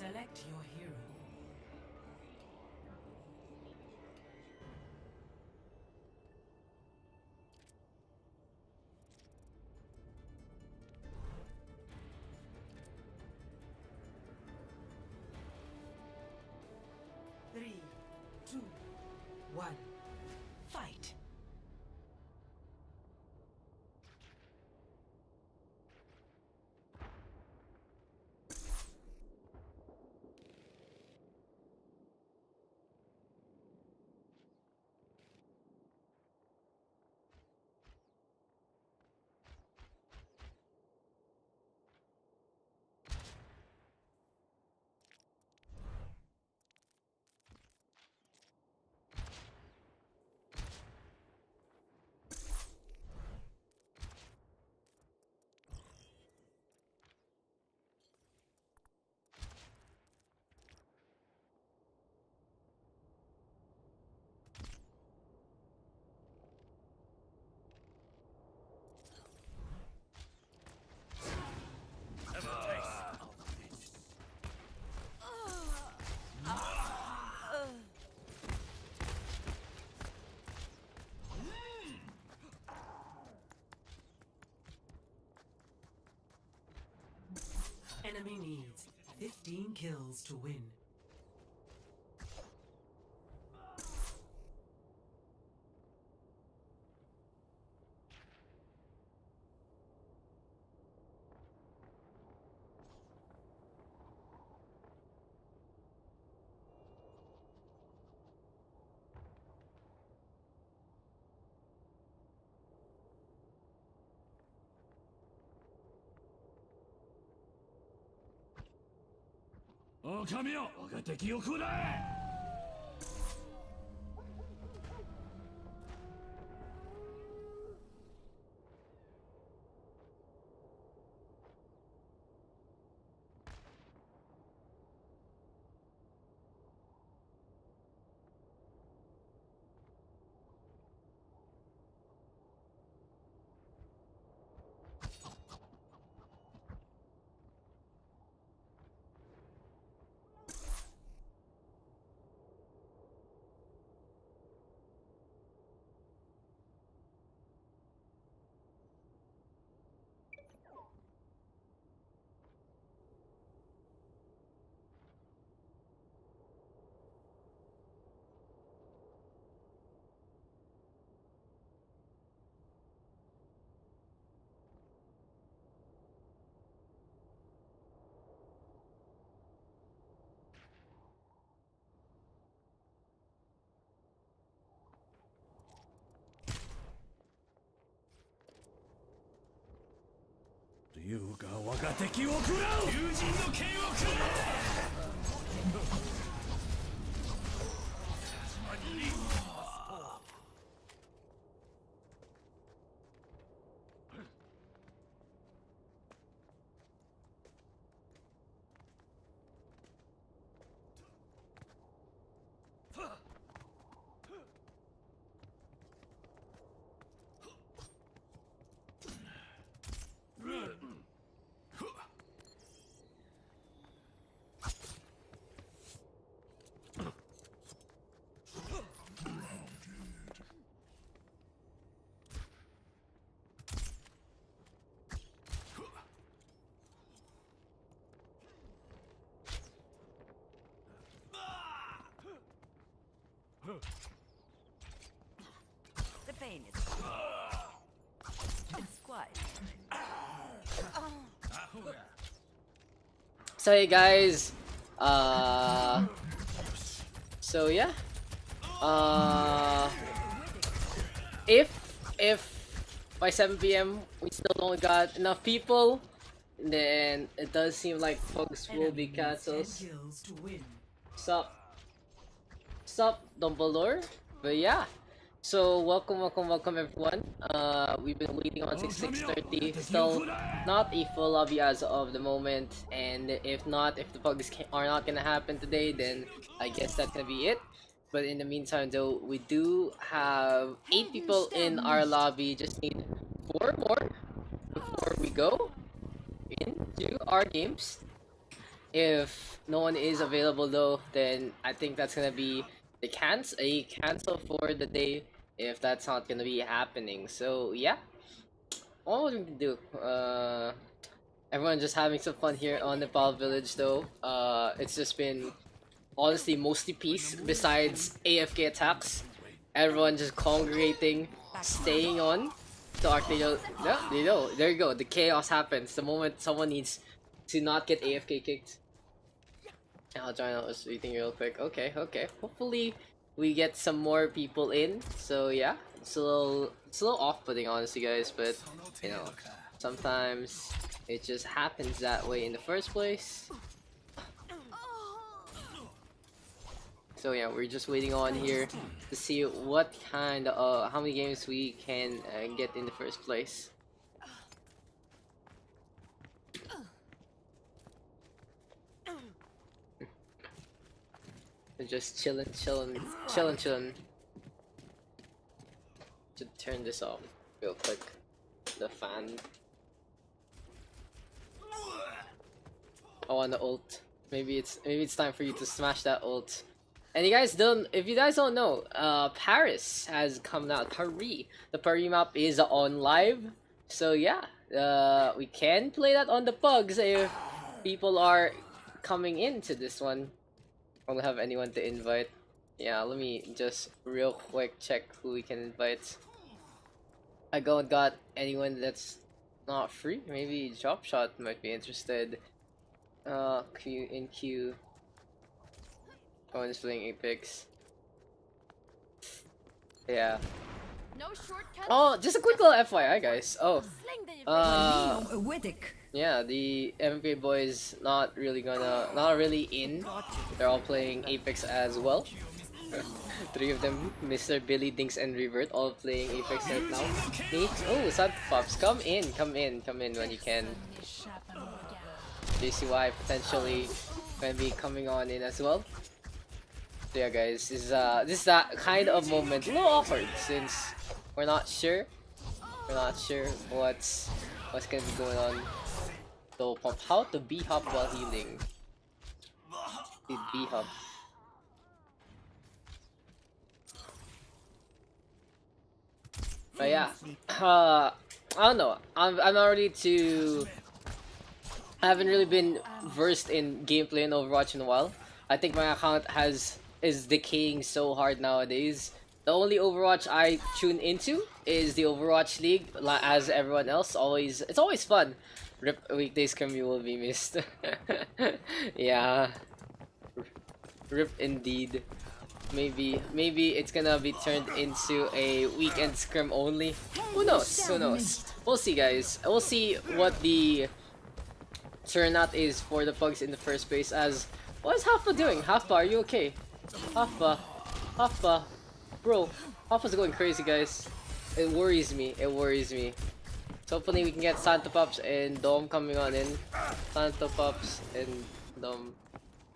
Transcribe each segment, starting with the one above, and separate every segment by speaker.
Speaker 1: Select your hero. Three, two, one, fight! Enemy needs 15 kills to win.
Speaker 2: The pain is it's quiet.
Speaker 3: So hey guys, so yeah, if by 7 p.m. we still don't got enough people, then it does seem like Pugs will be cancelled. Sup, Dumbledore? But yeah. So welcome everyone. We've been waiting on 6:30. Still not a full lobby as of the moment, and if the Pugs are not gonna happen today, then I guess that's gonna be it. But in the meantime, though, we do have 8 people in our lobby. Just need 4 more before we go into our games. If no one is available though, then I think that's gonna be a cancel for the day if that's not gonna be happening. So yeah, what we can do? Everyone just having some fun here on Nepal Village though. It's just been honestly mostly peace besides AFK attacks. Everyone just congregating, staying on. So Arcadial, yeah, you know, there you go. The chaos happens the moment someone needs to not get AFK kicked. I'll join. I was reading real quick. Okay, okay. Hopefully we get some more people in. So yeah, it's a little off-putting honestly, guys. But you know, sometimes it just happens that way in the first place. So yeah, we're just waiting on here to see what kind of how many games we can get in the first place. We're just chilling. Should turn this off real quick. The fan. I want the ult. Maybe it's time for you to smash that ult. And if you guys don't know, Paris has come out. The Paris map is on live. So yeah, we can play that on the pugs if people are coming into this one. I don't have anyone to invite. Yeah, let me just real quick check who we can invite. I don't got anyone that's not free. Maybe Drop Shot might be interested. Q. Oh, is playing Apex. Yeah.
Speaker 2: No shortcuts.
Speaker 3: Oh, just a quick little FYI, guys. Oh,
Speaker 2: Widdick.
Speaker 3: yeah, the MK boys not really in. They're all playing Apex as well. Three of them, Mr. Billy, Dinks, and Revert, all playing Apex right now. Me? Oh, Sad Pops, come in when you can. JCY potentially gonna be coming on in as well. So yeah, guys, this is that kind of moment. A little awkward since we're not sure what's gonna be going on. So pump how to B hop while healing. Did B hop. But yeah, I don't know. I'm not really too. I haven't really been versed in gameplay in Overwatch in a while. I think my account is decaying so hard nowadays. The only Overwatch I tune into is the Overwatch League, as everyone else. It's always fun. Rip weekdays commute will be missed. Yeah, rip indeed. Maybe it's gonna be turned into a weekend scrim only. Who knows? We'll see, guys. We'll see what the turnout is for the pugs in the first place. As what is Haffa doing? Haffa, are you okay? Haffa, bro, Haffa's going crazy, guys. It worries me. So hopefully we can get Santa Pops and Dom coming on in. Santa Pops and Dom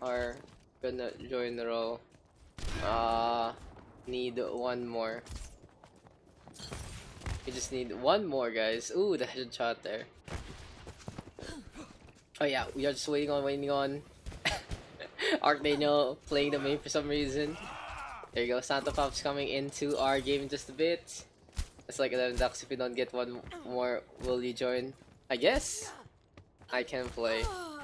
Speaker 3: are gonna join the row. Need one more. We just need one more, guys. Ooh, the headshot there. Oh yeah, we are just waiting on. Arcdaniel playing the main for some reason. There you go, Santa Pops coming into our game in just a bit. It's like 11 Daks. If you don't get one more, will you join? I guess I can play. I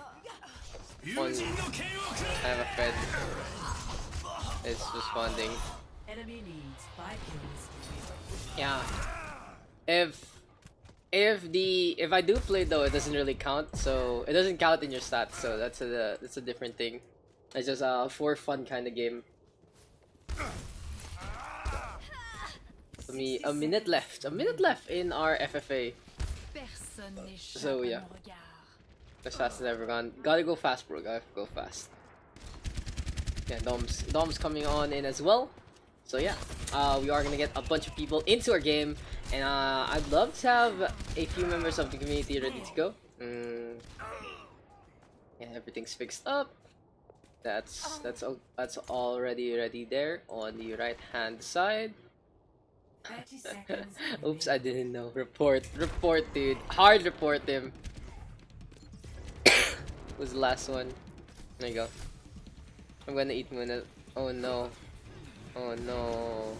Speaker 3: have a friend. It's responding.
Speaker 1: Enemy needs 5 kills.
Speaker 3: Yeah. If I do play though, it doesn't really count. So it doesn't count in your stats. So that's a different thing. It's just a for fun kind of game. A minute left in our FFA. So yeah, as fast as ever gone. Gotta go fast, bro. Gotta go fast. Yeah, Dom's coming on in as well. So yeah, we are gonna get a bunch of people into our game, and I'd love to have a few members of the community ready to go. Yeah, everything's fixed up. That's already ready there on the right hand side.
Speaker 1: 30 seconds.
Speaker 3: Oops, I didn't know. Report, dude. Hard report him. Who's the last one? There you go. I'm gonna eat Muna. Oh no. Oh no.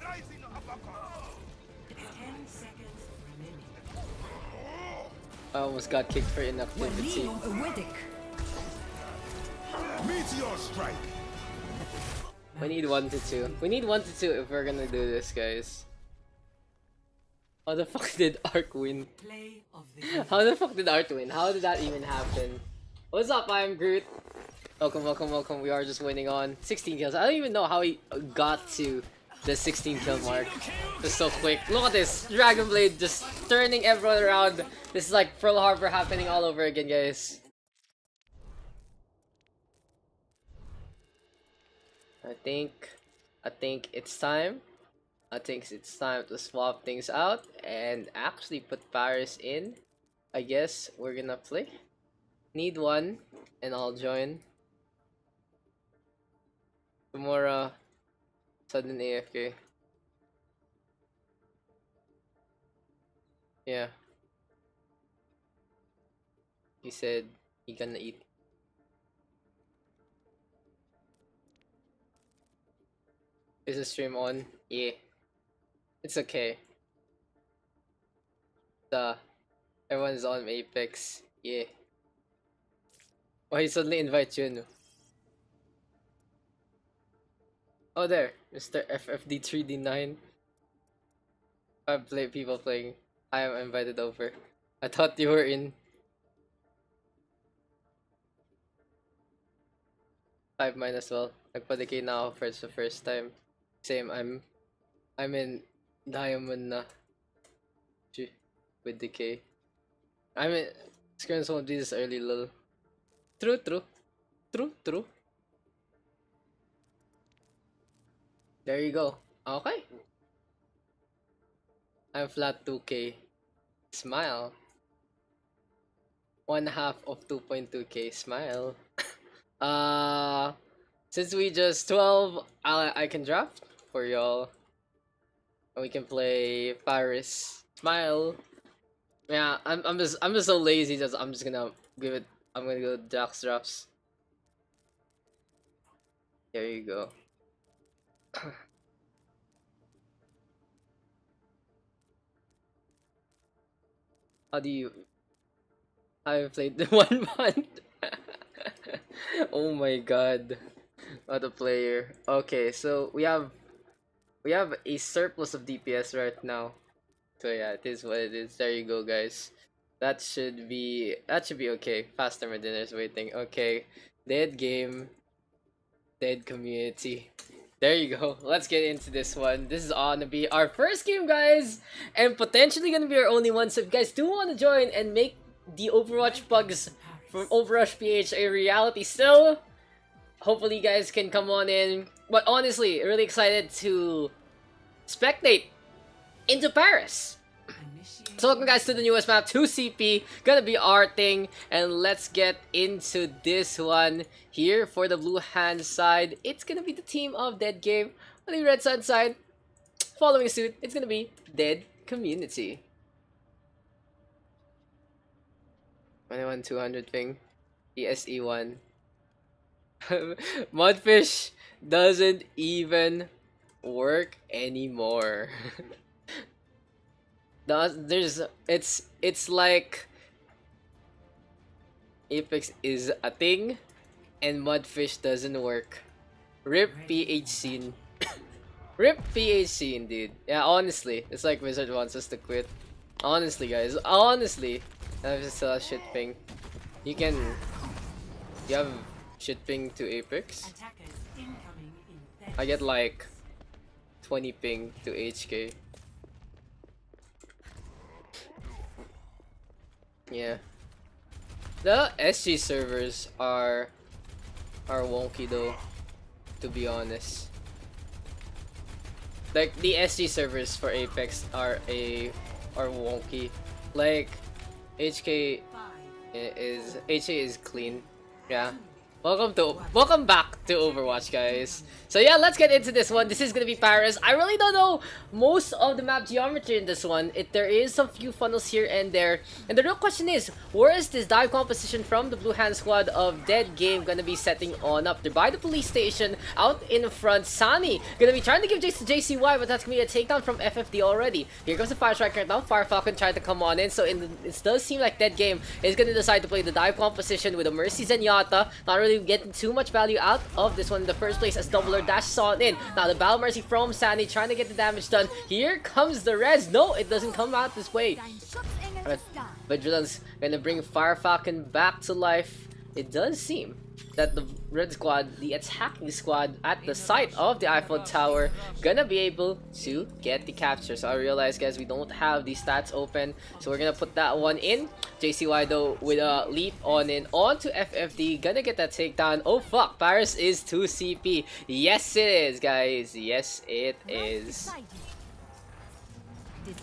Speaker 1: Rising uppercut. 10 seconds remaining.
Speaker 3: I almost got kicked for inactivity.
Speaker 1: Meteor strike.
Speaker 3: We need 1 to 2. We need 1 to 2 if we're gonna do this, guys. How the fuck did Ark win?
Speaker 1: Play of the
Speaker 3: How the fuck did Ark win? How did that even happen? What's up, I'm Groot. Welcome, welcome, welcome. We are just winning on 16 kills. I don't even know how he got to the 16 kill mark. Just so quick. Look at this. Dragon Blade just turning everyone around. This is like Pearl Harbor happening all over again, guys. I think it's time. I think it's time to swap things out and actually put Paris in. I guess we're gonna play. Need one, and I'll join. Tomorrow, sudden AFK. Yeah. He said he gonna eat. Is the stream on? Yeah. It's okay. Everyone's on Apex. Yeah. Why he suddenly invite you? No? Oh, there, Mr. FFD3D9. People playing. I am invited over. I thought you were in. 5 mine as well. Nagpa-decay na ako for the first time. Same, I'm in Diamond na. With decay. I'm in experienced one of these early lol. True. There you go. Okay. I'm flat 2k. Smile. 1/2 of 2.2k. Smile. Since we just 12, I can draft for y'all. And we can play Paris. Smile. Yeah, I'm just so lazy. I'm just gonna give it. I'm gonna go Daks drafts. There you go. How do you? I played the 1 month. Oh my god, what a player. Okay, so we have a surplus of DPS right now. So yeah, it is what it is. There you go, guys. That should be okay. Faster, my dinner's waiting. Okay, dead game, dead community. There you go. Let's get into this one. This is gonna be our first game, guys, and potentially gonna be our only one. So if you guys do want to join and make the Overwatch Pugs from OverRush PH a reality still, hopefully you guys can come on in. But honestly, really excited to spectate into Paris. So welcome, guys, to the newest map, 2CP. Gonna be our thing, and let's get into this one here. For the blue hand side, it's gonna be the team of Dead Game. On the red side following suit, it's gonna be Dead Community. 21,200 ping. ESE1. Mudfish doesn't even work anymore. It's like Apex is a thing and Mudfish doesn't work. RIP PH scene. RIP PH scene, dude. Yeah, honestly, it's like Wizard wants us to quit. Honestly, guys, honestly. I just saw a shit ping. You have shit ping to Apex. I get like 20 ping to HK. Yeah. The SG servers are wonky though, to be honest. Like the SG servers for Apex are wonky. Like HK is clean. Yeah. Welcome back to Overwatch, guys. So yeah, let's get into this one. This is gonna be Paris. I really don't know most of the map geometry in this one. There is some few funnels here and there, and the real question is, where is this dive composition from the Blue Hand squad of Dead Game gonna be setting on up? They're by the police station, out in front. Sunny gonna be trying to give Jace to JCY, but that's gonna be a takedown from FFD already. Here comes the Fire Strike right now. Fire Falcon trying to come on in, so it does seem like Dead Game is gonna decide to play the dive composition with a Mercy Zenyatta. Not really getting too much value out of this one in the first place as Dumbler dashes on in. Now the Battle Mercy from Sunny trying to get the damage done. Here comes the res. No, it doesn't come out this way. But Vigilance gonna bring Fire Falcon back to life. It does seem that the red squad, the attacking squad at the site of the Eiffel Tower, gonna be able to get the capture. So I realize, guys, we don't have the stats open, so we're gonna put that one in. JCY though with a leap on in onto FFD, gonna get that takedown. Oh fuck, Paris is 2 CP. Yes it is, guys. Yes it is.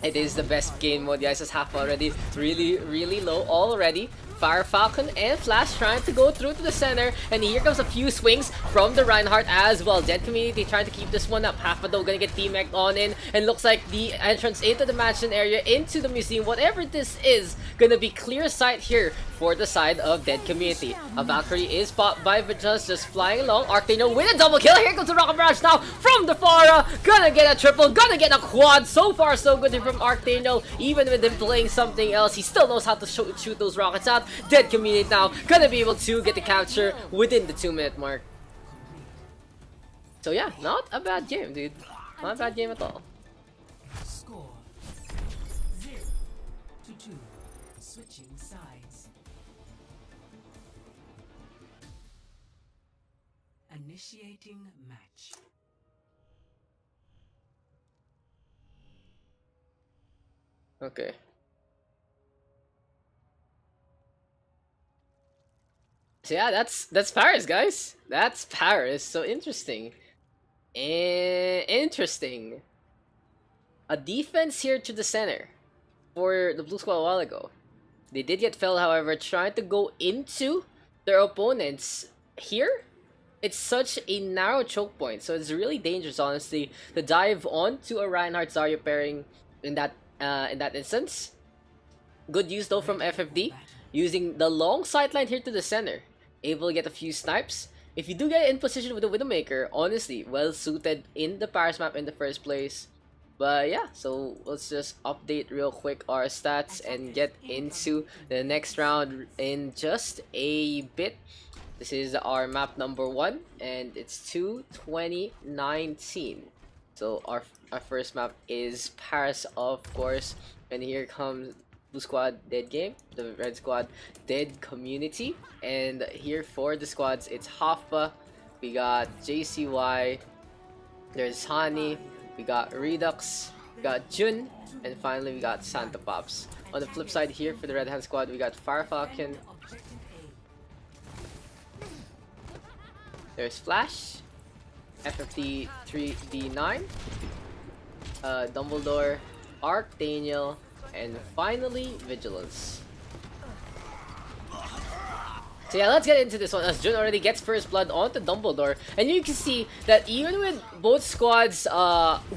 Speaker 3: It is the best game mode, guys. It's half already. Really low already. Fire Falcon and Flash trying to go through to the center, and here comes a few swings from the Reinhardt as well. Dead Community trying to keep this one up. Half a though gonna get teamed on in, and looks like the entrance into the mansion area, into the museum, whatever this is, gonna be clear sight here for the side of Dead Community. A Valkyrie is popped by Vigilance, just flying along. Arctano with a double kill. Here comes the Rocket Barrage now from the Pharah. Gonna get a triple, gonna get a quad. So far so good from Arctano. Even with him playing something else, he still knows how to shoot those rockets out. Dead Community now gonna be able to get the capture within the 2-minute mark. So yeah, not a bad game, dude. Not a bad game at all.
Speaker 1: Score 0-2. Switching sides. Initiating match.
Speaker 3: Okay. So yeah, that's Paris, guys. That's Paris. So interesting. Interesting. A defense here to the center for the Blue Squad a while ago. They did get felled, however, trying to go into their opponents. Here, it's such a narrow choke point, so it's really dangerous, honestly, to dive onto a Reinhardt Zarya pairing in that instance. Good use though from FFD, using the long sideline here to the center. Able to get a few snipes. If you do get in position with the Widowmaker, honestly, well suited in the Paris map in the first place. But yeah, so let's just update real quick our stats and get into the next round in just a bit. This is our map number 1, and it's 2019. So our first map is Paris, of course, and here comes Blue Squad Dead Game, the Red Squad Dead Community, and here for the squads, it's Hoffa, we got JCY, there's Hani, we got Redux, we got Jun, and finally we got Santa Pops. On the flip side here for the Red Hand squad, we got Fire Falcon, there's Flash, FFD 3D9, Dumbledore, Archdaniel, and finally Vigilance. So yeah, let's get into this one as Jun already gets first blood onto Dumbledore, and you can see that even with both squads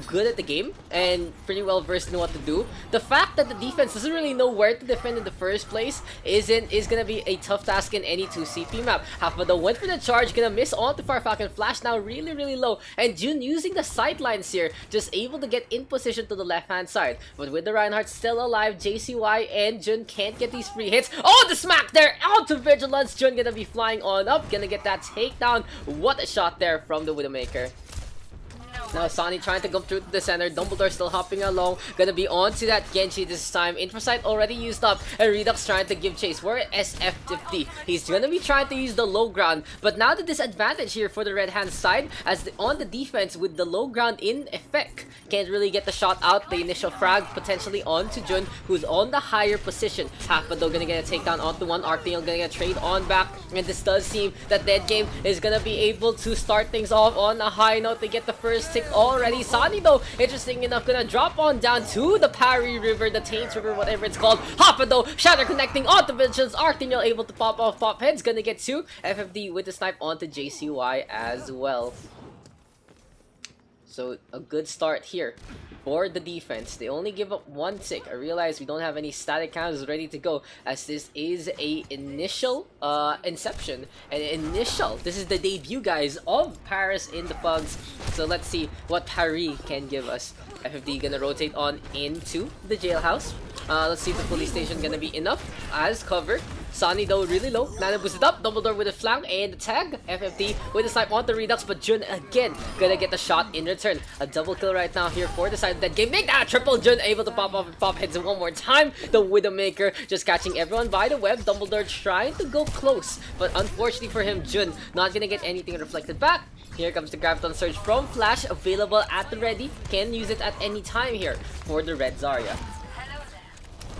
Speaker 3: good at the game and pretty well versed in what to do, the fact that the defense doesn't really know where to defend in the first place is gonna be a tough task in any 2 CP map. Half-Bado went for the charge, gonna miss onto Fire Falcon. Flash now really low, and Jun using the sidelines here, just able to get in position to the left hand side. But with the Reinhardt still alive, JCY and Jun can't get these free hits. Oh, the smack there onto Vigilance. Jun gonna be flying on up, gonna get that takedown. What a shot there from the Widowmaker. Now Sonny trying to go through to the center. Dumbledore still hopping along. Gonna be on to that Genji this time. Infrasight already used up. And Redux trying to give chase. We're at SF50. He's gonna be trying to use the low ground. But now the disadvantage here for the red hand side, as on the defense with the low ground in effect, can't really get the shot out. The initial frag potentially onto Jun, who's on the higher position. Half-Bado gonna get a takedown onto one. Arctaniel gonna get a trade on back. And this does seem that Dead Game is gonna be able to start things off on a high note. They get the first tick already. Sunny though, interesting enough, gonna drop on down to the Parry River, the Taints River, whatever it's called. Hoppa though, Shatter connecting onto Vigilance. Arctiniel able to pop off pop heads, gonna get 2. FFD with the snipe onto JCY as well. So a good start here for the defense. They only give up 1 tick. I realize we don't have any static cams ready to go, as this is a initial inception. This is the debut, guys, of Paris in the Pugs. So let's see what Paris can give us. FFD gonna rotate on into the jailhouse. Let's see if the police station gonna be enough as cover. Sunny though really low, Nana boosted up, Dumbledore with a flank and the tag. FFD with a snipe onto Redux, but Jun again gonna get the shot in return. A double kill right now here for the side of that game. Make that triple. Jun able to pop off and pop heads one more time. The Widowmaker just catching everyone by the web. Dumbledore trying to go close, but unfortunately for him, Jun not gonna get anything reflected back. Here comes the Graviton Surge from Flash, available at the ready. Can use it at any time here for the Red Zarya.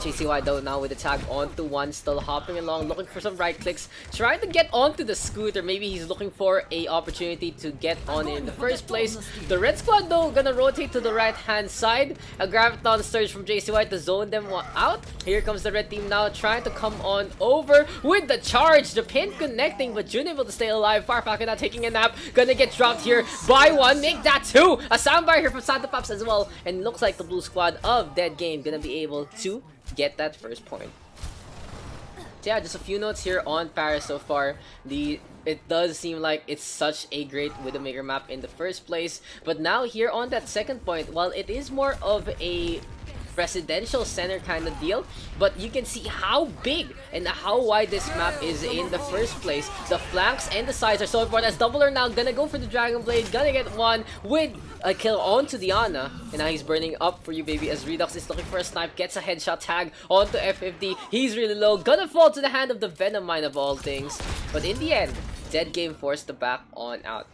Speaker 3: JCY though now with the tag onto 1, still hopping along, looking for some right clicks, trying to get onto the scooter. Maybe he's looking for a opportunity to get on in the first place. The red squad though gonna rotate to the right hand side. A Graviton Surge from JCY to zone them out. Here comes the red team now trying to come on over with the charge. The pin connecting, but Jun able to stay alive. Farfalcon not taking a nap, gonna get dropped here by 1. Make that 2. A soundbar here from Santa Pops as well, and looks like the blue squad of Dead Game gonna be able to get that first point. So yeah, just a few notes here on Paris so far. It does seem like it's such a great Widowmaker map in the first place, but now here on that second point, while it is more of a residential center kind of deal, but you can see how big and how wide this map is in the first place. The flanks and the sides are so important, as Dumbledore now gonna go for the Dragon Blade, gonna get 1 with a kill onto Diana, and now he's burning up for you, baby, as Redux is looking for a snipe, gets a headshot tag onto FFD. He's really low, gonna fall to the hand of the Venom Mine of all things, but in the end, Dead Game forced the back on out.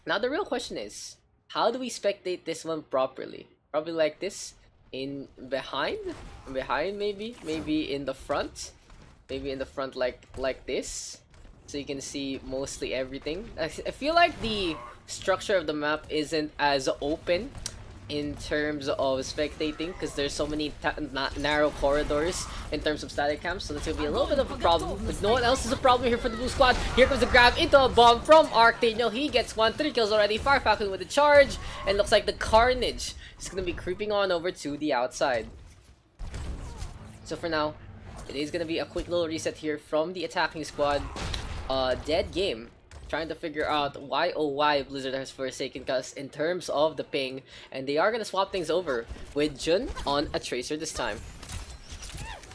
Speaker 3: Now the real question is, how do we spectate this one properly? Probably like this, in behind maybe in the front, like this, so you can see mostly everything. I feel like the structure of the map isn't as open in terms of spectating, because there's so many narrow corridors in terms of static cams, so that's gonna be a little bit of a problem. But no one else is a problem here for the blue squad. Here comes the grab into a bomb from Arctaniel. He gets 1, 3 kills already. Farfalcon with the charge, and looks like the Carnage is gonna be creeping on over to the outside. So for now, it is gonna be a quick little reset here from the attacking squad. Dead Game trying to figure out why Blizzard has forsaken us in terms of the ping, and they are gonna swap things over with Jun on a Tracer this time.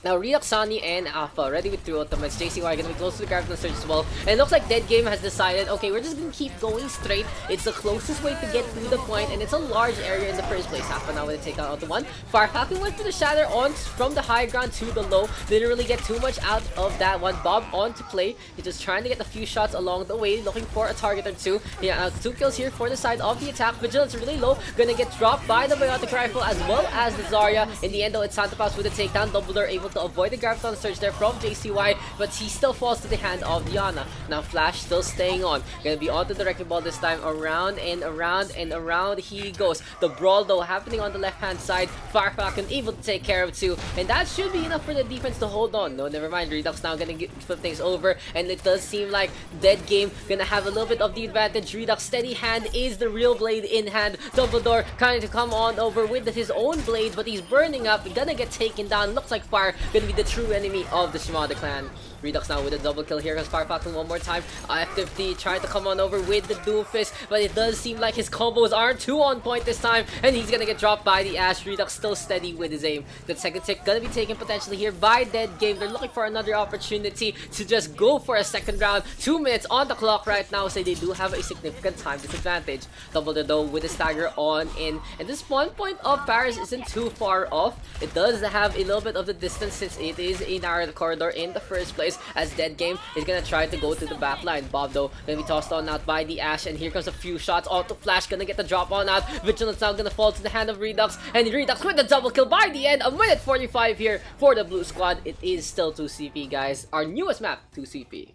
Speaker 3: Now Redux, Sunny, and Alpha ready with 2 ultimates. JCY gonna be close to the Graviton Surge as well. And it looks like Dead Game has decided, okay, we're just gonna keep going straight. It's the closest way to get to the point, and it's a large area in the first place. Alpha now with a takedown onto 1. Farfalcon went for the shatter on from the high ground to the low. Didn't really get too much out of that one. Bob on to play. He's just trying to get a few shots along the way, looking for a target or 2. Yeah, 2 kills here for the side of the attack. Vigilance really low, gonna get dropped by the Biotic Rifle as well as the Zarya. In the end though, it's Santa Paus with a takedown. Dumbledore able to avoid the Graviton Surge there from JCY, but he still falls to the hand of Diana. Now Flash still staying on. Gonna be onto the Wrecking Ball this time. Around and around and around he goes. The brawl though happening on the left hand side. Farfalcon able to take care of 2, and that should be enough for the defense to hold on. No, never mind. Redux now gonna flip things over, and it does seem like Dead Game gonna have a little bit of the advantage. Redux steady hand is the real blade in hand. Dumbledore trying to come on over with his own blade, but he's burning up. Gonna get taken down. Looks like Fire gonna be the true enemy of the Shimada clan. Redux now with a double kill. Here comes Farfalcon one more time. F50 trying to come on over with the Doomfist, but it does seem like his combos aren't too on point this time, and he's gonna get dropped by the Ash. Redux still steady with his aim. The second tick gonna be taken potentially here by Dead Game. They're looking for another opportunity to just go for a second round. 2 minutes on the clock right now, so they do have a significant time disadvantage. Dumbledore though with a stagger on in, and this spawn point of Paris isn't too far off. It does have a little bit of the distance since it is a narrow corridor in the first place, as Dead Game is gonna try to go to the back line. Bob though gonna be tossed on out by the Ash, and here comes a few shots. Auto Flash gonna get the drop on out. Vigilance now gonna fall to the hand of Redux, and Redux with the double kill by the end. A minute 45 here for the blue squad. It is still 2 CP, guys. Our newest map, 2 CP.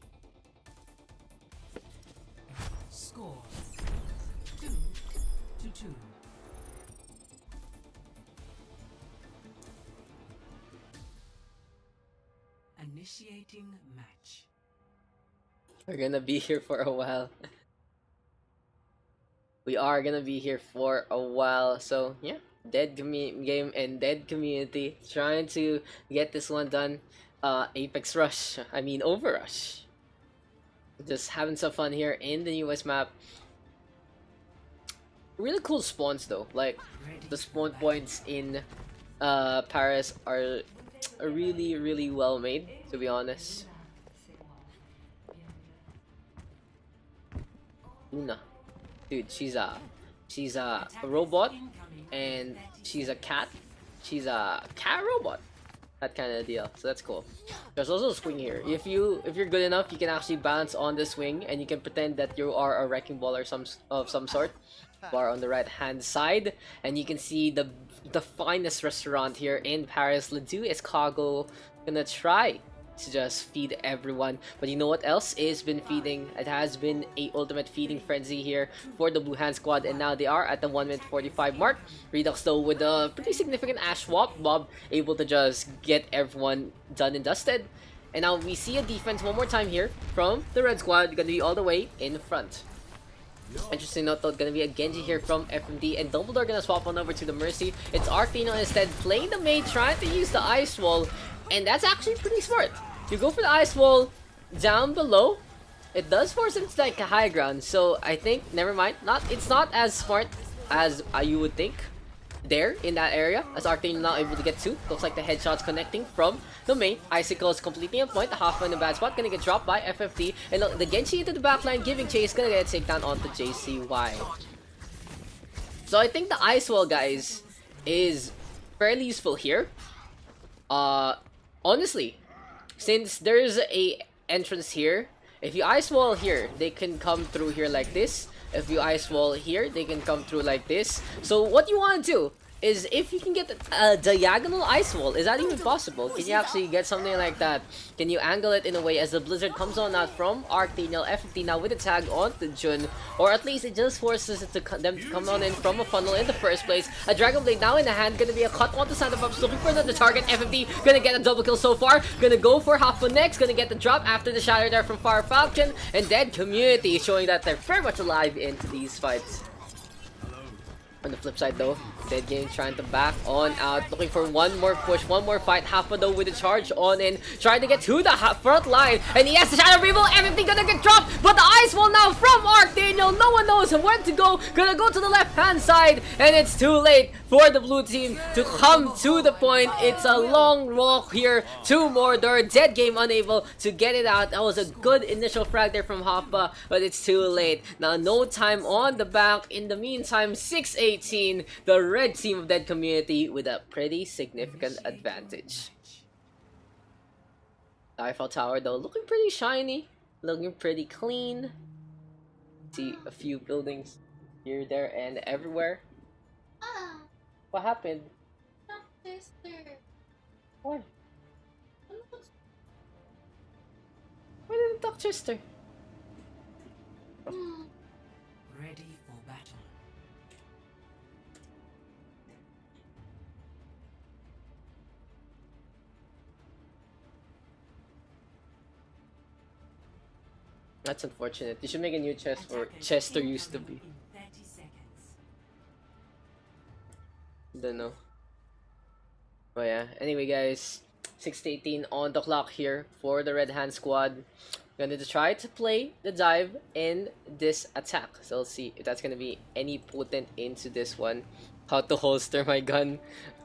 Speaker 1: Score Initiating match.
Speaker 3: We're gonna be here for a while. We are gonna be here for a while. So yeah, game and dead community trying to get this one done. Apex Rush. I mean OverRush. Just having some fun here in the newest map. Really cool spawns though. Like the spawn points in Paris are really well made, to be honest. Lunar, dude, she's a robot, and she's a cat. She's a cat robot. That kind of deal. So that's cool. There's also a swing here. If you're good enough, you can actually balance on the swing, and you can pretend that you are a wrecking ball or some sort. Bar on the right hand side, and you can see the finest restaurant here in Paris, Le Deux Escargot. Gonna try to just feed everyone, but you know what else is been feeding? It has been a ultimate feeding frenzy here for the Blue Hand squad, and now they are at the 1:45 mark. Redux though with a pretty significant ash swap. Bob able to just get everyone done and dusted, and now we see a defense one more time here from the red squad. Gonna be all the way in front. Interesting note though, gonna be a Genji here from FMD, and Dumbledore gonna swap on over to the Mercy. It's Arctino instead playing the maid, trying to use the ice wall, and that's actually pretty smart. You go for the ice wall down below, it does force him to like a high ground, so I think, never mind, it's not as smart as you would think there in that area, as Arctino not able to get to. Looks like the headshots connecting from the main. Icicle is completely on point. The half in a bad spot, gonna get dropped by FFD, and look, the Genji into the backline giving chase, gonna get a takedown onto JCY. So I think the ice wall, guys, is fairly useful here. Honestly, since there's a entrance here, if you ice wall here, they can come through here like this. If you ice wall here, they can come through like this. So what you want to do is, if you can get a diagonal ice wall, is that even possible? Can you actually get something like that? Can you angle it in a way as the blizzard comes on out from Arctino, FFD now with a tag onto Jun, or at least it just forces them to come on in from a funnel in the first place. A Dragon Blade now in the hand, gonna be a cut onto Santa Pups, looking for another target. FFD gonna get a double kill so far, gonna go for half next, gonna get the drop after the shatter there from Fire Falcon, and Dead Community showing that they're very much alive into these fights. On the flip side though, Dead Game trying to back on out, looking for one more push, one more fight. Hapa though with a charge on in, trying to get to the front line, and he has the Shadow Removal. Everything gonna get dropped, but the ice wall now from Arctino. No one knows where to go. Gonna go to the left hand side, and it's too late for the blue team to come to the point. It's a long walk here to Mordor. Dead Game unable to get it out. That was a good initial frag there from Hapa, but it's too late. Now no time on the back. In the meantime, 6-18, the red team of Dead Community with a pretty significant advantage. Eiffel Tower though looking pretty shiny, looking pretty clean. See a few buildings here, there, and everywhere. What happened? Why? Why didn't talk Chester?
Speaker 1: Ready for battle.
Speaker 3: That's unfortunate. You should make a new chest where Chester used to be. Don't know. But yeah, anyway guys, 6-18 on the clock here for the Red Hand squad. Gonna try to play the dive in this attack. So let's see if that's gonna be any potent into this one. How to holster my gun.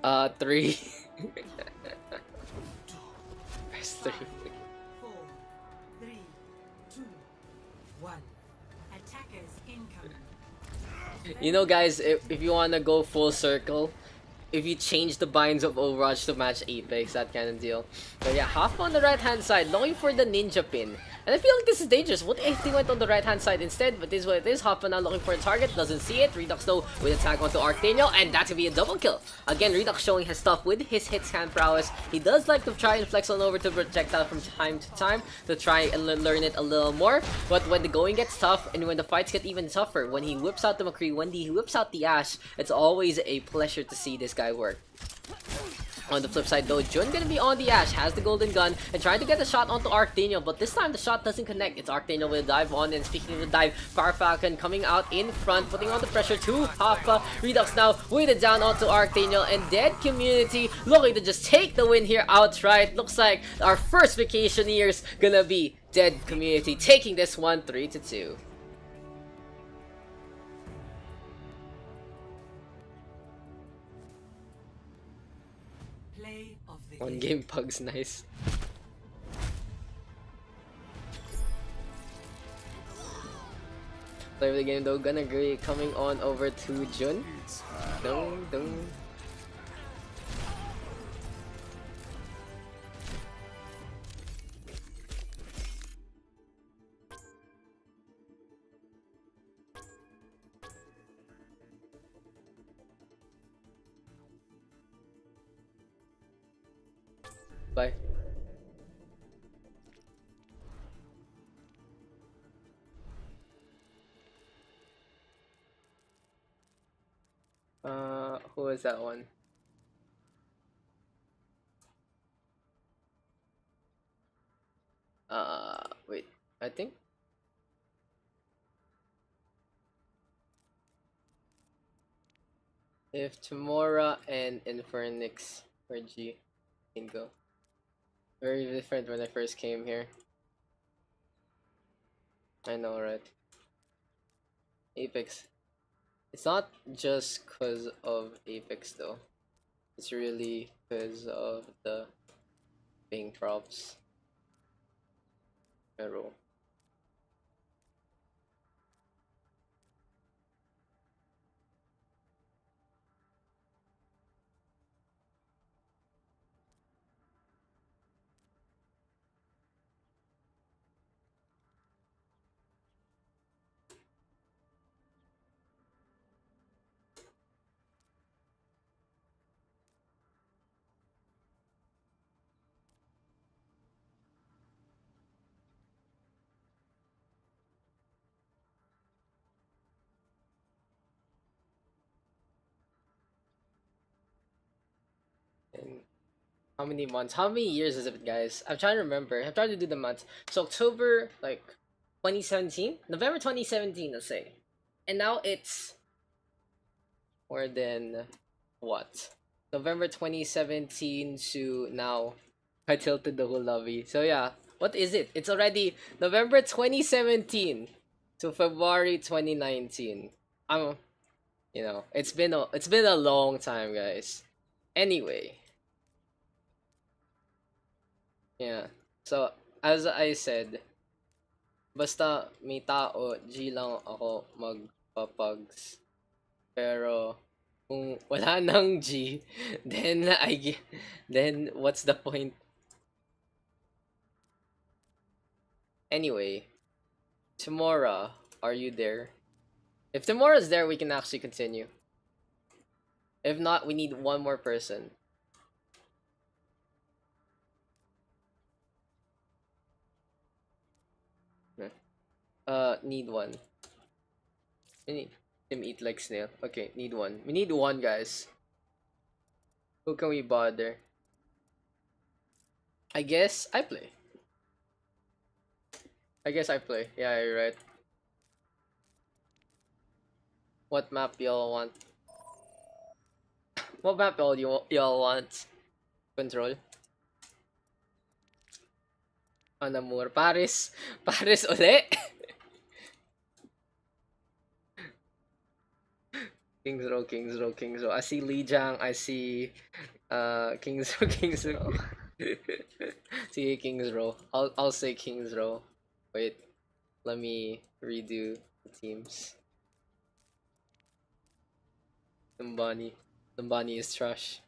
Speaker 3: 3. Press 3.
Speaker 1: 4, 3, 2, 1. Attackers incoming.
Speaker 3: You know guys, if you wanna go full circle, if you change the binds of OverRush to match Apex, that kind of deal. But yeah, half on the right hand side, looking for the ninja pin. And I feel like this is dangerous. What if they went on the right hand side instead? But this is what it is. Hoppa now looking for a target, doesn't see it. Redux though with a tag onto Arctino, and that could be a double kill. Again, Redux showing his stuff with his hit scan prowess. He does like to try and flex on over to projectile from time to time to try and learn it a little more. But when the going gets tough and when the fights get even tougher, when he whips out the McCree, when he whips out the Ash, it's always a pleasure to see this guy work. On the flip side though, Jun gonna be on the Ash, has the golden gun, and trying to get the shot onto Archdaniel, but this time the shot doesn't connect. It's Archdaniel will dive on, and speaking of the dive, Farfalcon coming out in front, putting on the pressure to Hapa. Redux now with it down onto Archdaniel, and Dead Community looking to just take the win here outright. Looks like our first Vacationeers gonna be Dead Community taking this one 3-2.
Speaker 1: Play of the
Speaker 3: One game Pugs, nice. Play of the game though, gonna agree, coming on over to Jun. Dun, dun. Bye. Who was that one? Wait, I think if Tamora and Infernix or G can go. Very different when I first came here. I know, right? Apex. It's not just cause of Apex though. It's really cause of the ping props. Arrow. And how many months? How many years is it, guys? I'm trying to remember. I'm trying to do the months. So October, like 2017, November 2017, let's say, and now it's more than what? November 2017 to now. I tilted the whole lobby. So yeah, what is it? It's already November 2017 to February 2019. You know, it's been a long time, guys. Anyway, yeah. So as I said, basta may tao, G lang ako magpapags. Pero kung wala nang G, then what's the point? Anyway, Tamora, are you there? If Tamora's there, we can actually continue. If not, we need one more person. Need one. We need him eat like snail. Okay, need one. We need one, guys. Who can we bother? I guess I play. Yeah, you're right. What map y'all want? What map y'all want? Control. Anamur. Paris. Paris uli. Kings Row. I see Lijiang. I see Kings Row. See Kings Row. I'll say Kings Row. Wait. Let me redo the teams. Tumbani is trash.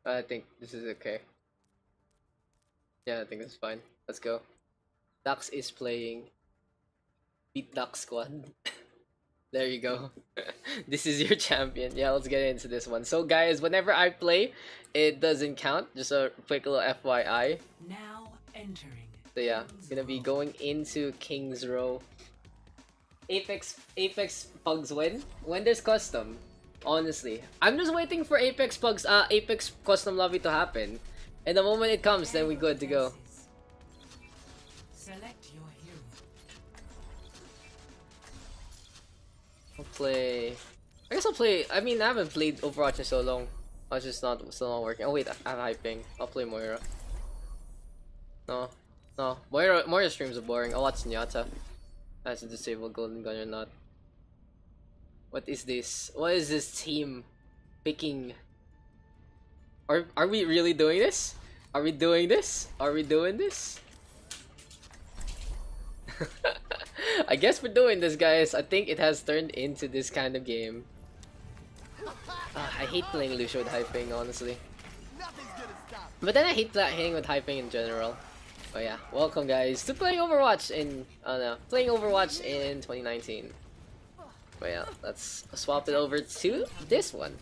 Speaker 3: I think this is okay. Yeah, I think it's fine. Let's go. Daks is playing. Beat Daks squad. There you go. This is your champion. Yeah, let's get into this one. So guys, whenever I play, it doesn't count. Just a quick little FYI.
Speaker 1: Now entering.
Speaker 3: So yeah, gonna be going into King's Row. Apex Pugs win when there's custom. Honestly, I'm just waiting for Apex custom lobby to happen, and the moment it comes, then we good to go.
Speaker 1: Select your hero.
Speaker 3: I'll play. I guess I'll play. I mean, I haven't played Overwatch in so long. I was just still not working. Oh wait, I'm hyping. I'll play Moira. No, Moira streams are boring. I'll watch Nyata. That's a disabled golden gun or not. What is this? What is this team picking? Are we really doing this? Are we doing this? Are we doing this? I guess we're doing this, guys. I think it has turned into this kind of game. I hate playing Lucio with hyping, honestly. But then I hate hitting with hyping in general. But yeah, welcome guys to playing Overwatch in playing Overwatch in 2019. But yeah, let's swap it over to this one.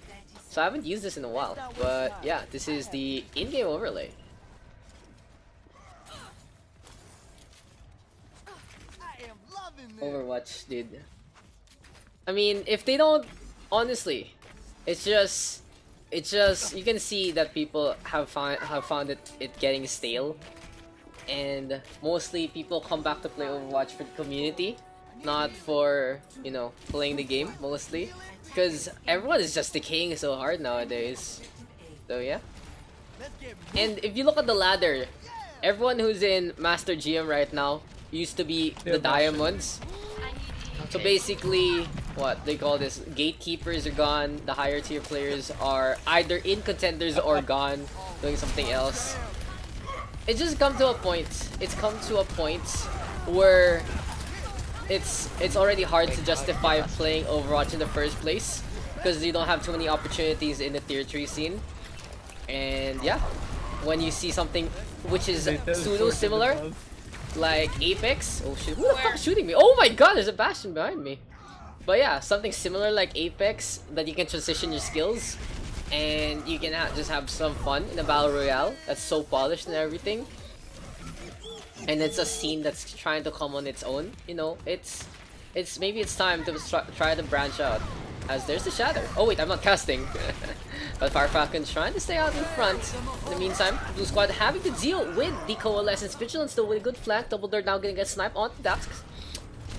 Speaker 3: So I haven't used this in a while, but yeah, this is the in-game overlay. Overwatch, dude. I mean, if they don't, honestly, it's just you can see that people have found it getting stale, and mostly people come back to play Overwatch for the community, not for, you know, playing the game mostly, because everyone is just decaying so hard nowadays. So yeah. And if you look at the ladder, everyone who's in Master GM right now used to be the Diamonds. So basically, what they call this, gatekeepers are gone, the higher tier players are either in contenders or gone doing something else. It's just come to a point. It's come to a point where it's already hard to justify playing Overwatch in the first place because you don't have too many opportunities in the tier 3 scene. And yeah, when you see something which is pseudo similar, like Apex. Oh shit, who the fuck is shooting me? Oh my god, there's a Bastion behind me. But yeah, something similar like Apex that you can transition your skills and you can just have some fun in a battle royale that's so polished and everything. And it's a scene that's trying to come on its own, you know. It's maybe it's time to try to branch out. As there's the Shatter. Oh wait, I'm not casting. But Fire Falcon's trying to stay out in front. In the meantime, Blue Squad having to deal with the Coalescence. Vigilance still with a good flank. Dumbledore now gonna get sniped onto Daks.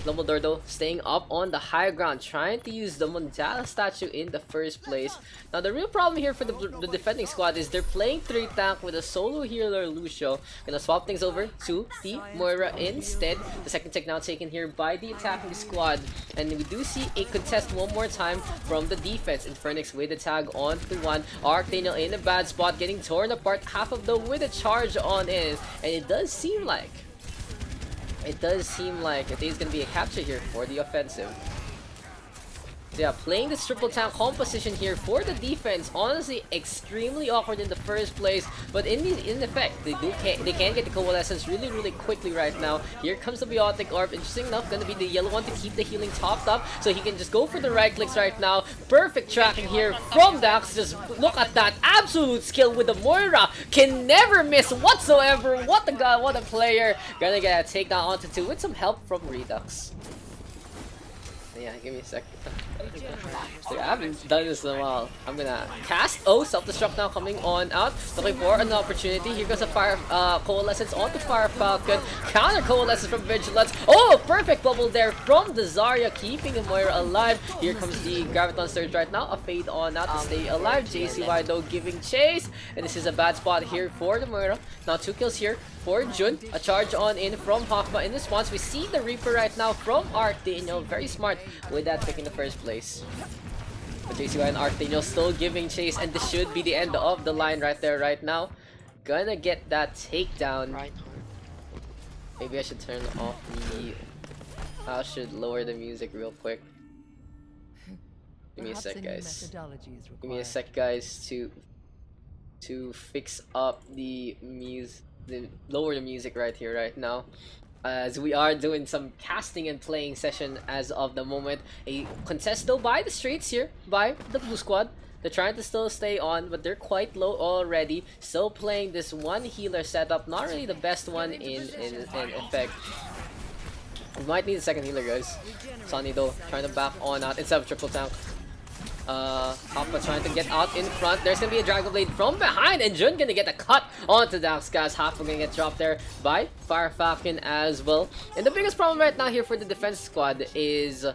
Speaker 3: Dumbledore though staying up on the high ground, trying to use the Monjala statue in the first place. Now the real problem here for the defending squad is they're playing 3 tank with a solo healer Lucio. Gonna swap things over to the Moira instead. The second tech now taken here by the attacking squad. And we do see a contest one more time from the defense. Infernix with a tag on to one. Archdaniel in a bad spot, getting torn apart half of them with a charge on in. And it does seem like it is going to be a capture here for the offensive. So yeah, playing this triple tank composition here for the defense, honestly extremely awkward in the first place, but in effect they can get the Coalescence really quickly right now. Here comes the Biotic Orb. Interesting enough, gonna be the yellow one to keep the healing topped up, so he can just go for the right clicks right now. Perfect tracking here from Daks. Just look at that absolute skill with the Moira, can never miss whatsoever. What a god, what a player. Gonna get a takedown onto 2 with some help from Redux. Yeah, give me a sec. So I haven't done this in a while. I'm gonna cast. Oh, self-destruct now coming on out. Looking for an opportunity. Here goes a fire Coalescence onto Fire Falcon. Counter Coalescence from Vigilance. Oh, perfect bubble there from the Zarya, keeping the Moira alive. Here comes the Graviton Surge right now. A fade on out to stay alive. JCY though giving chase. And this is a bad spot here for the Moira. Now 2 kills here for Jun. A charge on in from Hawkma in response. We see the Reaper right now from Archdaniel. Very smart with that pick in the first place. But JCY and Archdaniel still giving chase, and this should be the end of the line right there right now. Gonna get that takedown. Maybe I should turn off the... I should lower the music real quick. Give me a sec, guys. Give me a sec, guys, to fix up the music, lower the music right here, right now. as we are doing some casting and playing session as of the moment. A contest though by the Straits here, by the blue squad. They're trying to still stay on, but they're quite low already. Still playing this one healer setup, not really the best one in effect. We might need a second healer, guys. Sunny though, trying to back on out instead of triple tank. Papa trying to get out in front. There's gonna be a Dragon Blade from behind, and Jun gonna get a cut onto Daks, guys. Hoppa gonna get dropped there by Fire Falcon as well. And the biggest problem right now here for the defense squad is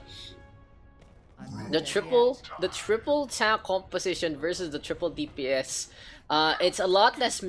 Speaker 3: the triple tank composition versus the triple DPS. It's a lot less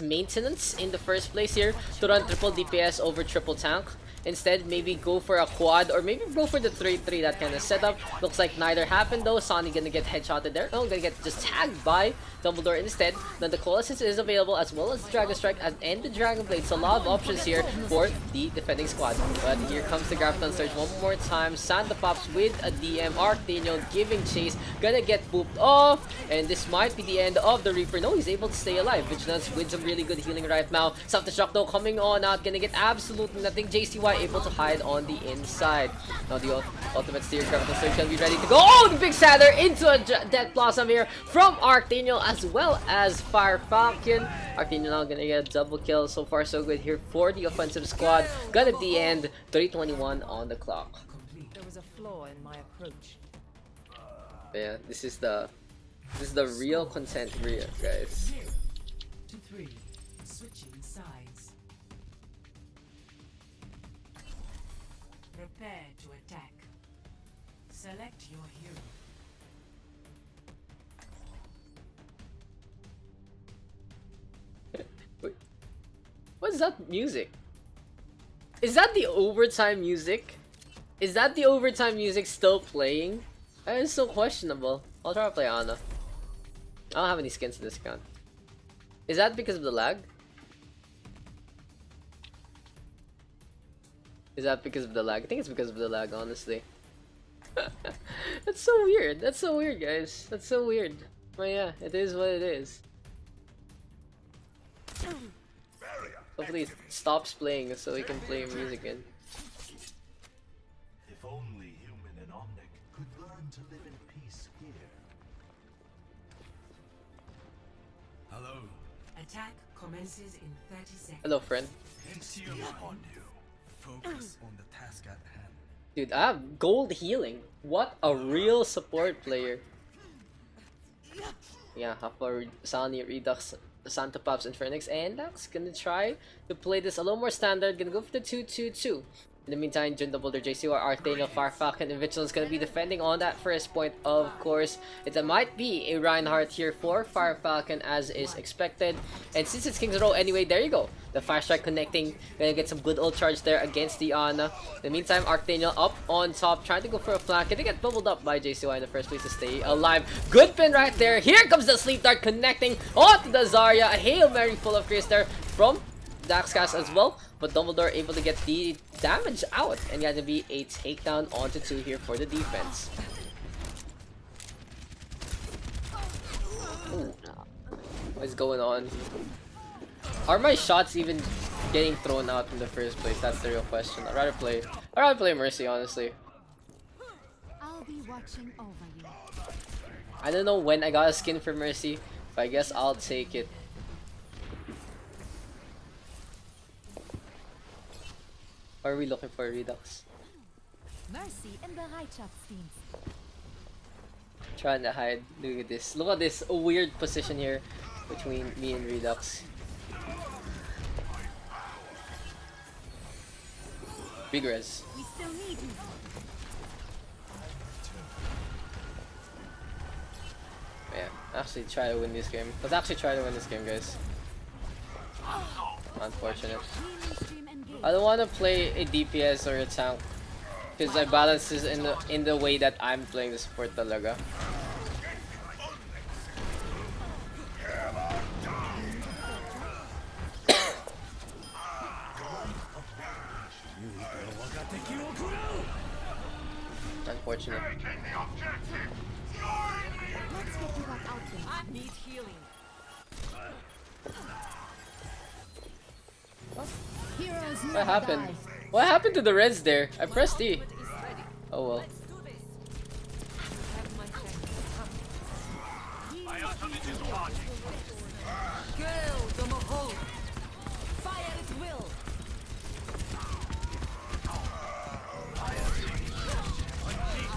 Speaker 3: maintenance in the first place here to run triple DPS over triple tank. Instead, maybe go for a quad or maybe go for the 3-3, that kind of setup. Looks like neither happened though. Sonny gonna get headshotted there. No, gonna get just tagged by Dumbledore instead. Now the Colossus is available as well as the Dragon Strike and the Dragon Blade. So a lot of options here for the defending squad. But here comes the Graviton Surge one more time. Santa Pops with a DM. Arctaniel giving chase. Gonna get pooped off. And this might be the end of the Reaper. No, he's able to stay alive. Vigilance with some really good healing right now. Self-destruct though coming on out. Gonna get absolutely nothing. JCY able to hide on the inside. Now the ultimate steer Graviton Surge gonna be ready to go. Oh, the big Satyr into a Death Blossom here from Arctaniel as well as Fire Falcon. Arctaniel now gonna get a double kill. So far so good here for the offensive squad. Gonna be the end. 3:21 on the clock.
Speaker 2: There was a flaw in my approach.
Speaker 3: Yeah, this is the real content real, guys.
Speaker 1: 2-3. Switching sides. Prepare to attack. Select your hero.
Speaker 3: Wait, what's that music? Is that the overtime music? Is that the overtime music still playing? That is so questionable. I'll try to play Ana. I don't have any skins in this account. Is that because of the lag? Is that because of the lag? I think it's because of the lag, honestly. That's so weird. That's so weird, guys. That's so weird. But yeah, it is what it is. Hopefully it stops playing so we can play music again.
Speaker 4: If only human and Omnic could learn to live in peace here. Hello.
Speaker 1: Attack commences in 30 seconds.
Speaker 3: Hello, friend.
Speaker 4: Insium upon you. Focus on the task at hand.
Speaker 3: Dude, I have gold healing. What a real support player. Yeah, Hoppa, Sani, Redux, Santa Pops, and Phoenix, and Daks gonna try to play this a little more standard. Gonna go for the 2-2-2. In the meantime, Jun Double, JCY, Arctaniel, Fire Falcon, and Vigilance gonna be defending on that first point, of course. It might be a Reinhardt here for Fire Falcon as is expected. And since it's King's Row anyway, there you go. The Fire Strike connecting. Gonna get some good ult charge there against the Ana. In the meantime, Arctaniel up on top, trying to go for a flank. Gonna get bubbled up by JCY in the first place to stay alive. Good pin right there. Here comes the Sleep Dart connecting onto the Zarya. A Hail Mary full of Chris there from Daxcast as well, but Dumbledore able to get the damage out, and gonna be a takedown onto 2 here for the defense. Ooh. What is going on? Are my shots even getting thrown out in the first place? That's the real question. I'd rather play Mercy, honestly.
Speaker 2: I'll be watching over you.
Speaker 3: I don't know when I got a skin for Mercy, but I guess I'll take it. Or are we looking for Redux?
Speaker 2: Mercy in the Reitschaftsdienst.
Speaker 3: Trying to hide. Look at this. Look at this weird position here between me and Redux. Big res.
Speaker 2: We still need you.
Speaker 3: Yeah, actually try to win this game. Let's actually try to win this game, guys. Unfortunate. I don't want to play a DPS or a tank because my balance is in the way that I'm playing the support talaga. Unfortunate.
Speaker 2: Let's get you back out there. I need healing. Heroes
Speaker 3: What
Speaker 2: never
Speaker 3: happened?
Speaker 2: die.
Speaker 3: What happened to the reds there? I pressed E. Oh well.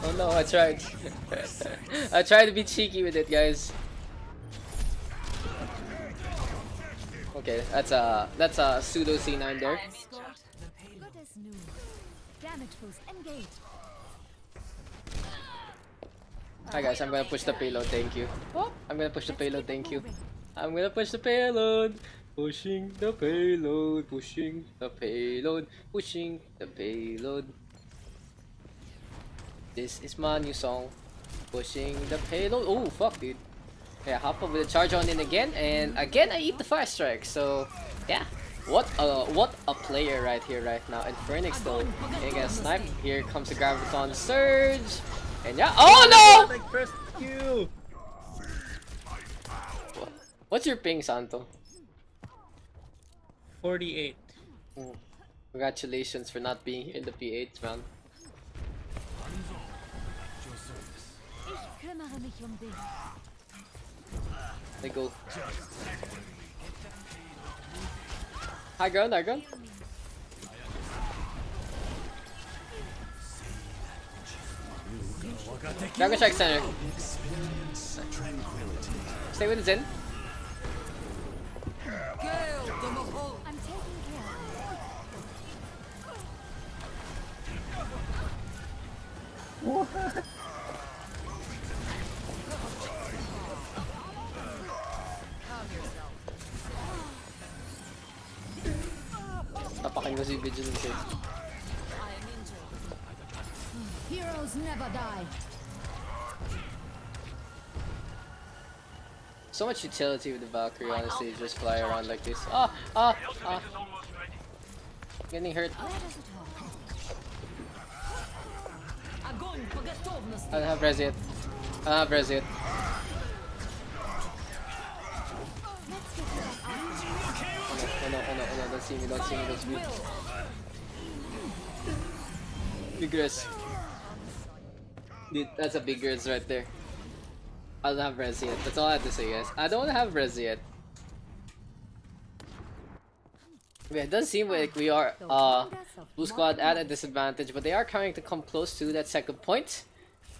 Speaker 3: Oh no, I tried. I tried to be cheeky with it, guys. Okay, that's a pseudo C9 there.
Speaker 2: Good as new. Damage boost engage.
Speaker 3: Hi guys, I'm gonna push the payload, thank you. Oh, I'm gonna push the payload, thank you. I'm gonna push the payload. Pushing the payload, pushing the payload, pushing the payload. This is my new song. Pushing the payload. Oh fuck, dude. Yeah, hop up with a charge on in again, and again I eat the fire strike. So yeah, what a player right here, right now. And Phoenix though, gonna get sniped. Here comes the graviton surge, and yeah. Oh no!
Speaker 5: Like first Q.
Speaker 3: What's your ping, Santo?
Speaker 5: 48.
Speaker 3: Congratulations for not being here in the P8 round.
Speaker 2: Ich kümmere mich dich.
Speaker 3: They go. High ground, high ground. Dragon Strike center. Stay with the Zen.
Speaker 2: I'm taking care.
Speaker 3: Tapakin ko si Vigilance eh.
Speaker 2: Heroes never die.
Speaker 3: So much utility with the Valkyrie, honestly, just fly around like this. Getting hurt.
Speaker 2: Where does it hurt?
Speaker 3: I don't have res yet. I don't have res yet.
Speaker 2: Let's get you back out.
Speaker 3: Oh no, don't see me, don't see me, don't see me. Big res. Dude, that's a big res right there. I don't have res yet. That's all I have to say, guys. I don't have res yet. Yeah, it does seem like we are Blue Squad at a disadvantage, but they are trying to come close to that second point.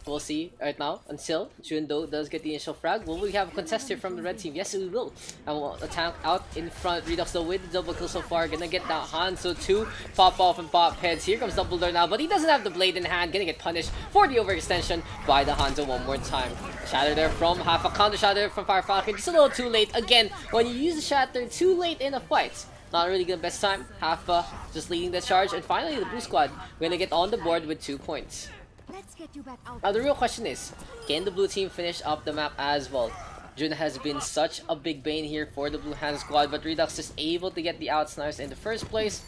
Speaker 3: We'll see right now until Jundo does get the initial frag. Will we have a contest here from the red team? Yes, we will. And we'll attack out in front. Redux though with the double kill so far. Gonna get that Hanzo too. Pop off and pop heads. Here comes Dumbledore now, but he doesn't have the blade in hand. Gonna get punished for the overextension by the Hanzo one more time. Shatter there from half a counter shatter from Fire Falcon. Just a little too late. Again, when you use the shatter too late in a fight, not really the best time. Halfa just leading the charge. And finally, the Blue Squad gonna get on the board with 2 points.
Speaker 2: Let's get you back out.
Speaker 3: Now the real question is, can the blue team finish up the map as well? Jun has been such a big bane here for the Blue Hand squad, but Redux is able to get the outsnipes in the first place.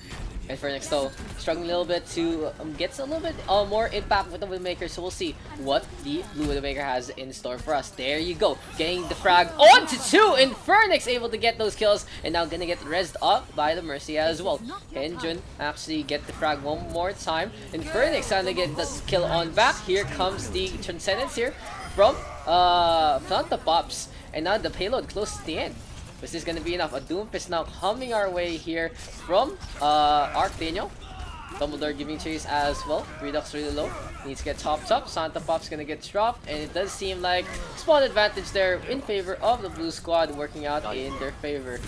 Speaker 3: And Phoenix though, struggling a little bit to get a little bit more impact with the Widowmaker, so we'll see what the Blue Widowmaker has in store for us. There you go, getting the frag on to 2, and Phoenix able to get those kills, and now gonna get rezzed up by the Mercy as well. Can Jun actually get the frag one more time? And Phoenix trying to get the kill on back. Here comes the Transcendence here from the Pops, and now the payload close to the end. This is gonna be enough. A Doomfist now coming our way here from Archdaniel. Dumbledore giving chase as well. Redux really low. Needs to get topped up. Santa Pop's gonna get dropped. And it does seem like spawn advantage there in favor of the blue squad, working out in their favor.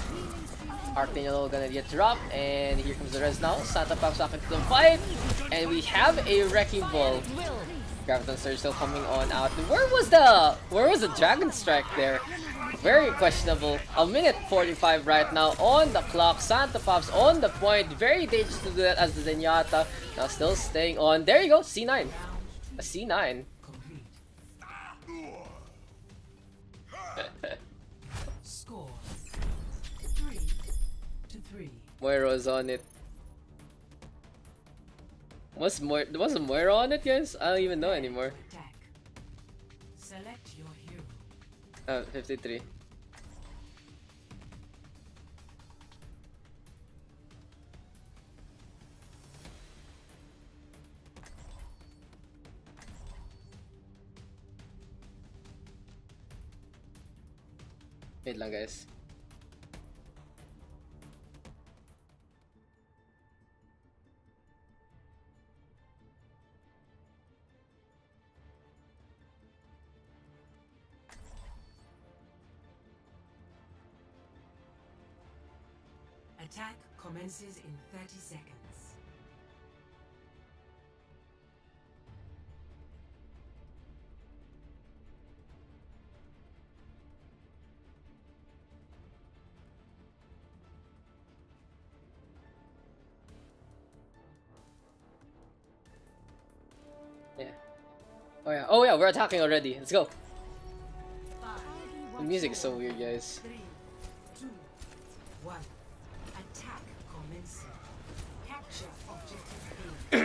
Speaker 3: Archdaniel gonna get dropped. And here comes the res now. Santa Pop's back into the fight. And we have a Wrecking Ball. Graviton Surge still coming on out. Where was the Dragon Strike there? Very questionable. A minute 45 right now on the clock. Santa Pops on the point. Very dangerous to do that as the Zenyatta. Now still staying on. There you go. C9. A C9.
Speaker 1: Score 3-3.
Speaker 3: Moira's on it. Was Moira on it, guys? I don't even know anymore.
Speaker 1: Attack. Select your hero.
Speaker 3: 53. Wait lang, guys.
Speaker 1: Attack commences in 30 seconds.
Speaker 3: Yeah. Oh yeah. Oh yeah, we're attacking already. Let's go. The music is so weird, guys.
Speaker 1: 3, 2, 1. Attack commencing. Capture objective A.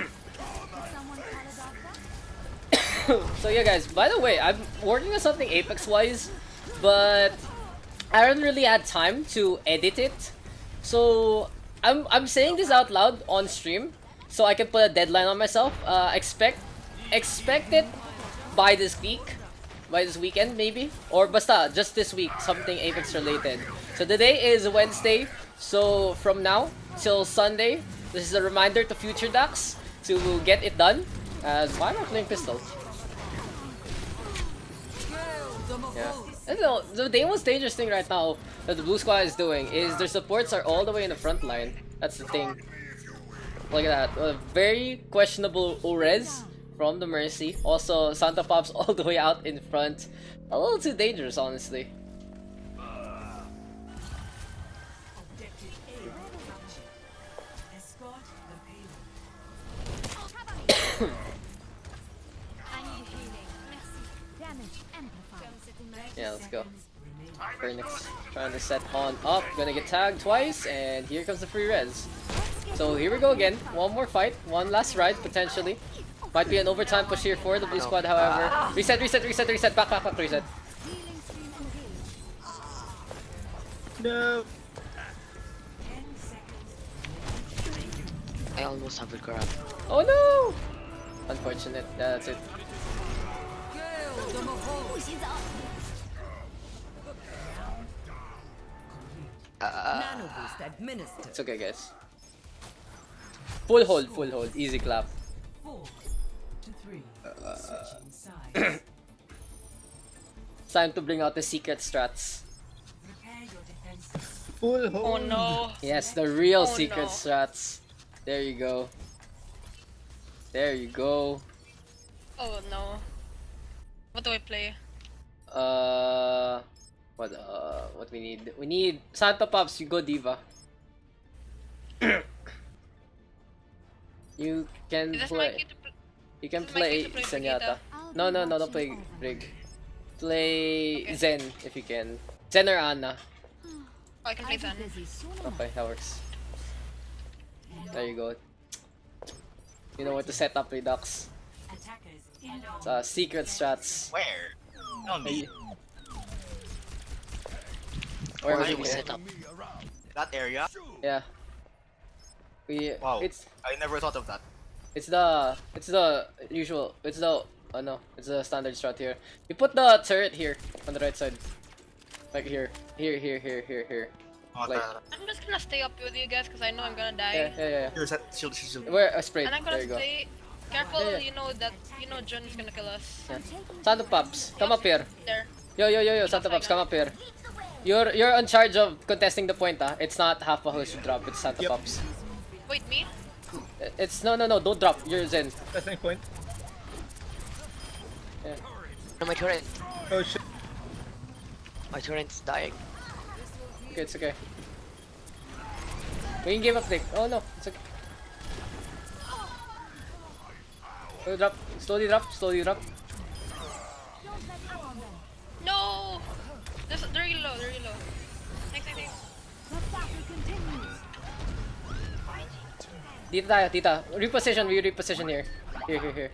Speaker 2: Someone call a doctor?
Speaker 3: So yeah, guys. By the way, I'm working on something Apex-wise, but I haven't really had time to edit it. So I'm saying this out loud on stream, so I can put a deadline on myself. Expect it by this week, by this weekend maybe, or basta just this week, something Apex related. So today is Wednesday, so from now till Sunday, this is a reminder to future Daks to get it done. Why am I playing pistol? Yeah. And the most dangerous thing right now that the blue squad is doing is their supports are all the way in the front line. That's the thing. Look at that. A very questionable Orez from the Mercy. Also, Santa Pops all the way out in front. A little too dangerous, honestly.
Speaker 1: Objective A captured. Escort the payload.
Speaker 2: I need healing. Merci. Damage amplified.
Speaker 3: Yeah, let's go.
Speaker 1: Remaining.
Speaker 3: Phoenix trying to set on up. Gonna get tagged twice, and here comes the free res. So here we go again. One more fight. One last ride, potentially. Might be an overtime push here for the blue squad, however. Reset. Back, reset.
Speaker 2: Healing stream engaged.
Speaker 5: No.
Speaker 1: 10 seconds.
Speaker 6: I almost have a grab.
Speaker 3: Oh no! Unfortunate. Yeah, that's it.
Speaker 2: 不许走。
Speaker 1: Nano boost administered.
Speaker 3: It's okay, guys. Full hold. Easy clap.
Speaker 1: 4 to 3. Switching sides.
Speaker 3: It's time to bring out the secret strats.
Speaker 1: Prepare your defenses.
Speaker 5: Full hold.
Speaker 7: Oh no.
Speaker 3: Yes, the real
Speaker 7: Oh,
Speaker 3: secret
Speaker 7: no.
Speaker 3: strats. There you go. There you go.
Speaker 7: Oh no. What do I play?
Speaker 3: What we need? We need Santa Pops. You go Diva. You can
Speaker 7: Is this
Speaker 3: play.
Speaker 7: my key to play?
Speaker 3: You can
Speaker 7: This is my
Speaker 3: play
Speaker 7: key to play
Speaker 3: Zenyatta.
Speaker 2: I'll
Speaker 3: No,
Speaker 2: be
Speaker 3: don't
Speaker 2: watching
Speaker 3: play
Speaker 2: over.
Speaker 3: Brig. Play
Speaker 7: Okay.
Speaker 3: Zen if you can. Zen or Ana.
Speaker 7: Oh, I can play
Speaker 2: I'll
Speaker 7: Zen.
Speaker 2: be busy soon enough.
Speaker 3: Okay, that works. There you go. You know what to set up, Redux.
Speaker 1: Attackers in
Speaker 3: Secret strats.
Speaker 5: Where? Tell me.
Speaker 3: Where
Speaker 6: Where
Speaker 3: was
Speaker 6: do we
Speaker 3: it?
Speaker 6: set up?
Speaker 5: That area?
Speaker 3: Yeah.
Speaker 5: Wow.
Speaker 3: It's
Speaker 5: I never thought of that.
Speaker 3: it's the usual. It's the no. It's the standard strat here. You put the turret here on the right side. Like here.
Speaker 5: Oh,
Speaker 3: Like-
Speaker 7: I'm just gonna stay up with you guys because I know I'm gonna
Speaker 3: Yeah.
Speaker 7: die.
Speaker 5: Here, set shield.
Speaker 3: Where sprayed.
Speaker 7: And I'm
Speaker 3: There
Speaker 7: gonna
Speaker 3: you go.
Speaker 7: stay careful.
Speaker 3: Yeah.
Speaker 7: You know John is gonna kill us.
Speaker 3: Yeah. Santa Pops, come up here.
Speaker 7: There.
Speaker 3: Yo, Santa Pops, come up here. You're in charge of contesting the point, ah. It's not half a who should drop. It's Santa
Speaker 5: Yep.
Speaker 3: Pops.
Speaker 7: Wait, me?
Speaker 3: It's no. Don't drop. You're Zen.
Speaker 5: Testing point.
Speaker 6: No, my turret.
Speaker 5: Oh shit.
Speaker 6: My turret's dying.
Speaker 3: Okay, it's okay. We can give up Nick. Oh no, it's okay. Slowly drop.
Speaker 7: No! They're really low. Thanks.
Speaker 2: The battle continues.
Speaker 3: Dito tayo, tita. We reposition here. Here.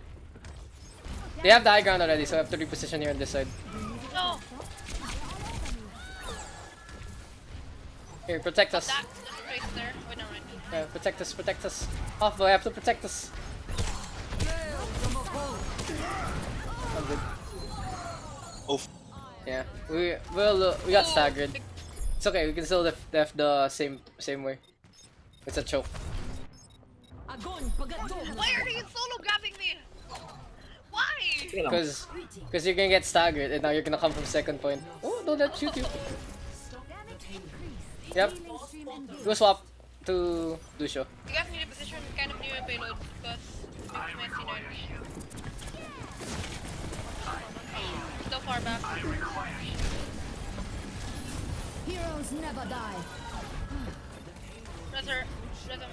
Speaker 3: They have the high ground already, so we have to reposition here on this side.
Speaker 7: No!
Speaker 3: Here, protect us.
Speaker 7: Daks, there's a trace there. Wait, no, right.
Speaker 3: Yeah, protect us. Off, boy, have to protect us. I'm good.
Speaker 5: Oh.
Speaker 3: Yeah, we got staggered. It's okay. We can still def the same way. It's a choke.
Speaker 7: Why are you solo grabbing me? Why?
Speaker 3: Because you're gonna get staggered and now you're gonna come from second point. Oh, don't let shoot you. Yep. Go swap to Lucio.
Speaker 7: You guys need a position kind of near my payload because we might see none. Still far back.
Speaker 2: Heroes never die.
Speaker 7: Res her. Res him.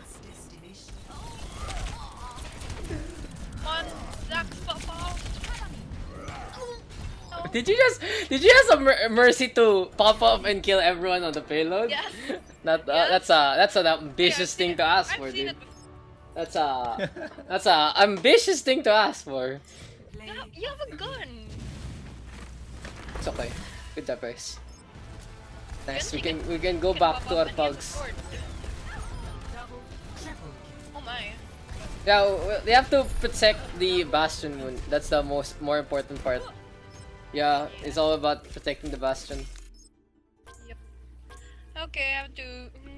Speaker 7: Come on, Daks, pop out.
Speaker 3: Did you have some mercy to pop up and kill everyone on the payload?
Speaker 7: Yes.
Speaker 3: That's an ambitious thing to ask for, dude. That's a ambitious thing to ask for.
Speaker 7: You have a gun.
Speaker 3: It's okay. Good job, guys. Nice. We can go back to our pugs.
Speaker 7: Oh my.
Speaker 3: Yeah, they have to protect the bastion moon. That's the more important part. Yeah, it's all about protecting the bastion.
Speaker 7: Yep. Okay, I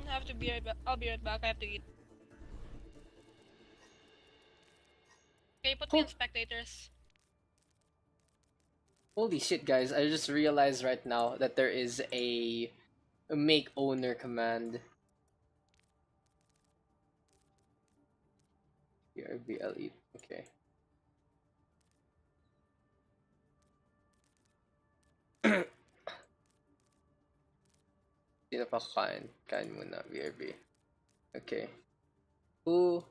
Speaker 7: have to be right back. I'll be right back. I have to eat. Okay, put me on spectators.
Speaker 3: Holy shit, guys! I just realized right now that there is a make owner command. BRBLE. Okay. Sino pa kakain? Kain muna, BRB. Okay. Who?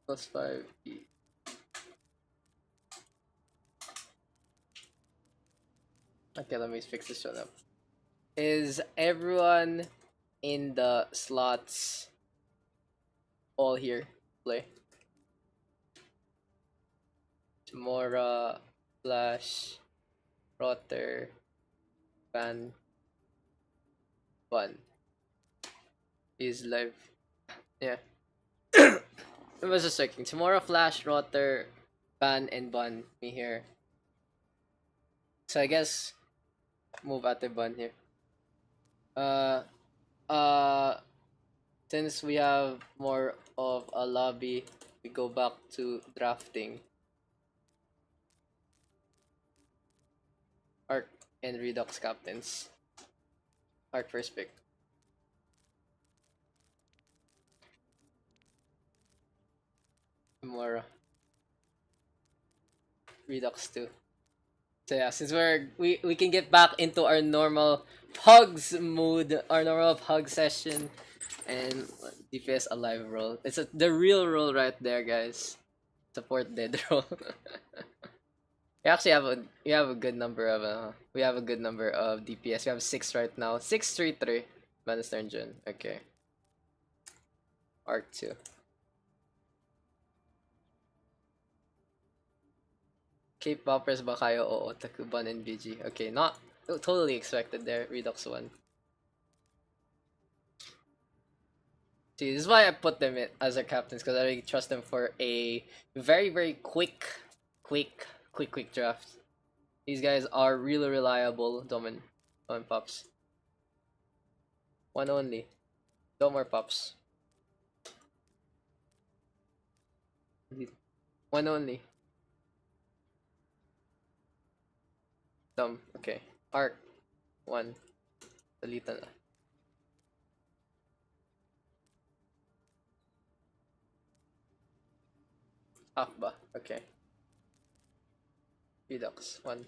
Speaker 3: +5 E. Okay, let me fix this one up. Is everyone in the slots all here? Play. Tamora, Flash, Rotter, Van, Bun. Is live. Yeah. I was just checking. Tomorrow, Flash, Rotter, Van, and Bun. Me here. So I guess move Ate Bun here. Since we have more of a lobby, we go back to drafting. Arc and Redux captains. Arc first pick. Tomorrow. Redux 2. So yeah, since we can get back into our normal pugs mood, our normal pug session, and DPS alive roll. It's the real roll right there, guys. Support dead roll. We actually have a good number of DPS. We have 6 right now. 633. Bannister and Jun. Okay. Arc 2. Cape Poppers ba kayo? Oo, Takuban and BG. Okay, not totally expected there. Redux 1. See, this is why I put them as our captains, because I really trust them for a very, very quick draft. These guys are really reliable. Domin Pops. One only. No more Pops. One only. Dumb. Okay. Arc. 1. Dalitan na. Half ba? Okay. Redux. 1.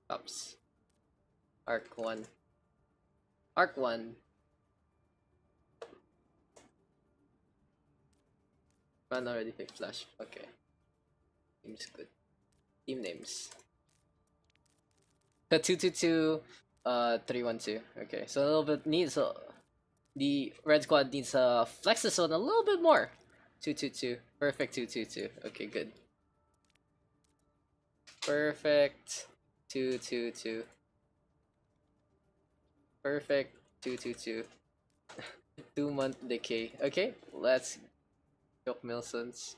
Speaker 3: Pops. Arc 1. Arc 1. Man already picked Flash. Okay. Seems good. Team names. The 222, 312. Okay, so a little bit needs the red squad needs flex this one a little bit more. 222. Perfect 222. Okay, good. Perfect 222. Perfect 222. 2-month decay. Okay, let's Joke Milsons.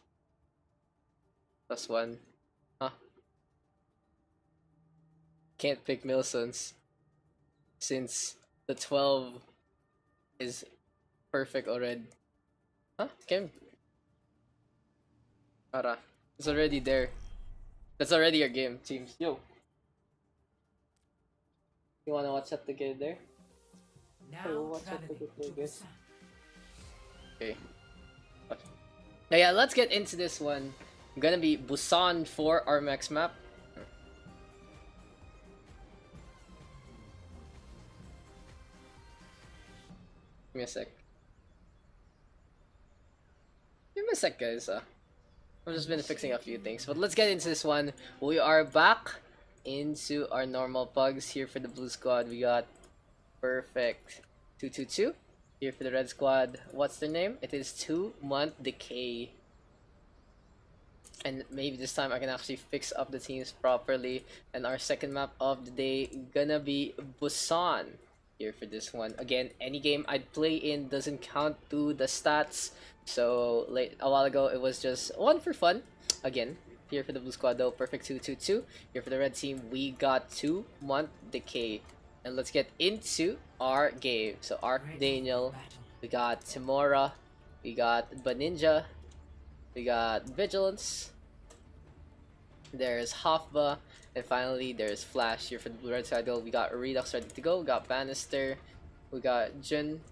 Speaker 3: +1. Huh? Can't pick Milsons. Since the 12 is perfect already. Huh? Kim? Para. It's already there. That's already your game, teams. Yo. You wanna watch that together?
Speaker 1: Now
Speaker 3: what's up
Speaker 1: traveling
Speaker 3: with
Speaker 1: to
Speaker 3: this?
Speaker 1: Busan.
Speaker 3: Okay. Now yeah, let's get into this one. Gonna be Busan for our next map. Give me a sec. Give me a sec, guys. I've just been fixing a few things, but let's get into this one. We are back into our normal pugs here for the blue squad. We got perfect 222 here for the red squad. What's their name? It is 2-month decay. And maybe this time I can actually fix up the teams properly. And our second map of the day gonna be Busan here for this one. Again, any game I'd play in doesn't count to the stats. So a while ago it was just one for fun. Again, here for the blue squad though, perfect 222. Here for the red team, we got 2-month decay. And let's get into our game. So Arc Daniel, we got Timora, we got Baninja, we got Vigilance, there's Hafba, and finally there's Flash here for the blue red side. We got Redux ready to go, we got Bannister, we got Jun,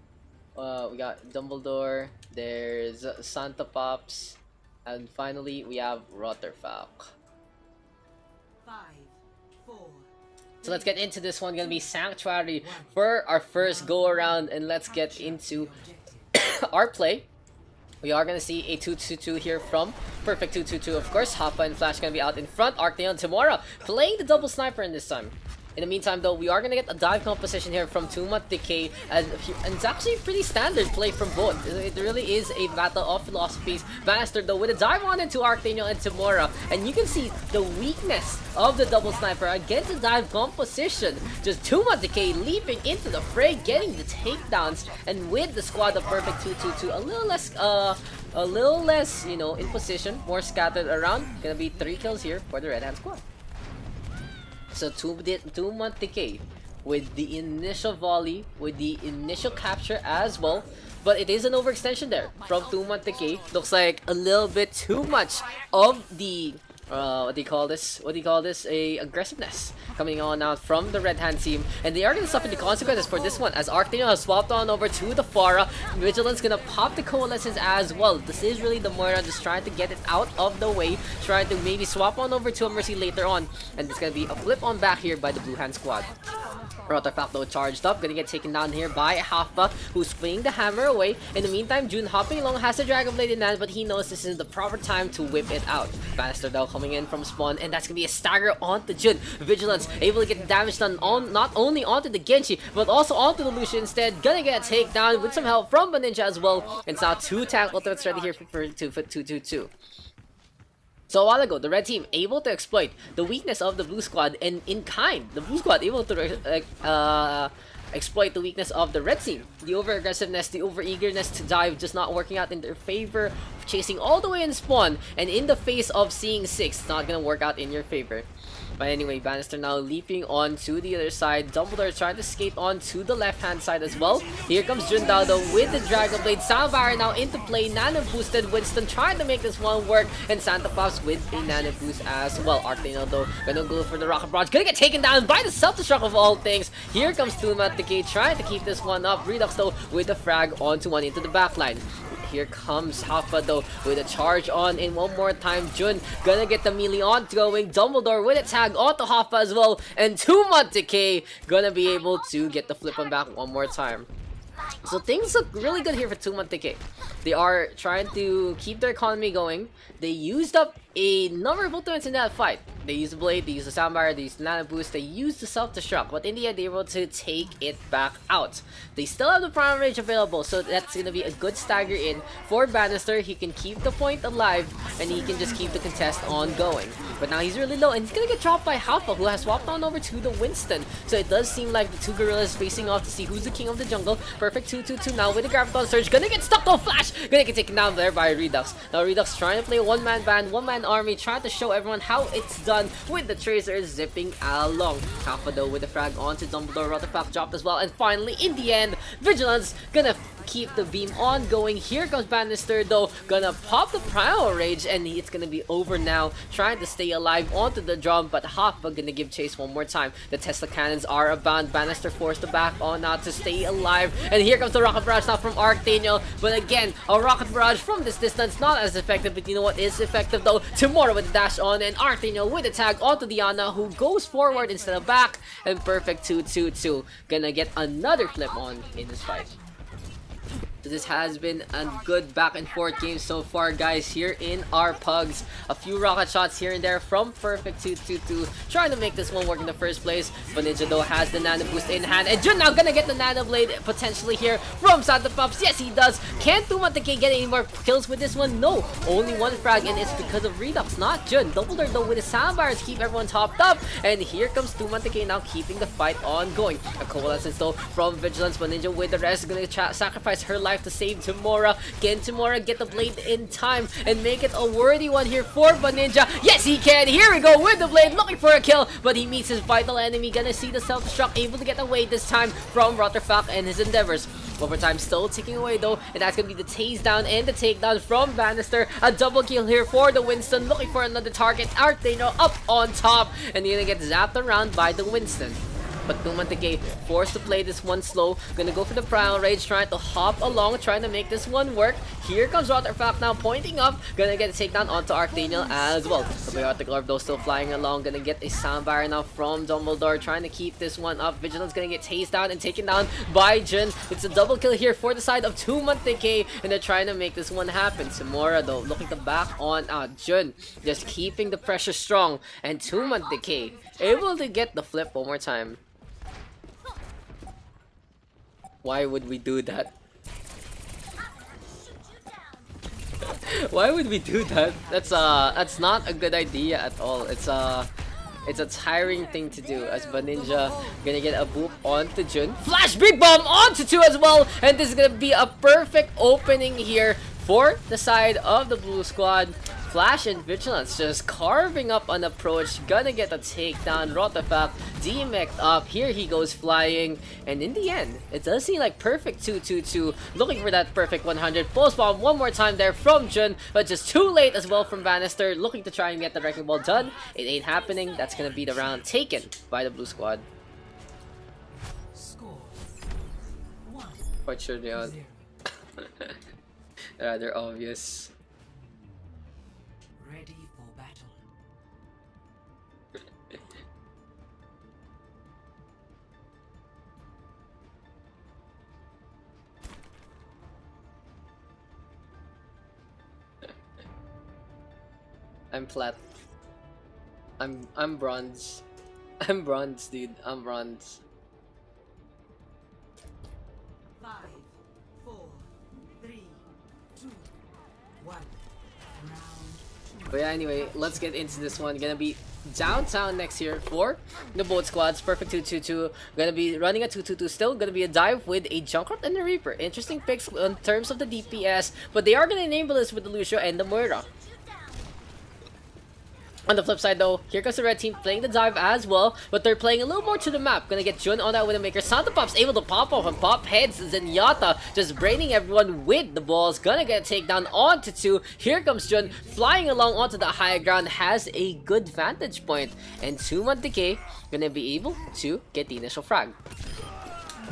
Speaker 3: we got Dumbledore, there's Santa Pops, and finally we have Rotterfalk.
Speaker 1: 5, 4.
Speaker 3: So let's get into this one. Gonna be Sanctuary for our first go around, and let's get into our play. We are gonna see a 2-2-2 here from perfect 2-2-2. Of course, Hapa and Flash gonna be out in front. Arcneon Timora playing the double sniper in this time. In the meantime, though, we are gonna get a dive composition here from 2-month decay, and it's actually pretty standard play from both. It really is a battle of philosophies. Bannister, though, with a dive on into Arcneon and Timora, and you can see the weakness of the double sniper against the dive composition. Just 2-month decay leaping into the fray, getting the takedowns, and with the squad of perfect 2-2-2, a little less, you know, in position, more scattered around. Gonna be 3 kills here for the red hand squad. So 2-month decay with the initial volley, with the initial capture as well. But it is an overextension there from 2-month decay. Looks like a little bit too much of the what do you call this? A aggressiveness coming on out from the red hand team, and they are gonna suffer the consequences for this one as Arctino has swapped on over to the Pharah. Vigilance gonna pop the Coalescence as well. This is really the Moira just trying to get it out of the way, trying to maybe swap on over to a Mercy later on, and it's gonna be a flip on back here by the blue hand squad. Rotterfalk though charged up, gonna get taken down here by Hafba, who's swinging the hammer away. In the meantime, Jun hopping along has the Dragon Blade in hand, but he knows this is the proper time to whip it out. Bannister though coming in from spawn, and that's gonna be a stagger onto Jun. Vigilance able to get damage done on not only onto the Genji, but also onto the Lucian instead. Gonna get a takedown with some help from Baninja as well. And it's now 2 tank ultimates ready here for 2-2-2. So a while ago, the red team able to exploit the weakness of the blue squad, and in kind, the blue squad able to exploit the weakness of the red team. The over-aggressiveness, the over-eagerness to dive just not working out in their favor, chasing all the way in spawn, and in the face of seeing 6, it's not gonna work out in your favor. But anyway, Bannister now leaping on to the other side. Dumbledore trying to skate on to the left-hand side as well. Here comes Jundao though with the Dragon Blade. Soundbarrier now into play. Nano boosted. Winston trying to make this one work. And Santa Pops with a Nano boost as well. Arcano though gonna go for the Rocket Barrage. Gonna get taken down by the self-destruct of all things. Here comes Tumat Decay trying to keep this one up. Redux though with the frag onto one into the backline. Here comes Hafa though with a charge on in one more time. Jun gonna get the melee on going. Dumbledore with a tag onto Hafa as well. And 2-month decay gonna be able to get the flip on back one more time. So things look really good here for 2-month decay. They are trying to keep their economy going. They used up a number of ultimates in that fight. They used the Blade, they used the Soundbarrier, they used the Nano Boost, they used the Self-Destruct, but in the end they were able to take it back out. They still have the Prime Rage available, so that's going to be a good stagger in for Bannister. He can keep the point alive, and he can just keep the contest ongoing. But now he's really low, and he's going to get dropped by Halfa, who has swapped on over to the Winston. So it does seem like the two gorillas facing off to see who's the king of the jungle. Perfect 2-2-2 now with the Graviton Surge. Gonna get stuck on Flash Flash gonna get taken down there by Redux. Now Redux trying to play a one-man band, one-man army, trying to show everyone how it's done with the Tracer zipping along. Kappa though with the frag onto Dumbledore, Rotterfak dropped as well, and finally in the end, Vigilance gonna keep the beam on going. Here comes Bannister though, gonna pop the Primal Rage, and it's gonna be over now, trying to stay alive onto the drum, but Hoppa gonna give chase one more time. The Tesla cannons are abound, Bannister forced to back on now to stay alive, and here comes the Rocket Barrage now from Archdaniel, but again, a Rocket Barrage from this distance, not as effective, but you know what is effective though? Tomorrow with the dash on, and Archdaniel with the tag onto Diana, who goes forward instead of back, and perfect 2-2-2, gonna get another flip on in this fight. So this has been a good back and forth game so far, guys, here in our Pugs. A few rocket shots here and there from perfect 2-2-2, trying to make this one work in the first place. But Ninja though has the Nano Boost in hand, and Jun now gonna get the Nano Blade potentially here from Santa Pops. Yes, he does. Can't Tumatake get any more kills with this one? No, only one frag, and it's because of Redux, not Jun. Dumbledore though with his Soundbars keep everyone topped up, and here comes Tumatake now keeping the fight on going. A coalescence though from Vigilance, but Ninja with the rest is gonna sacrifice her life to save Tamora. Can Tamora get the blade in time and make it a worthy one here for Ninja? Yes, he can. Here we go with the blade, looking for a kill, but he meets his vital enemy. Gonna see the self-destruct, able to get away this time from Rotterfak and his endeavors. Overtime still ticking away though, and that's gonna be the tase down and the takedown from Bannister. A double kill here for the Winston, looking for another target. Archdaniel up on top, and he's gonna get zapped around by the Winston. But Tumatake forced to play this one slow. Gonna go for the Primal Rage, trying to hop along, trying to make this one work. Here comes Rotterfak now pointing up. Gonna get a takedown onto Archdaniel as well. The Biotic Orb though still flying along. Gonna get a Soundbar now from Dumbledore, trying to keep this one up. Vigilance gonna get tased down and taken down by Jun. It's a double kill here for the side of Tumatake, and they're trying to make this one happen. Tamora though looking to back on Jun, just keeping the pressure strong, and Tumatake able to get the flip one more time. Why would we do that? Why would we do that? That's not a good idea at all. It's a tiring thing to do, as Baninja gonna get a boop onto Jun. Flash Big Bomb onto 2 as well, and this is gonna be a perfect opening here for the side of the blue squad. Flash and Vigilance just carving up an approach, gonna get a takedown. Rotterfak DMX'd up, here he goes flying, and in the end, it does seem like perfect 2-2-2, looking for that perfect 100. Post bomb one more time there from Jun, but just too late as well from Bannister, looking to try and get the wrecking ball done. It ain't happening. That's gonna be the round taken by the blue squad.
Speaker 1: Score
Speaker 3: Quite sure they are
Speaker 1: 1-0.
Speaker 3: rather obvious.
Speaker 1: Ready for battle.
Speaker 3: I'm flat. I'm bronze. I'm bronze, dude. I'm bronze.
Speaker 1: 5, 4, 3, 2, 1. Round.
Speaker 3: But yeah, anyway, let's get into this one. Gonna be downtown next year for the both squads. Perfect 2-2-2. Gonna be running a 2-2-2 still. Gonna be a dive with a Junkrat and a Reaper. Interesting picks in terms of the DPS, but they are gonna enable this with the Lucio and the Moira. On the flip side though, here comes the red team playing the dive as well, but they're playing a little more to the map. Gonna get Jun on that Widowmaker. Santa Pop's able to pop off and pop heads. Zenyatta just braining everyone with the balls. Gonna get a takedown onto 2. Here comes Jun flying along onto the high ground. Has a good vantage point. And Tumatake gonna be able to get the initial frag.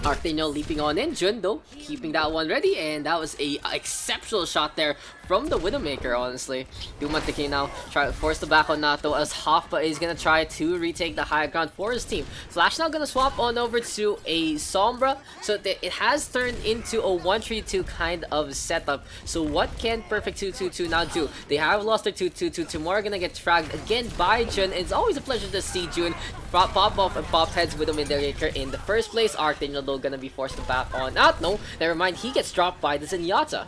Speaker 3: Archdaniel leaping on in. Jun though keeping that one ready, and that was a exceptional shot there from the Widowmaker, honestly. Tumatake now try to force the back on Nato, as Hoffa is gonna try to retake the high ground for his team. Flash now gonna swap on over to a Sombra, so that it has turned into a 1-3-2 kind of setup. So what can perfect 2-2-2 now do? They have lost their 2-2-2. Tomorrow gonna get fragged again by Jun. It's always a pleasure to see Jun pop off and pop heads with a Widowmaker in the first place. Archdaniel though gonna be forced to back on out. No, never mind, he gets dropped by the Zenyatta.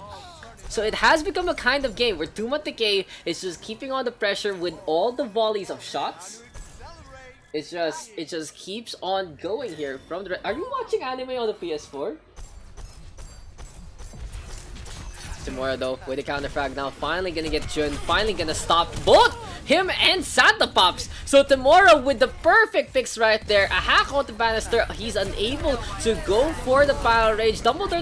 Speaker 3: So it has become a kind of game where Tumatake is just keeping on the pressure with all the volleys of shots. It just keeps on going here from the... Are you watching anime on the PS4? Tomorrow though, with the counter frag now, finally gonna get Jun, finally gonna stop both him and Santa Pops. So tomorrow with the perfect fix right there, a hack on the banister, he's unable to go for the Power Rage. Dumbledore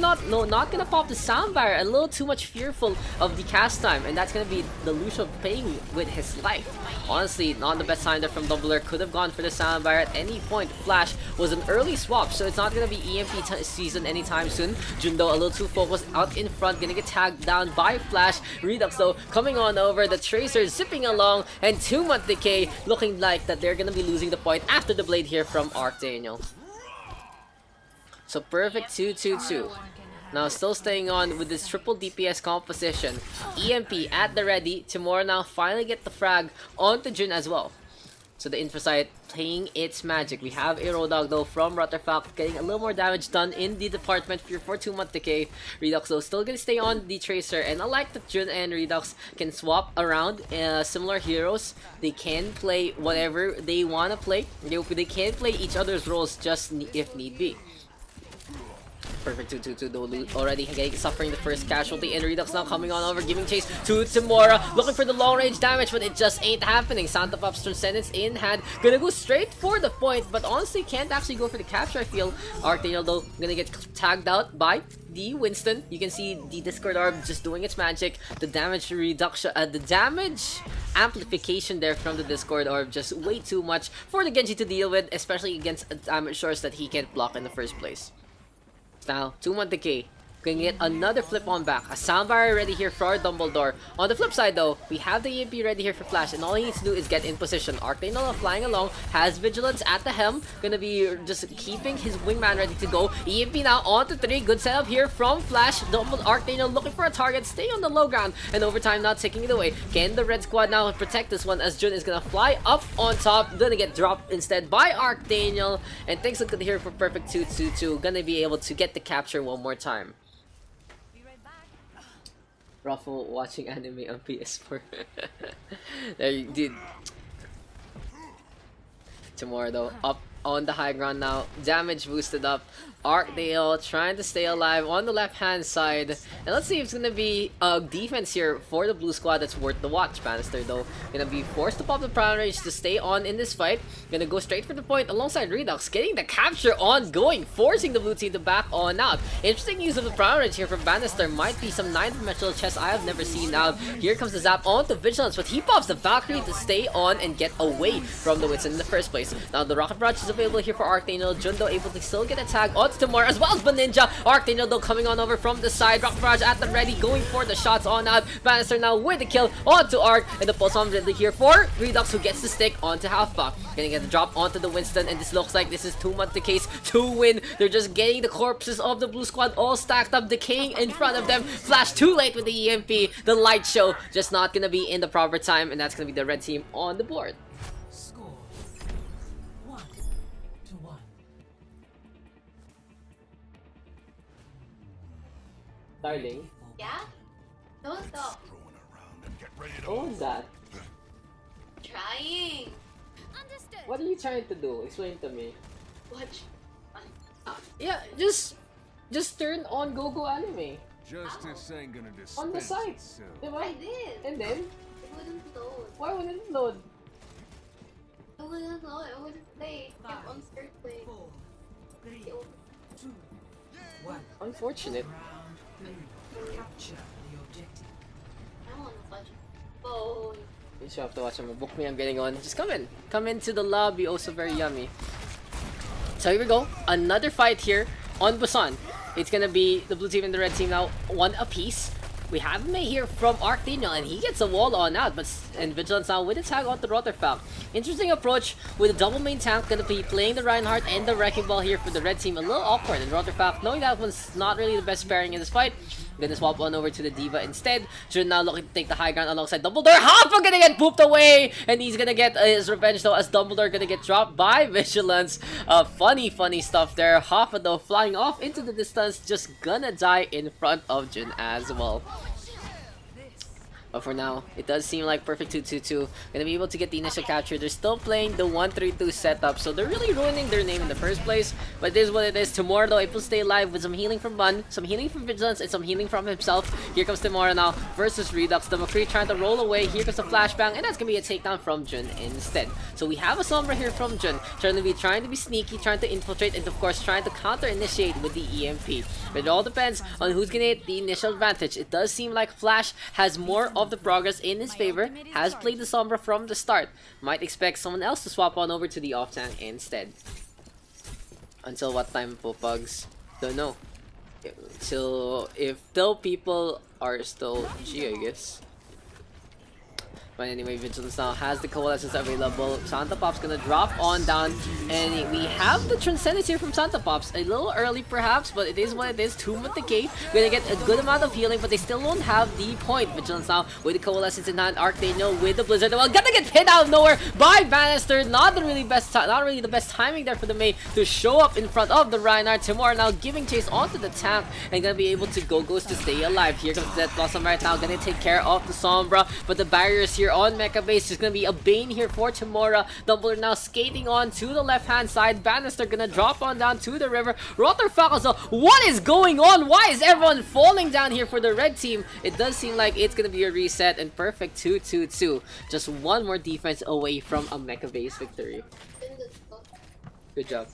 Speaker 3: not gonna pop the sound barrier, a little too much fearful of the cast time, and that's gonna be the Lucio paying with his life. Honestly, not the best time there from Dumbledore, could have gone for the sound barrier at any point. Flash was an early swap, so it's not gonna be EMP season anytime soon. Jundo a little too focused out in front, gonna get tagged down by Flash. Redux though coming on over, the Tracer zipping along, and 2-month decay looking like that they're gonna be losing the point after the blade here from Archdaniel. So perfect 2-2-2. Now still staying on with this triple DPS composition. EMP at the ready. Tomorrow now finally get the frag onto Jun as well. So the Infosight playing its magic. We have a Rodog though from Rutterfalk getting a little more damage done in the department for 2-month decay. Redux though still gonna stay on the Tracer, and I like that Jun and Redux can swap around similar heroes. They can play whatever they want to play. They can play each other's roles just if need be. Perfect 2-2-2 though, already suffering the first casualty, and Redux now coming on over, giving chase to Tamora, looking for the long range damage, but it just ain't happening. Santa Pop's Transcendence in hand, gonna go straight for the point, but honestly can't actually go for the capture, I feel. Archdaniel though gonna get tagged out by the Winston. You can see the Discord Orb just doing its magic. The damage reduction, the damage amplification there from the Discord Orb, just way too much for the Genji to deal with, especially against damage source that he can't block in the first place. Now, 2-month decay. Gonna get another flip on back. A sound barrier ready here for our Dumbledore. On the flip side though, we have the EMP ready here for Flash, and all he needs to do is get in position. Archdaniel flying along, has Vigilance at the helm, gonna be just keeping his wingman ready to go. EMP now on to 3, good setup here from Flash. Archdaniel looking for a target, stay on the low ground, and overtime now taking it away. Can the red squad now protect this one, as Jun is gonna fly up on top, gonna get dropped instead by Archdaniel, and things look good here for perfect 2-2-2. Gonna be able to get the capture one more time. Ruffle watching anime on PS4. There you did. Tomorrow though, up on the high ground now, damage boosted up. Archdale trying to stay alive on the left hand side, and let's see if it's gonna be a defense here for the blue squad that's worth the watch. Bannister though gonna be forced to pop the Prime Rage to stay on in this fight, gonna go straight for the point alongside Redux, getting the capture ongoing, forcing the blue team to back on out. Interesting use of the Prime Rage here from Bannister, might be some 9-dimensional chess I have never seen. Now here comes the zap onto Vigilance, but he pops the Valkyrie to stay on and get away from the Winston in the first place. Now the Rocket Barrage is available here for Archdaniel. Jundo able to still get a tag onto Tamora, as well as Baninja. Archdaniel though coming on over from the side. Rocket Barrage at the ready, going for the shots on out. Bannister now with the kill onto Arc, and the pulse on ready here for Redux, who gets the stick onto Halfback. Gonna get the drop onto the Winston, and this looks like this is 2-month decay's to win. They're just getting the corpses of the blue squad all stacked up, decaying in front of them. Flash too late with the EMP. The light show just not gonna be in the proper time, and that's gonna be the red team on the board.
Speaker 1: Score 1-1.
Speaker 3: Darling,
Speaker 8: Yeah? Don't stop.
Speaker 3: what was that?
Speaker 8: Trying.
Speaker 2: Understood.
Speaker 3: What are you trying to do? Explain to me.
Speaker 8: Watch.
Speaker 3: Yeah, just turn on GoGo Anime
Speaker 9: Justice ain't gonna dispense
Speaker 3: on the site.
Speaker 9: itself.
Speaker 3: Diba?
Speaker 8: I did.
Speaker 3: And then,
Speaker 8: It wouldn't load.
Speaker 3: why wouldn't it load?
Speaker 8: It wouldn't load. It wouldn't play. It kept on circling.
Speaker 1: 4, 3, 2, 1.
Speaker 3: Unfortunate.
Speaker 1: Round 3. Capture the objective.
Speaker 8: I want to touch phone.
Speaker 3: You should have to watch them. Book me, I'm getting on. Just come in. Come into the lobby, also very yummy. So here we go. Another fight here on Busan. It's gonna be the blue team and the red team now, one apiece. We have May here from Archdaniel, and he gets a wall on out, and Vigilance now with a tag on the Rotterfalk. Interesting approach with a double main tank, gonna be playing the Reinhardt and the Wrecking Ball here for the red team. A little awkward, and Rotterfalk, knowing that one's not really the best pairing in this fight, gonna swap on over to the Diva instead. Jun now looking to take the high ground alongside Dumbledore. Hoppa gonna get pooped away, and he's gonna get his revenge though, as Dumbledore gonna get dropped by Vigilance. Funny stuff there. Hoppa though flying off into the distance, just gonna die in front of Jun as well. But for now, it does seem like Perfect 222 gonna be able to get the initial capture. They're still playing the 1-3-2 setup, so they're really ruining their name in the first place. But it is what it is. Tomorrow though, able to stay alive with some healing from Bun, some healing from Vigilance, and some healing from himself. Here comes Tomorrow now versus Redux. The McCree trying to roll away. Here comes the flashbang, and that's gonna be a takedown from Jun instead. So we have a Sombra here from Jun, trying to be sneaky, trying to infiltrate, and of course trying to counter-initiate with the EMP. But it all depends on who's gonna get the initial advantage. It does seem like Flash has more of the progress in his favor, has played the Sombra from the start. Might expect someone else to swap on over to the off tank instead. Until what time po, Pugs? Don't know. So if till people are still G, I guess. But anyway, Vigilance now has the Coalescence available. Santa Pop's gonna drop on down. And we have the Transcendence here from Santa Pop's. A little early perhaps, but it is what it is. 2 month decay. Gonna get a good amount of healing, but they still won't have the point. Vigilance now with the Coalescence in hand. Arcdaniel with the Blizzard. Well, gonna get hit out of nowhere by Bannister. Not really the best timing there for the Mei to show up in front of the Reinhardt. Timur now giving chase onto the tank and gonna be able to go Ghost to stay alive. Here comes Death Blossom right now. Gonna take care of the Sombra, but the barriers here on Mecha Base is gonna be a bane here for Timura. Dumbledore now skating on to the left hand side. Bannister gonna drop on down to the river. Rotterfalk also, what is going on? Why is everyone falling down here for the red team? It does seem like it's gonna be a reset and Perfect 222. Just one more defense away from a Mecha Base victory. Good job.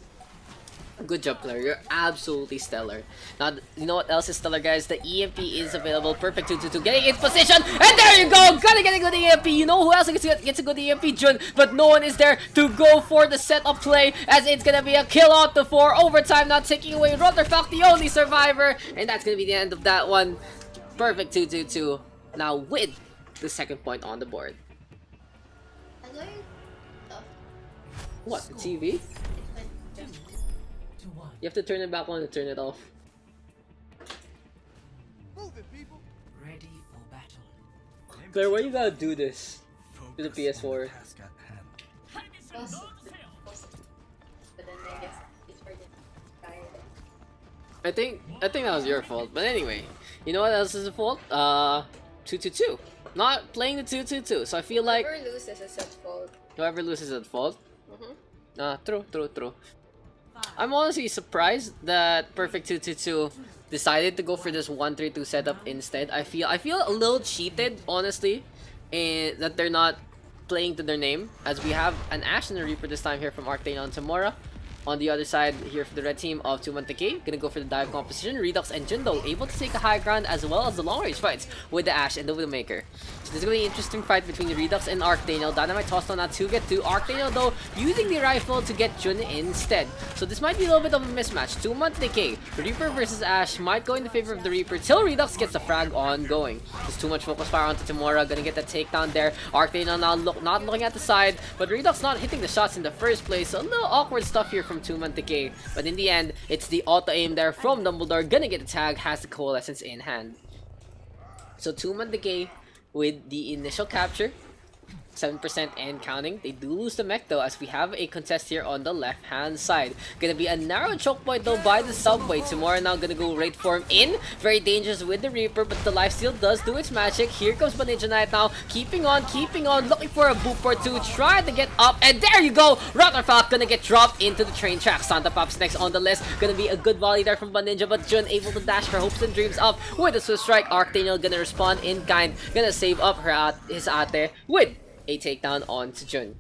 Speaker 3: Good job, player. You're absolutely stellar. Now, you know what else is stellar, guys? The EMP is available. Perfect 222 getting in position. And there you go! Gonna get a good EMP. You know who else gets a good EMP? Jun. But no one is there to go for the setup play, as it's gonna be a kill out to 4. Overtime now taking away Rotterfalk, the only survivor. And that's gonna be the end of that one. Perfect 222. Now with the second point on the board. What? The TV? You have to turn it back on and turn it off.
Speaker 1: Ready for battle.
Speaker 3: Claire, why you gotta do this to the PS4? I think that was your fault. But anyway, you know what else is the fault? 222. Not playing the 222. So I feel like
Speaker 7: Whoever loses is at fault.
Speaker 3: whoever loses is at fault. True. I'm honestly surprised that Perfect 222 decided to go for this 1-3-2 setup instead. I feel a little cheated, honestly, in that they're not playing to their name, as we have an Ashe and a Reaper this time here from Arcane and Tamora. On the other side here for the red team of 2 month decay, gonna go for the dive composition. Redux and Jindo able to take a high ground as well as the long range fights with the Ashe and the Widowmaker. So this is gonna be an interesting fight between the Redux and Arcdaniel. Dynamite tossed on that to get to Arcdaniel though, using the rifle to get Jun instead. So this might be a little bit of a mismatch. 2 month decay, Reaper versus Ashe might go in the favor of the Reaper till Redux gets the frag ongoing. There's too much focus fire onto Timura, gonna get that takedown there. Arcdaniel now not looking at the side, but Redux not hitting the shots in the first place. So a little awkward stuff here from 2 month decay, but in the end it's the auto aim there from Dumbledore, gonna get the tag, has the Coalescence in hand. So 2 month decay with the initial capture, 7% and counting. They do lose the mech though, as we have a contest here on the left hand side. Gonna be a narrow choke point though by the subway. Tomorrow now gonna go right for him in. Very dangerous with the Reaper, but the lifesteal does do its magic. Here comes Ninja Knight now, keeping on, looking for a boop or two, trying to get up, and there you go! Rotterfalk gonna get dropped into the train track. Santa Pop's next on the list. Gonna be a good volley there from Ninja, but Jun able to dash her hopes and dreams up with a Swift Strike. Arcdaniel gonna respond in kind, gonna save up his ate with a takedown onto Jun.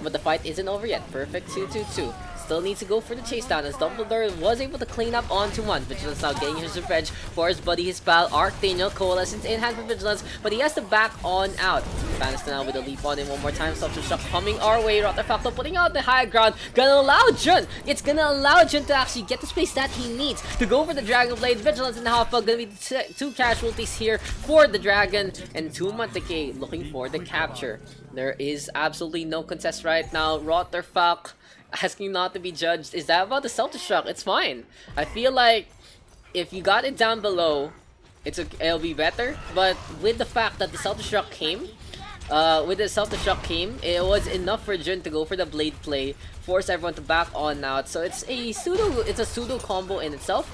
Speaker 3: But the fight isn't over yet. Perfect 222. Still needs to go for the chase down, as Dumbledore was able to clean up onto one. Vigilance now getting his revenge for his buddy, his pal, Arcdaniel. Coalescence in hand for Vigilance, but he has to back on out. Bannister now with a leap on him one more time. Self-destruct coming our way. Rotterfalk putting out the high ground. Gonna allow Jun. It's gonna allow Jun to actually get the space that he needs to go for the Dragon Blade. Vigilance and Hoppa gonna be two casualties here for the Dragon, and 2 month decay looking for the capture. There is absolutely no contest right now. Rotterfalk asking not to be judged. Is that about the self-destruct? It's fine. I feel like if you got it down below, it'll be better. But with the fact that the self-destruct came, it was enough for Jun to go for the blade play, force everyone to back on out. So it's a pseudo combo in itself.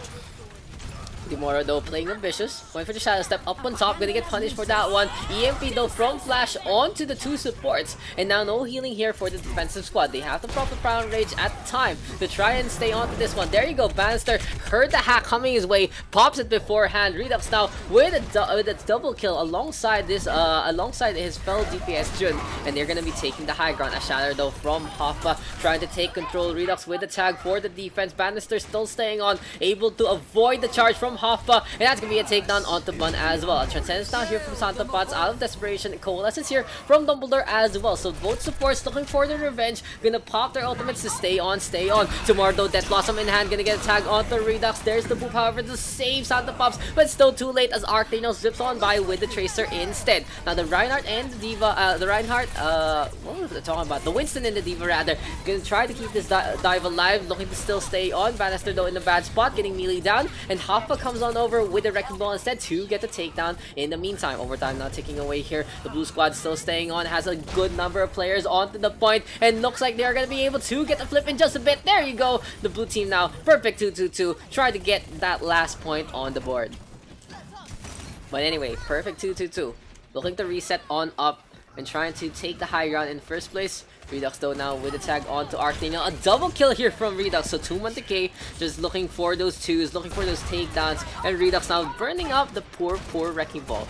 Speaker 3: Tomorrow though playing ambitious, going for the shadow step up on top, gonna get punished for that one. EMP though from Flash onto the two supports, and now no healing here for the defensive squad. They have the proper Crown Rage at the time to try and stay onto this one. There you go, Bannister heard the hack coming his way, pops it beforehand. Redux now with a double kill alongside this alongside his fellow DPS Jun, and they're gonna be taking the high ground. A shatter though from Hoffa trying to take control. Redux with the tag for the defense. Bannister still staying on, able to avoid the charge from Hoffa, and that's gonna be a takedown onto Bun as well. Transcendence now here from Santa Pots out of desperation. Coalescence here from Dumbledore as well. So both supports looking for their revenge, gonna pop their ultimates to stay on. Tomorrow though, Death Blossom in hand, gonna get a tag onto Redux. There's the boop, however, to save Santa Pops, but still too late as Arctano zips on by with the Tracer instead. Now the Reinhardt and the Diva, what was I talking about? The Winston and the Diva rather, gonna try to keep this dive alive, looking to still stay on. Bannister though in a bad spot, getting melee down, and Hoffa comes on over with the Wrecking Ball instead to get the takedown in the meantime. Overtime not ticking away here. The blue squad still staying on, has a good number of players onto the point, and looks like they're gonna be able to get the flip in just a bit. There you go. The blue team now, perfect 2-2-2. Try to get that last point on the board. But anyway, perfect 2-2-2. Looking to reset on up and trying to take the high ground in first place. Redux though now with the tag onto Arctano. A double kill here from Redux. So 2-1 decay, just looking for those twos, looking for those takedowns, and Redux now burning up the poor Wrecking Ball.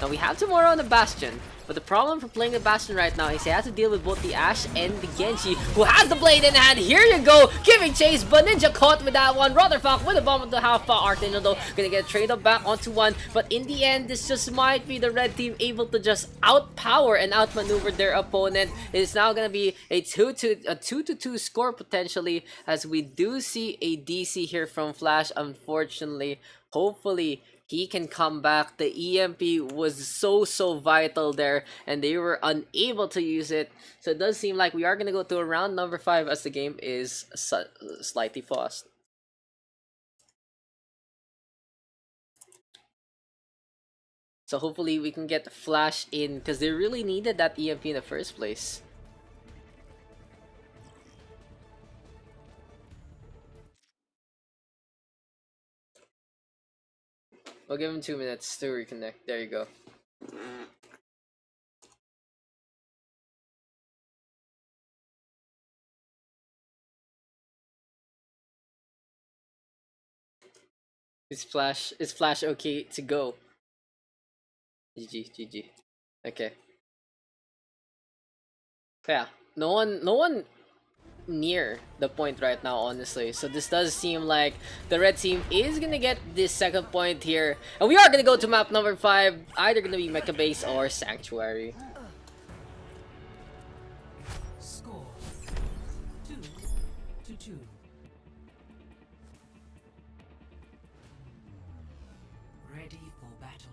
Speaker 3: Now we have Tomorrow on the Bastion, but the problem for playing the Bastion right now is he has to deal with both the Ashe and the Genji, who has the blade in hand. Here you go, giving chase, but Ninja caught with that one. Rotherfuck with a bomb into Half Arctano though, gonna get trade up back onto one, but in the end, this just might be the red team able to just outpower and outmaneuver their opponent. It is now gonna be a 2-2 score potentially, as we do see a DC here from Flash. Unfortunately, hopefully he can come back. The EMP was so vital there, and they were unable to use it. So it does seem like we are going to go to round number 5 as the game is slightly paused. So hopefully we can get Flash in, because they really needed that EMP in the first place. We'll give him 2 minutes to reconnect. There you go. Is Flash okay to go? GG. Okay. Yeah, no one near the point right now, honestly. So this does seem like the red team is gonna get this second point here, and we are gonna go to map number 5, either gonna be Mecha Base or Sanctuary.
Speaker 1: Score 2-2. Ready for battle.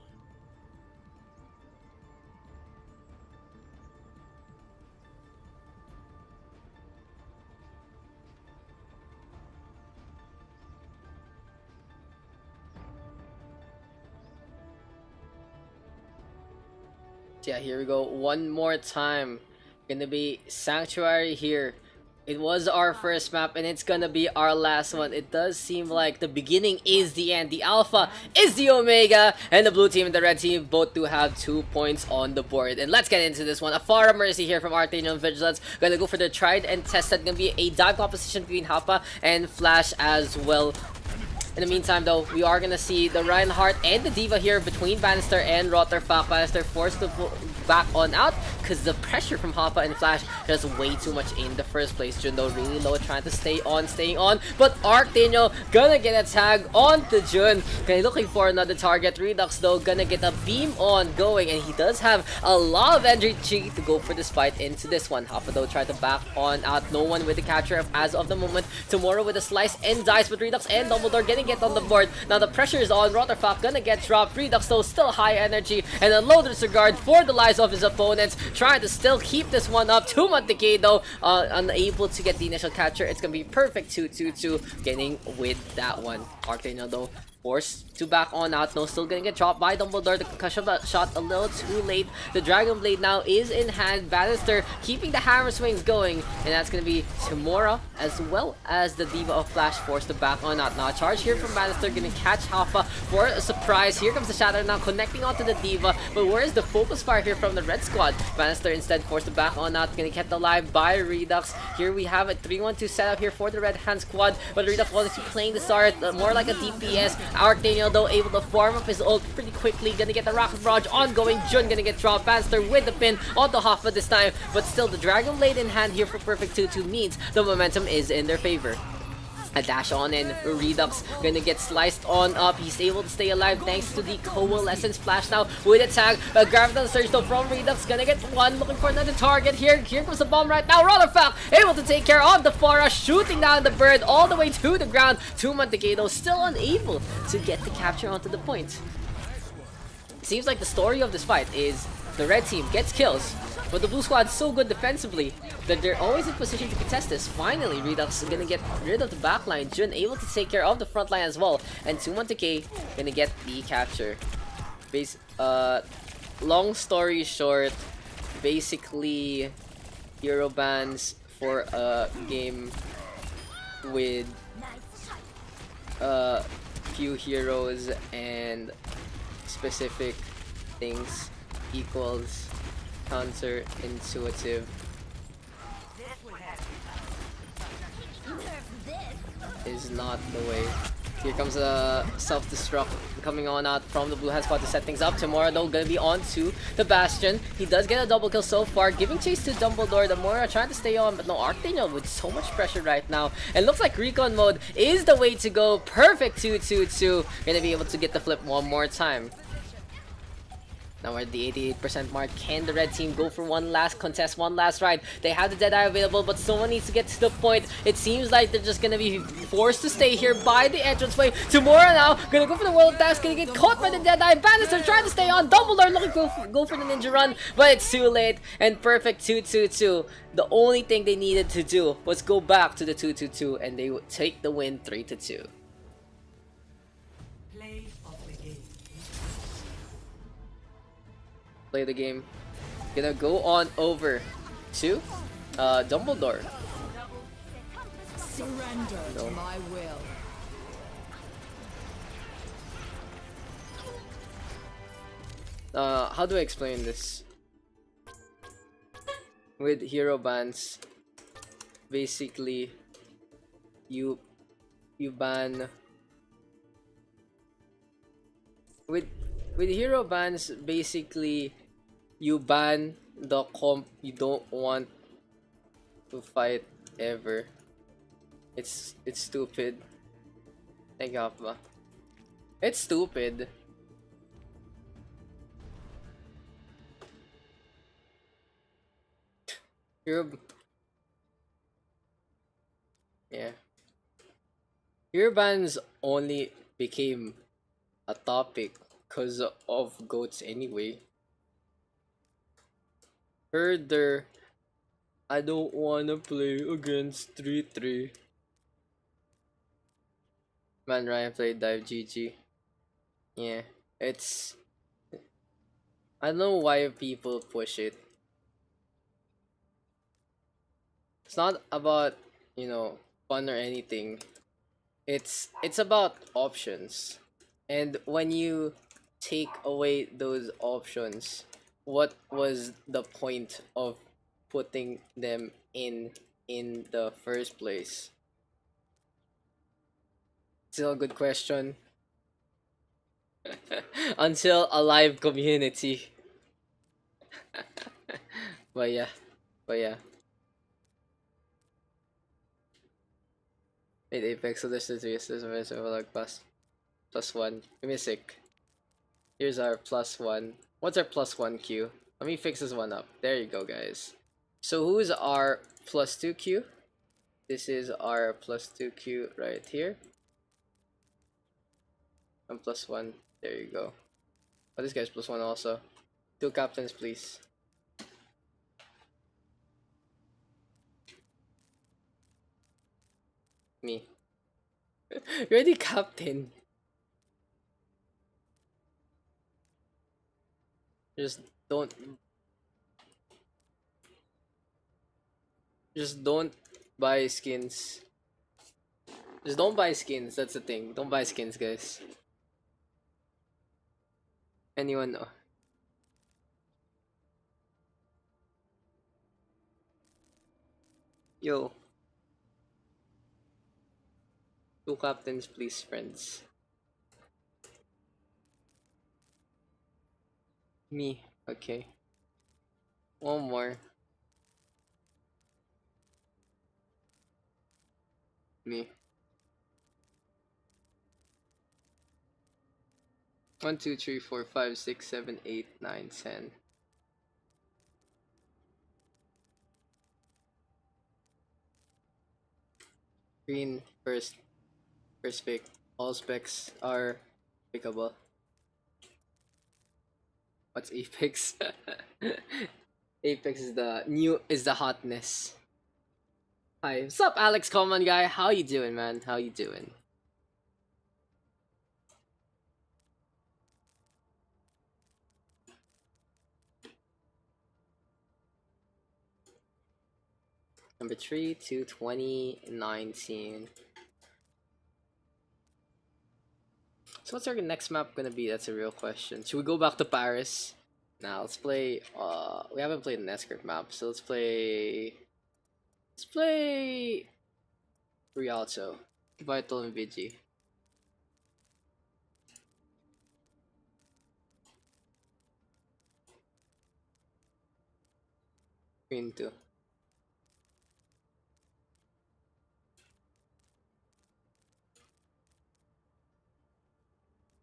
Speaker 3: Yeah, here we go. One more time. Gonna be Sanctuary here. It was our first map, and it's gonna be our last one. It does seem like the beginning is the end. The Alpha is the Omega, and the blue team and the red team both do have 2 points on the board. And let's get into this one. A Far Mercy here from Arctano and Vigilance. Gonna go for the tried and tested. Gonna be a dive composition between Hapa and Flash as well. In the meantime though, we are gonna see the Reinhardt and the Diva here between Bannister and Rotherfuck. Bannister forced to pull back on out because the pressure from Hoppa and Flash just way too much in the first place. Jun though really low, trying to stay on, but Arctano gonna get a tag onto Jun. Okay, looking for another target. Redux though gonna get a beam on going, and he does have a lot of energy to go for this fight into this one. Hoppa though tried to back on out, no one with the catcher as of the moment. Tomorrow with a slice and dice, but Redux and Dumbledore getting it on the board. Now the pressure is on. Rotherfuck gonna get dropped. Redux though still high energy and a low disregard for the lives of his opponents, trying to still keep this one up. 2-month decay though, unable to get the initial catcher. It's gonna be perfect 2-2-2 getting with that one. Arctano though forced to back on out. No, still gonna get dropped by Dumbledore. The concussion shot a little too late. The Dragon Blade now is in hand. Bannister keeping the hammer swings going, and that's gonna be Tamora as well as the Diva of Flash forced to back on out. Now a charge here from Bannister, gonna catch Hoffa for a surprise. Here comes the Shatter now connecting onto the Diva, but where is the focus fire here from the Red Squad? Bannister instead forced to back on out, gonna kept alive by Redux. Here we have a 3-1-2 setup here for the Red Hand squad, but Redux obviously playing the start more like a DPS. Archdaniel though able to farm up his ult pretty quickly, gonna get the Rocket Barrage ongoing. Jun gonna get dropped. Bannister with the pin onto Hoffa this time, but still the Dragon Blade in hand here for perfect 2-2 means the momentum is in their favor. A dash on in, Redux gonna get sliced on up. He's able to stay alive thanks to the Coalescence Flash now with a tag. Graviton Surge though from Redux, gonna get one, looking for another target here. Here comes the bomb right now. Rollerfalk able to take care of the Pharah, shooting down the bird all the way to the ground. 2-man Decado still unable to get the capture onto the point. Seems like the story of this fight is the red team gets kills, but the blue squad's so good defensively that they're always in position to contest this. Finally, Redux is gonna get rid of the backline. Jun able to take care of the front line as well, and 2-man Decay gonna get the capture. Long story short, basically hero bans for a game with few heroes and specific things equals counterintuitive is not the way. Here comes a self-destruct coming on out from the blue hand squad to set things up. Tomorrow though gonna be on to the Bastion. He does get a double kill so far, giving chase to Dumbledore. The Moira trying to stay on, but no, Archdaniel with so much pressure right now. And looks like recon mode is the way to go. Perfect 2-2-2. Gonna be able to get the flip one more time. Now we're at the 88% mark. Can the red team go for one last contest, one last ride? They have the Deadeye available, but someone needs to get to the point. It seems like they're just gonna be forced to stay here by the entranceway. Tomorrow now, gonna go for the World of Daks, gonna get caught by the Deadeye. Bannister trying to stay on. Dumbledore looking to go for the Ninja Run, but it's too late. And perfect 2-2-2. The only thing they needed to do was go back to the 2-2-2, and they would take the win 3-2. Play the game. Gonna go on over to Dumbledore.
Speaker 2: Surrender to my will.
Speaker 3: How do I explain this? With hero bans, basically you ban with hero bans, basically you ban the comp you don't want to fight ever. It's stupid. Thank you, Hafba. It's stupid. Hero bans only became a topic because of goats anyway. Further, I don't wanna play against 3-3. Man, Ryan played dive GG. Yeah, it's... I don't know why people push it. It's not about, you know, fun or anything. It's about options. And when you take away those options, what was the point of putting them in the first place? Still a good question. Until a live community. But yeah. Wait, Apex, so there's the 3 assists of like +1. Give me a sec. Here's our +1. What's our +1 Q? Let me fix this one up. There you go, guys. So who's our +2 Q? This is our +2 Q right here. And +1. There you go. Oh, this guy's +1 also. 2 captains, please. Me. You're the captain. Just don't. Just don't buy skins. Just don't buy skins. That's the thing. Don't buy skins, guys. Anyone know? Yo. 2 captains, please, friends. Me. Okay. One more. Me. 1, 2, 3, 4, 5, 6, 7, 8, 9, 10. Green first pick. All specs are pickable. What's Apex? Apex is the hotness. Hi, what's up, Alex Common guy? How you doing, man? How you doing? Number 3 to 2019. So what's our next map gonna be? That's a real question. Should we go back to Paris? Now let's play. We haven't played an escort map, so let's play. Let's play Rialto, Vital and Vigi. Green 2.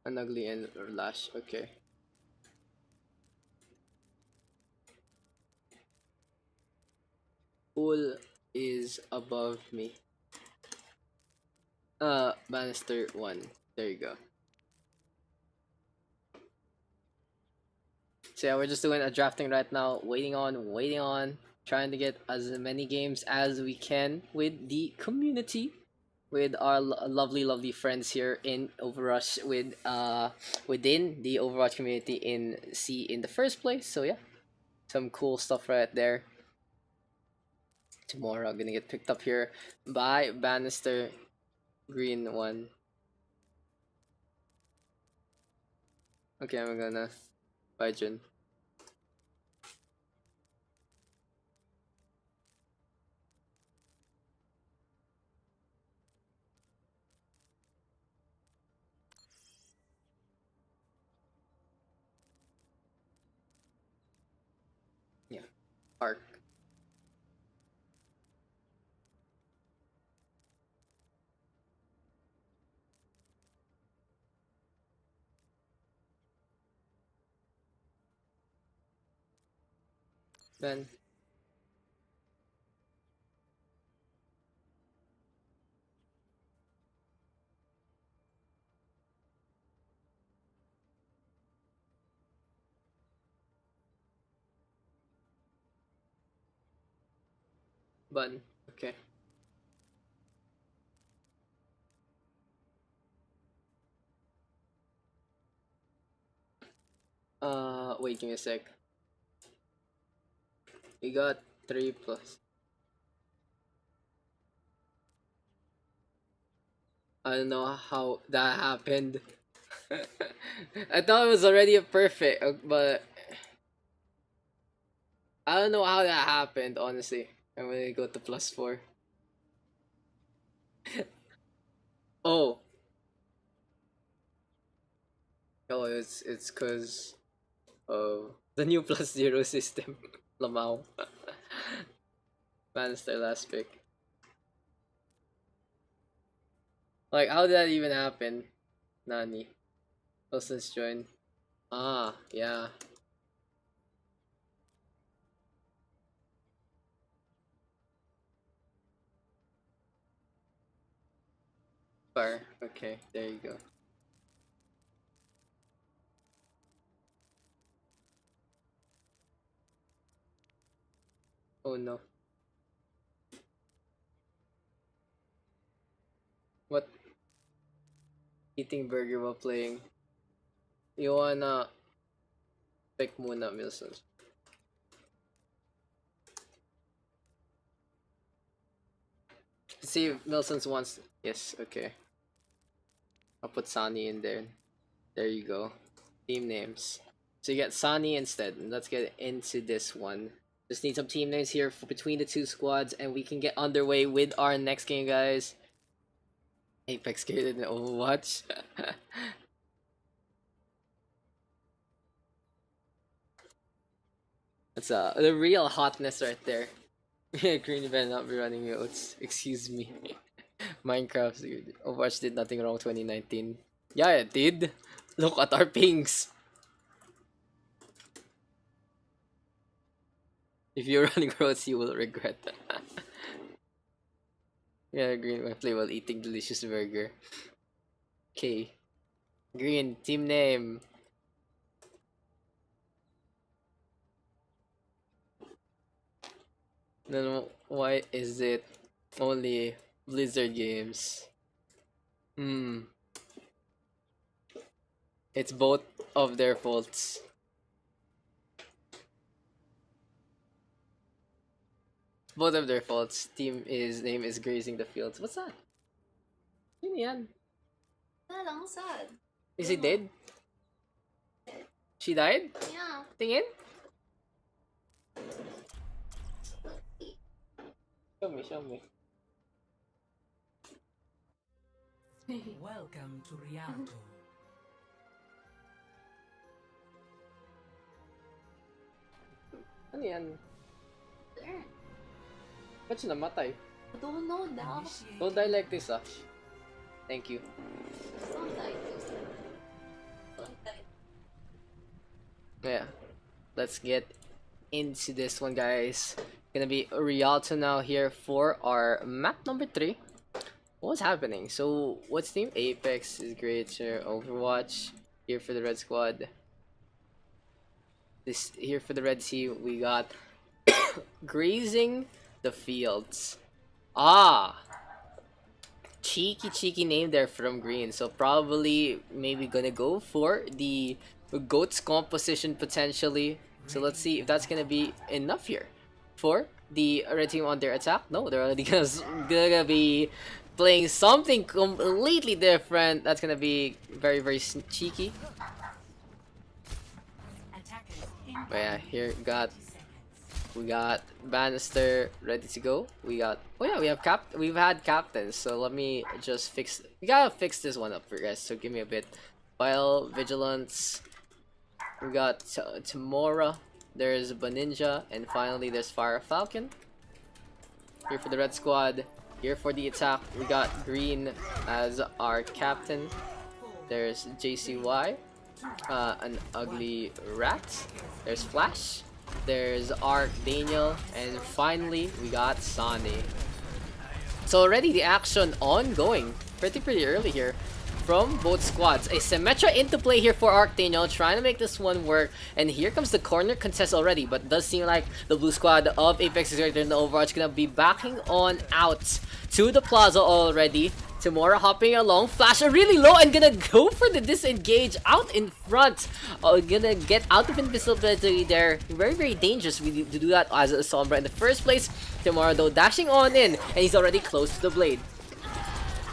Speaker 3: An ugly and lash. Okay. Pool is above me. Banister 1. There you go. So yeah, we're just doing a drafting right now. Waiting on. Trying to get as many games as we can with the community. With our lovely friends here in OverRush with within the Overwatch community in the first place. So yeah, some cool stuff right there. Tomorrow I'm gonna get picked up here by Bannister Green 1. Okay, I'm gonna buy Jun. Yeah, Park. Ben. Bun. Okay. Wait, give me a sec. We got 3 plus. I don't know how that happened. I thought it was already a perfect, but I don't know how that happened, honestly. I'm gonna go to +4. Oh. Oh, it's cause of the new +0 system. Lamau. Bannister last pick. Like, how did that even happen? Nani. Wilson's join. Ah, yeah. Fire. Okay, there you go. Oh no. What? Eating burger while playing. You wanna Pick muna, Milson. See if Milson's wants. Yes, okay. I'll put Sunny in there. There you go. Team names. So you get Sunny instead. Let's get into this one. Just need some team names here for between the two squads, and we can get underway with our next game, guys. Apex created in Overwatch. That's the real hotness right there. Green better not be running yotes. Excuse me. Minecraft, dude. Overwatch did nothing wrong 2019. Yeah, it did. Look at our pings. If you're running roads, you will regret that. Yeah, Green might play while eating delicious burger. Okay. Green, team name. Then why is it only Blizzard games? It's both of their faults. Both of their faults. Name is grazing the fields. What's that? Yun yan.
Speaker 8: Wala lang, sad.
Speaker 3: Is he dead? She died?
Speaker 8: Yeah.
Speaker 3: Tingin? Show me.
Speaker 1: Welcome to Rialto.
Speaker 3: Ano yan?
Speaker 8: There.
Speaker 3: Ba't siya namatay?
Speaker 8: I don't know, Daks.
Speaker 3: Don't die like this, ah. Thank you.
Speaker 8: Don't die. Don't die.
Speaker 3: Yeah. Let's get into this one, guys. Gonna be Rialto now here for our map number 3. What's happening? So, what's team? Apex is great. Sure. Overwatch here for the red squad. This here for the red team, we got grazing the fields. Cheeky name there from green. So probably maybe gonna go for the goat's composition potentially. So let's see if that's gonna be enough here for the red team on their attack. No, they're already gonna be playing something completely different. That's gonna be very cheeky. But yeah, here we got Bannister ready to go. We have we've had captains, so let me just we gotta fix this one up for you guys, so give me a bit. While Vigilance, we got Tamora, there's Baninja, and finally there's Fire Falcon. Here for the red squad. Here for the attack, we got Green as our captain. There's JCY, an ugly rat. There's Flash. There's Arc Daniel, and finally we got Sunny. So already the action ongoing pretty early here from both squads. A Symmetra into play here for Arc Daniel, trying to make this one work, and here comes the corner contest already, but it does seem like the blue squad of Apex is right there in the Overwatch gonna be backing on out to the plaza already. Tamora hopping along, Flash really low and gonna go for the disengage out in front. Gonna get out of invisibility there. Very dangerous to do that as a Sombra in the first place. Tamora though dashing on in, and he's already close to the blade.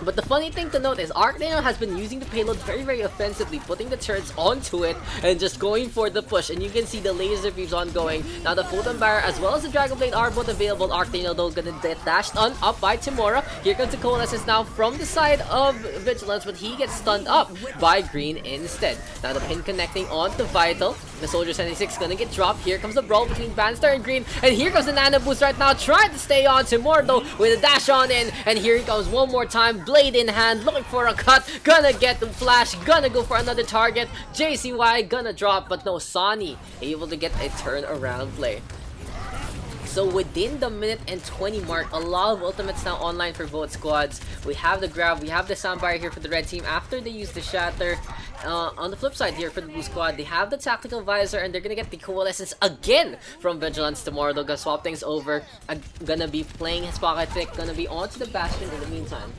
Speaker 3: But the funny thing to note is Arcdale has been using the payload very offensively, putting the turrets onto it and just going for the push. And you can see the laser beams ongoing. Now the Photon Barrier as well as the Dragon Blade are both available. Arcdale though gonna get dashed on up by Tamora. Here comes the Coalescence now from the side of Vigilance, but he gets stunned up by Green instead. Now the pin connecting onto Vital. The Soldier 76 gonna get dropped. Here comes the brawl between Bannister and Green. And here comes the Nano Boost right now, trying to stay on Tamora though with a dash on in. And here he comes one more time. Blade in hand, looking for a cut, gonna get the Flash, gonna go for another target. JCY gonna drop, but no, Sunny able to get a turnaround play. So within the minute and 20 mark, a lot of ultimates now online for both squads. We have the grab, we have the sound barrier here for the red team after they use the shatter. On the flip side here for the blue squad, they have the tactical visor and they're gonna get the coalescence again from Vigilance. Tomorrow they're gonna swap things over. Gonna be playing his pocket pick, gonna be onto the Bastion in the meantime.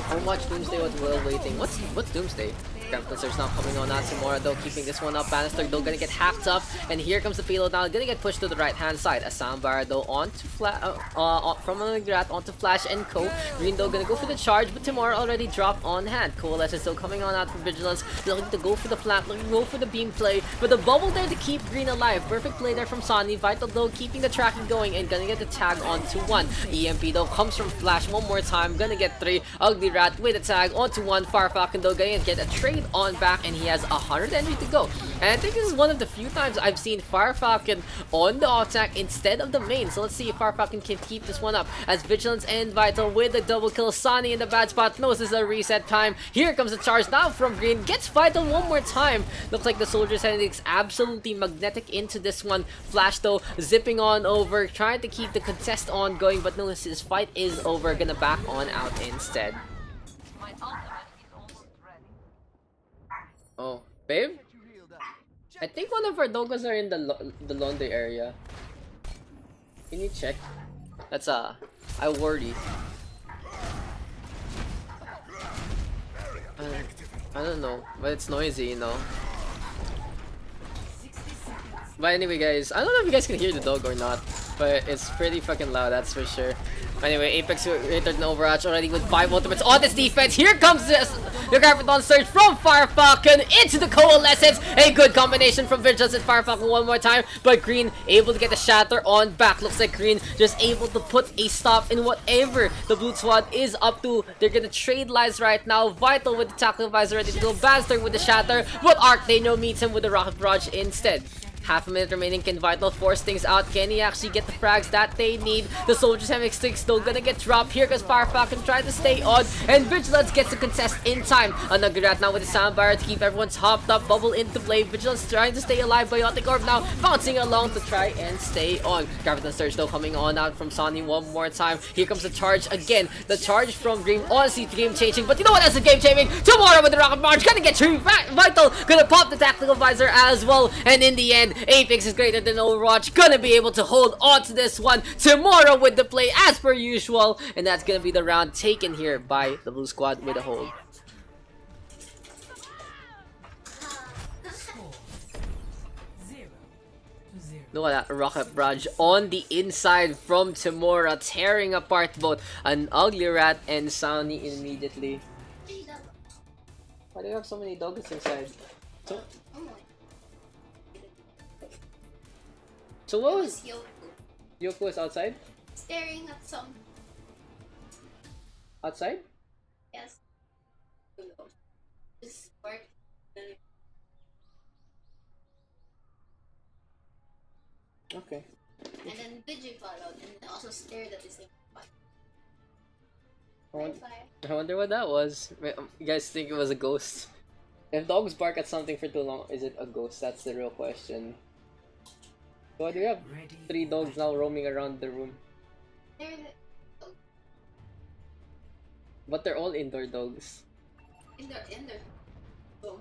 Speaker 3: How much Doomsday was well waiting? What's Doomsday? Grandplancer's not coming on Natsumora though, keeping this one up. Bannister though gonna get hacked up, and here comes the payload now, gonna get pushed to the right hand side. A Soundbar though onto from Rat onto Flash and Co. Green though gonna go for the charge, but Timora already dropped on hand. Coalescence still coming on out from Vigilance, looking to go for the flank, looking to go for the beam play, but the bubble there to keep Green alive. Perfect play there from Sonny. Vital though keeping the tracking going and gonna get the tag onto 1. EMP though comes from Flash one more time, gonna get 3. Ugly Rat with a tag onto 1. Fire Falcon though gonna get a trade on back, and he has 100 energy to go. And I think this is one of the few times I've seen Fire Falcon on the attack instead of the main. So let's see if Fire Falcon can keep this one up, as Vigilance and Vital with a double kill. Sonny in the bad spot knows this is a reset time. Here comes the charge now from Green, gets Vital one more time. Looks like the Soldiers Heading absolutely magnetic into this one. Flash though zipping on over, trying to keep the contest on going, but no, his fight is over. Gonna back on out instead. Oh, babe? I think one of our doggos are in the laundry area. Can you check? That's I worry. I don't know, but it's noisy, you know. But anyway, guys, I don't know if you guys can hear the dog or not, but it's pretty fucking loud, that's for sure. Anyway, Apex rated an Overwatch already with 5 ultimates on this defense. Here comes this the Graviton Surge from Fire Falcon into the Coalescence. A good combination from Vigilance and Fire Falcon one more time, but Green able to get the shatter on back. Looks like Green just able to put a stop in whatever the blue squad is up to. They're gonna trade lives right now. Vital with the tackle visor ready to go. Bannister with the shatter, but Arctano meets him with the Rocket Barrage instead. Half a minute remaining. Can Vital force things out? Can he actually get the frags that they need? The Soldiers MX6 still gonna get dropped. Here goes Fire Falcon trying to stay on, and Vigilance gets the contest in time. Another Rat now with the Soundbar to keep everyone topped up. Bubble into play. Vigilance trying to stay alive. Biotic Orb now bouncing along to try and stay on. Graviton Surge though coming on out from Sonny one more time. Here comes the charge again. The charge from Dream, honestly game changing, but you know what, that's a game changing. Tomorrow with the Rocket March gonna get through. Vital gonna pop the tactical visor as well, and in the end Apex is greater than Overwatch, gonna be able to hold on to this one tomorrow with the play as per usual, and that's gonna be the round taken here by the blue squad with a hold. Look at that Rocket Barrage on the inside from Timora, tearing apart both an Ugly Rat and Sonny immediately. Why do you have so many dogs inside? So what was Yoko is outside?
Speaker 8: Staring at some.
Speaker 3: Outside?
Speaker 8: Yes. This work.
Speaker 3: Okay.
Speaker 8: And then Vigi followed and also stared at the same spot.
Speaker 3: I wonder what that was. You guys think it was a ghost? If dogs bark at something for too long, is it a ghost? That's the real question. So do we have 3 dogs now roaming around the room? But they're all indoor dogs.
Speaker 8: Indoor. Oh.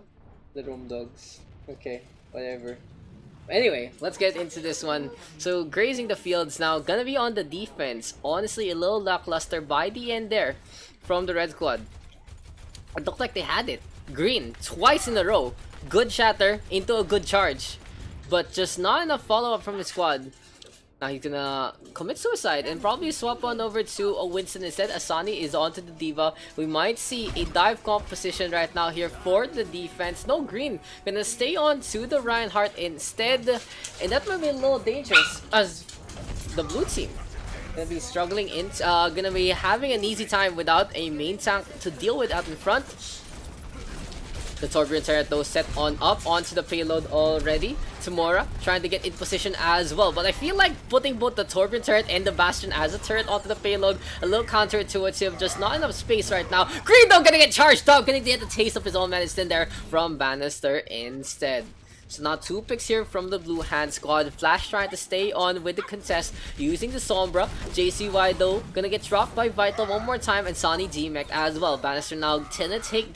Speaker 3: The room dogs. Okay, whatever. Anyway, let's get into this one. So grazing the fields now, gonna be on the defense. Honestly, a little lackluster by the end there from the red squad. It looked like they had it. Green, twice in a row. Good shatter into a good charge, but just not enough follow-up from the squad. Now he's gonna commit suicide and probably swap on over to a Winston instead. Asani is onto the Diva. We might see a dive comp position right now here for the defense. No Green. Gonna stay on to the Reinhardt instead. And that might be a little dangerous as the blue team gonna be struggling gonna be having an easy time without a main tank to deal with out in front. The Torbjorn turret though set on up onto the payload already. Timora trying to get in position as well, but I feel like putting both the Torbjorn turret and the Bastion as a turret onto the payload a little counterintuitive, just not enough space right now. Green though gonna get charged up, gonna get the taste of his own medicine there from Bannister instead. So now 2 picks here from the blue hand squad. Flash trying to stay on with the contest using the Sombra. JCY though gonna get dropped by Vital one more time, and Sonny DMech as well. Bannister now gonna take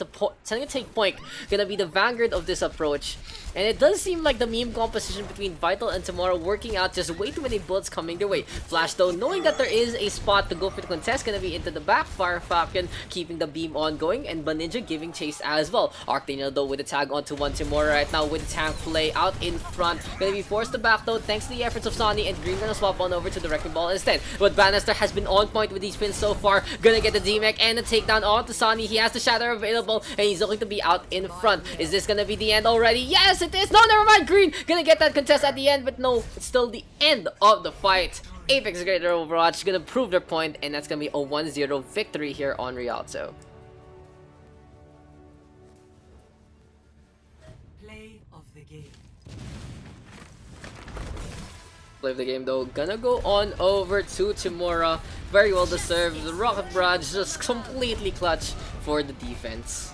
Speaker 3: point. Gonna be the vanguard of this approach. And it does seem like the meme composition between Vital and Tomorrow working out, just way too many bullets coming their way. Flash though, knowing that there is a spot to go for the contest, gonna be into the back. Fire Falcon keeping the beam ongoing, and Baninja giving chase as well. Arctaniel though with the tag onto one Tomorrow right now with the tank play out in front. Gonna be forced to back though thanks to the efforts of Sonny, and Green gonna swap on over to the Wrecking Ball instead. But Bannister has been on point with these spins so far. Gonna get the D-Mech and the takedown onto Sonny. He has the Shatter available, and he's looking to be out in front. Is this gonna be the end already? Yes, it is! No, never mind! Green gonna get that contest at the end, but no, it's still the end of the fight. Apex Greater Overwatch gonna prove their point, and that's gonna be a 1-0 victory here on Rialto.
Speaker 1: Play of the game.
Speaker 3: Play of the game though, gonna go on over to Timura. Very well deserved. The Rocket Barrage just completely clutch for the defense.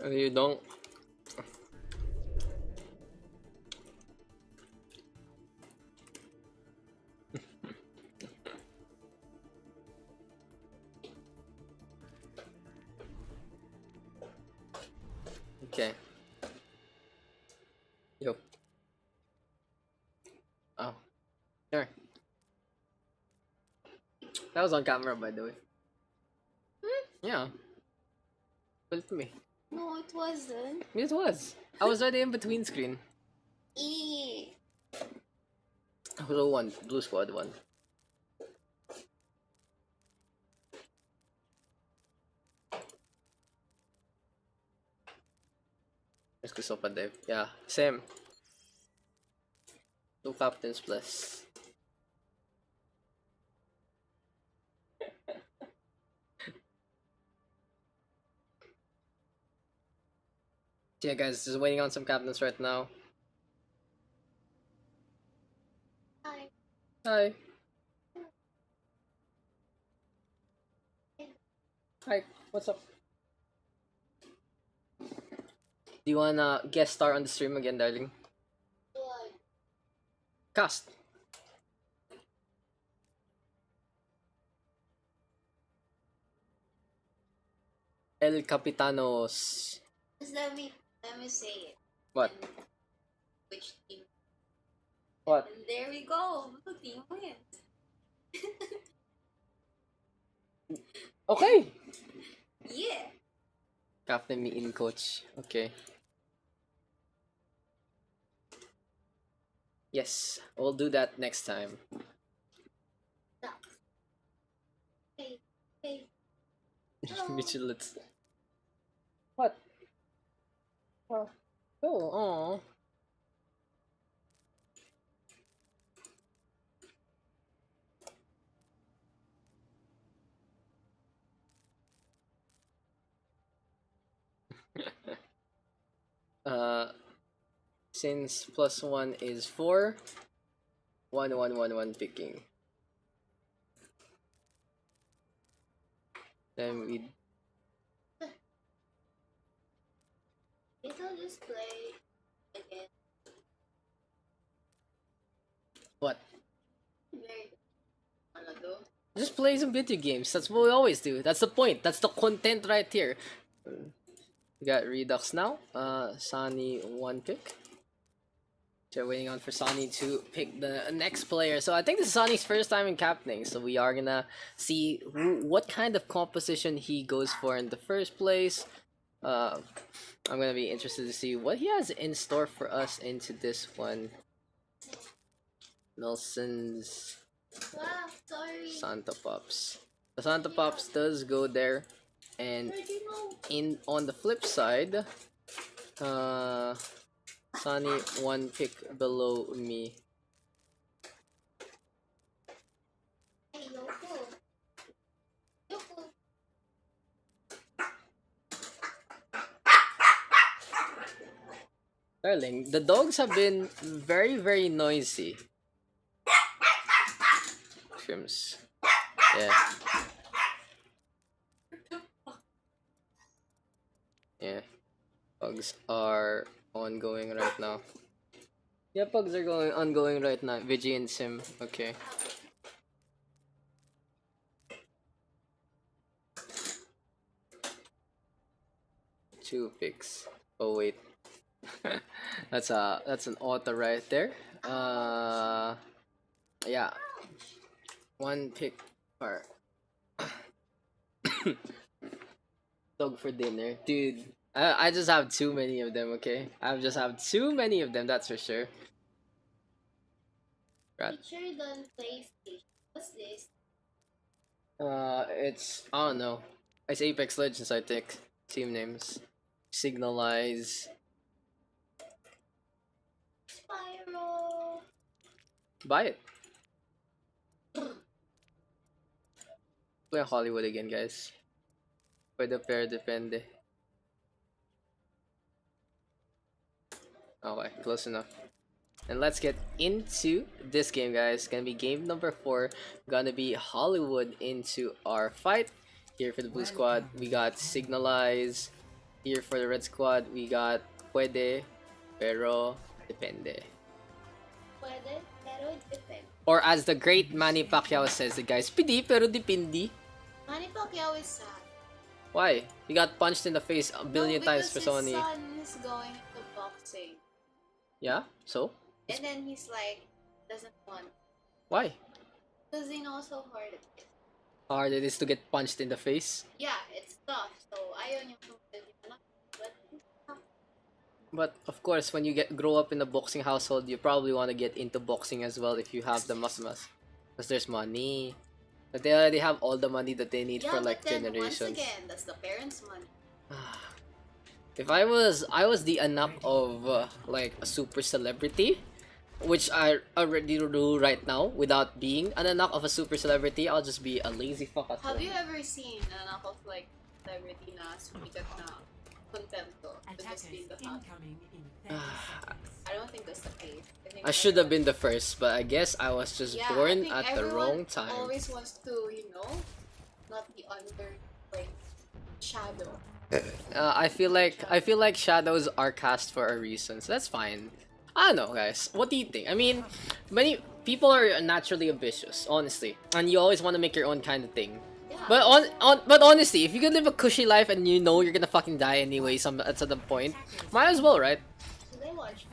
Speaker 3: You don't. Okay. Yo. Oh. Sure. That was on camera, by the way. Yeah. With me.
Speaker 8: No, it wasn't.
Speaker 3: It was. I was right in between screen. Hello, one. Blue squad one. Let's go sopa dive. Yeah, same. 2 captains plus. Yeah, guys, just waiting on some captains right now.
Speaker 8: Hi.
Speaker 3: Hi. Hi, what's up? Do you wanna guest star on the stream again, darling?
Speaker 8: What?
Speaker 3: Cast. El Capitanos.
Speaker 8: Just let me say it.
Speaker 3: What?
Speaker 8: Which team?
Speaker 3: What?
Speaker 8: And there we go. Blue team wins.
Speaker 3: Okay.
Speaker 8: Yeah.
Speaker 3: Captain me in, coach. Okay. Yes, we'll do that next time.
Speaker 8: Daks. Hey. Hey.
Speaker 3: Mitchell, let's. What? Oh. Oh. Since +1 is 4, 1 1 1 1 picking. Then we
Speaker 8: It'll just play again.
Speaker 3: what?
Speaker 8: Very wanna go?
Speaker 3: Just play some video games. That's what we always do. That's the point. That's the content right here. We got Redux now. Sunny 1 pick. So waiting on for Sonny to pick the next player. So I think this is Sonny's first time in captaining. So we are gonna see what kind of composition he goes for in the first place. I'm gonna be interested to see what he has in store for us into this one. Nelson's
Speaker 8: Wow, sorry.
Speaker 3: Santa Pops. The Santa Pops does go there, and on the flip side, Sunny 1 pick below me.
Speaker 8: Hey, Yoko. Yoko.
Speaker 3: Darling, the dogs have been very, very noisy. Trims. Yeah. Yeah. Pugs are ongoing right now. Yeah, Pugs are ongoing right now. Vigi and Sim. Okay. Two picks. Oh wait. that's an auto right there. Yeah. One pick for dog for dinner. Dude, I just have too many of them, okay? I just have too many of them, that's for sure. Right.
Speaker 8: Featured on PlayStation. What's this?
Speaker 3: It's I don't know. It's Apex Legends, I think. Team names. Signalize.
Speaker 8: Spyro.
Speaker 3: Buy it. Play Hollywood again, guys. Pwede pair depende. Okay, close enough. And let's get into this game, guys. Gonna be game number 4. Gonna be Hollywood into our fight. Here for the blue squad, we got Signalize. Here for the red squad, we got Pwede, pero depende.
Speaker 8: Pwede, pero depende.
Speaker 3: Or as the great Manny Pacquiao says, the guys, pidi pero depende.
Speaker 8: Manny Pacquiao is sad.
Speaker 3: Why? He got punched in the face a billion times for
Speaker 8: because
Speaker 3: Sony.
Speaker 8: his son is going to boxing.
Speaker 3: Yeah? So?
Speaker 8: And then he's like, doesn't want.
Speaker 3: Why?
Speaker 8: Because he knows how hard it is.
Speaker 3: How hard it is to get punched in the face?
Speaker 8: Yeah, it's tough. So, ayaw niya pumunta na. But, it's tough.
Speaker 3: But of course, when you grow up in a boxing household, you probably want to get into boxing as well if you have the muscles. Because there's money. But they already have all the money that they need
Speaker 8: Yeah,
Speaker 3: for like
Speaker 8: but then
Speaker 3: generations.
Speaker 8: once again, that's the parents' money.
Speaker 3: If I was the anak of like a super celebrity, which I already do right now without being an anak of a super celebrity, I'll just be a lazy fuck at
Speaker 8: Have
Speaker 3: home.
Speaker 8: you ever seen an anak of like celebrity na sumikat na contento to just be in the house?
Speaker 1: Incoming in 30 seconds.
Speaker 8: I don't think that's the case. think
Speaker 3: I should have been the first, but I guess I was just
Speaker 8: yeah, I
Speaker 3: born
Speaker 8: think
Speaker 3: at the wrong time.
Speaker 8: Always wants to, you know, not be under like shadow.
Speaker 3: I feel like shadows are cast for a reason, so that's fine. I don't know, guys. What do you think? I mean, many people are naturally ambitious, honestly, and you always want to make your own kind of thing.
Speaker 8: Yeah.
Speaker 3: But honestly, if you could live a cushy life and you know you're gonna fucking die anyway, at some point, might as well, right?
Speaker 8: Should I watch?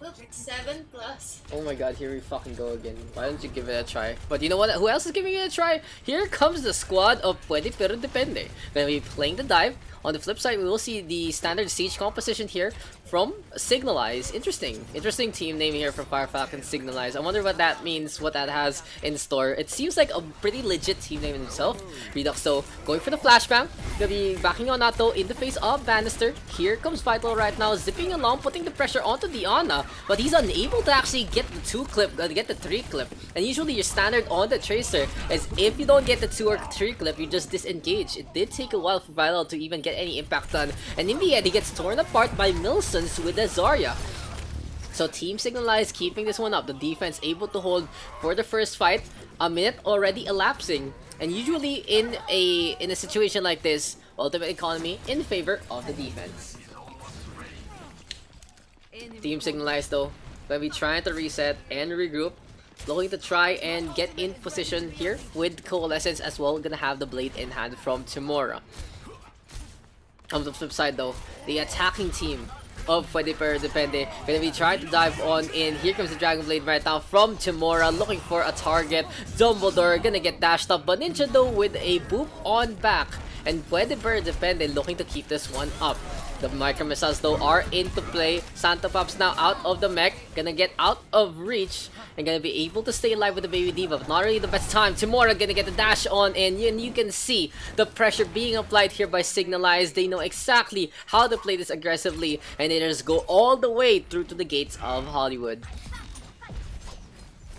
Speaker 8: Look, 7+.
Speaker 3: Oh my god, here we fucking go again. Why don't you give it a try? But you know what? Who else is giving it a try? Here comes the squad of Pwede Pero Depende. Gonna be playing the dive. On the flip side, we will see the standard siege composition here from Signalize. Interesting team name here from Fire Falcon Signalize. I wonder what that means, what that has in store. It seems like a pretty legit team name in itself. Redux though going for the flashbang. Gonna be backing on Nato in the face of Bannister. Here comes Vital right now, zipping along, putting the pressure onto Diana, but he's unable to actually get the 2 clip, get the 3 clip. And usually your standard on the Tracer is if you don't get the 2 or 3 clip, you just disengage. It did take a while for Vital to even get any impact done, and in the end he gets torn apart by Milsons with the Zarya. So Team Signalize keeping this one up. The defense able to hold for the first fight. A minute already elapsing, and usually in a situation like this, ultimate economy in favor of the defense. Team Signalize though gonna be trying to reset and regroup, looking to try and get in position here with Coalescence as well. Gonna have the blade in hand from Timora. On the flip side though, the attacking team of Pwede Pero Depende gonna be trying to dive on in. Here comes the Dragon Blade right now from Timora, looking for a target. Dumbledore gonna get dashed up, but Ninja though with a boop on back. And Pwede Pero Depende looking to keep this one up. The micro missiles though are into play. Santa Pops now out of the mech, gonna get out of reach and gonna be able to stay alive with the Baby Diva, but not really the best time. Timora gonna get the dash on in, and you can see the pressure being applied here by Signalize. They know exactly how to play this aggressively, and they just go all the way through to the gates of Hollywood.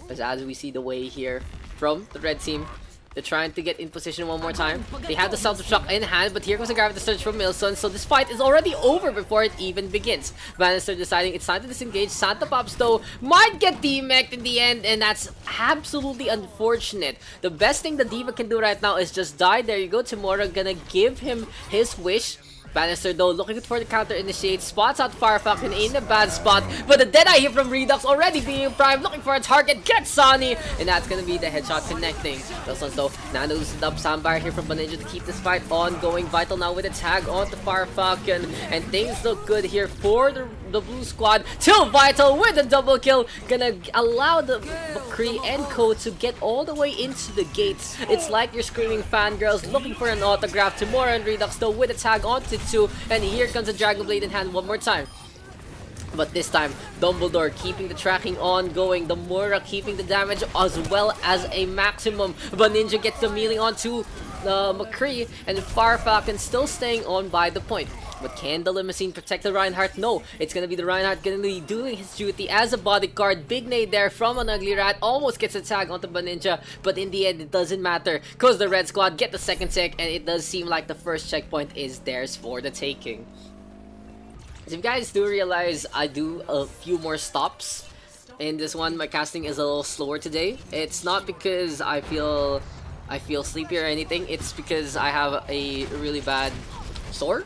Speaker 3: As we see the way here from the red team, they're trying to get in position one more time. They have the self-destruct in hand, but here comes the Gravity Surge from Milson, so this fight is already over before it even begins. Bannister deciding it's time to disengage. Santa Pops though might get demeched in the end, and that's absolutely unfortunate. The best thing the Diva can do right now is just die. There you go, Timora gonna give him his wish. Bannister though looking for the counter initiate, spots out Firefalcon in a bad spot, but the Deadeye here from Redux already being primed, looking for a target, gets Sonny, and that's gonna be the headshot connecting. Wilson though, Nano loosened up Soundbar here from Ninja to keep this fight ongoing. Vital now with a tag on the Firefalcon, and things look good here for the blue squad. Till Vital with a double kill, gonna allow the McCree and Co to get all the way into the gates. It's like you're screaming fangirls looking for an autograph. Tamura and Redux though with a tag onto 2, and here comes a Dragon Blade in hand one more time. But this time, Dumbledore keeping the tracking ongoing, the Mura keeping the damage as well as a maximum. But Ninja gets the melee onto McCree, and Firefalcon still staying on by the point. But can the Limousine protect the Reinhardt? No, it's gonna be the Reinhardt gonna be doing his duty as a bodyguard. Big nade there from an Ugly Rat, almost gets a tag onto Baninja, but in the end it doesn't matter because the Red Squad get the second check, and it does seem like the first checkpoint is theirs for the taking. As you guys do realize, I do a few more stops in this one. My casting is a little slower today. It's not because I feel sleepy or anything, it's because I have a really bad sore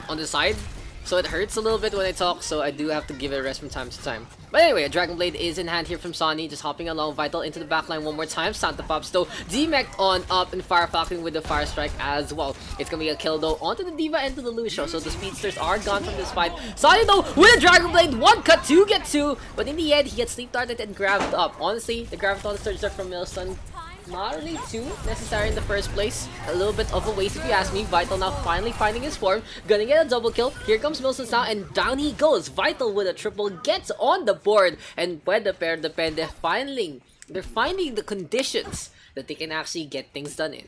Speaker 3: on the side, so it hurts a little bit when I talk, so I do have to give it a rest from time to time. But anyway, a Dragon Blade is in hand here from Sonny, just hopping along. Vital into the backline one more time. Santa pops though, D-Mech on up, and Firefalcon with the Fire Strike as well. It's gonna be a kill though onto the Diva and to the Lucio, so the speedsters are gone from this fight. Sonny though with a Dragon Blade, 1 cut, 2 get 2, but in the end he gets sleep darted and grabbed up. Honestly, the Graviton Surge there from Milson, not really too necessary in the first place. A little bit of a waste if you ask me. Vital now finally finding his form, gonna get a double kill. Here comes Milson now, and down he goes. Vital with a triple gets on the board, and Puede Per Depende they're finding the conditions that they can actually get things done in.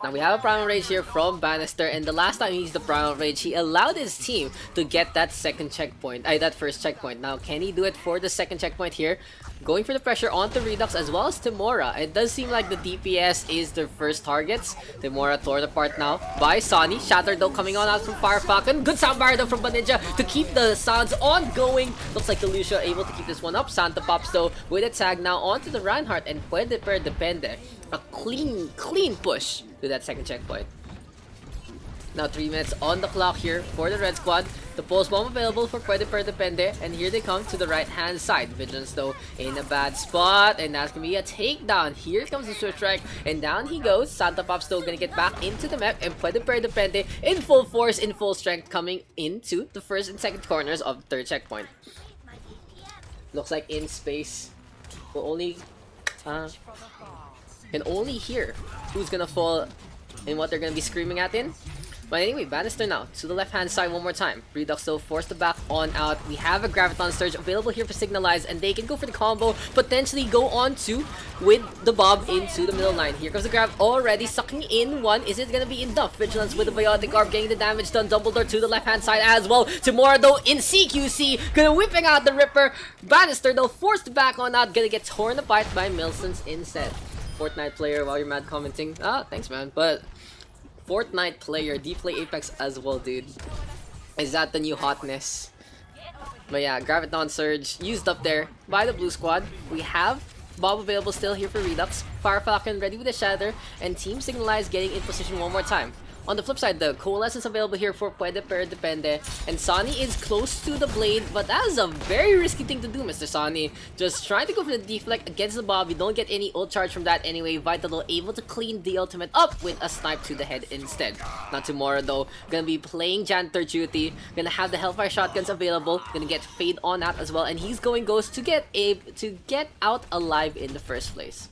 Speaker 3: Now we have a Primal Rage here from Bannister, and the last time he used the Primal Rage, he allowed his team to get that second checkpoint, that first checkpoint. Now can he do it for the second checkpoint here? Going for the pressure onto Redux as well as Timora. It does seem like the DPS is their first targets. Timora torn apart now by Sonny. Shatter though coming on out from Firefalcon. Good soundbar though from Baninja to keep the sounds ongoing. Looks like the Lucio able to keep this one up. Santa pops though with a tag now onto the Reinhardt, and Puede Per Depende. A clean push to that second checkpoint. Now 3 minutes on the clock here for the Red Squad. The pulse bomb available for Puede Per Depende, and here they come to the right hand side. Vigilance though in a bad spot, and that's gonna be a takedown. Here comes the Swift Strike, and down he goes. Santa Pop still gonna get back into the map, and Puede Per Depende in full force, in full strength, coming into the first and second corners of the third checkpoint. Looks like in space will only can only hear who's gonna fall and what they're gonna be screaming at in. But anyway, Bannister now to the left hand side one more time. Redux though forced the back on out. We have a Graviton Surge available here for Signalize, and they can go for the combo, potentially go on to with the Bob into the middle line. Here comes the grab already, sucking in one. Is it gonna be enough? Vigilance with the Biotic Orb getting the damage done. Dumbledore to the left hand side as well. Timora though in CQC, gonna whipping out the Ripper. Bannister though forced back on out, gonna get torn apart by Milsons instead. Fortnite player while you're mad commenting. Ah, thanks man, but Fortnite player, do you play Apex as well, dude? Is that the new hotness? But yeah, Graviton Surge used up there by the blue squad. We have Bob available still here for Redux. Firefalcon ready with a Shatter, and Team Signalize getting in position one more time. On the flip side, the Coalescence available here for Puede Per Depende, and Sonny is close to the Blade, but that is a very risky thing to do, Mr. Sonny. Just trying to go for the deflect against the Bob. You don't get any ult charge from that anyway. Vital able to clean the ultimate up with a snipe to the head instead. Not tomorrow though, gonna be playing Janitor duty, gonna have the Hellfire shotguns available, gonna get Fade on out as well, and he's going Ghost to get out alive in the first place.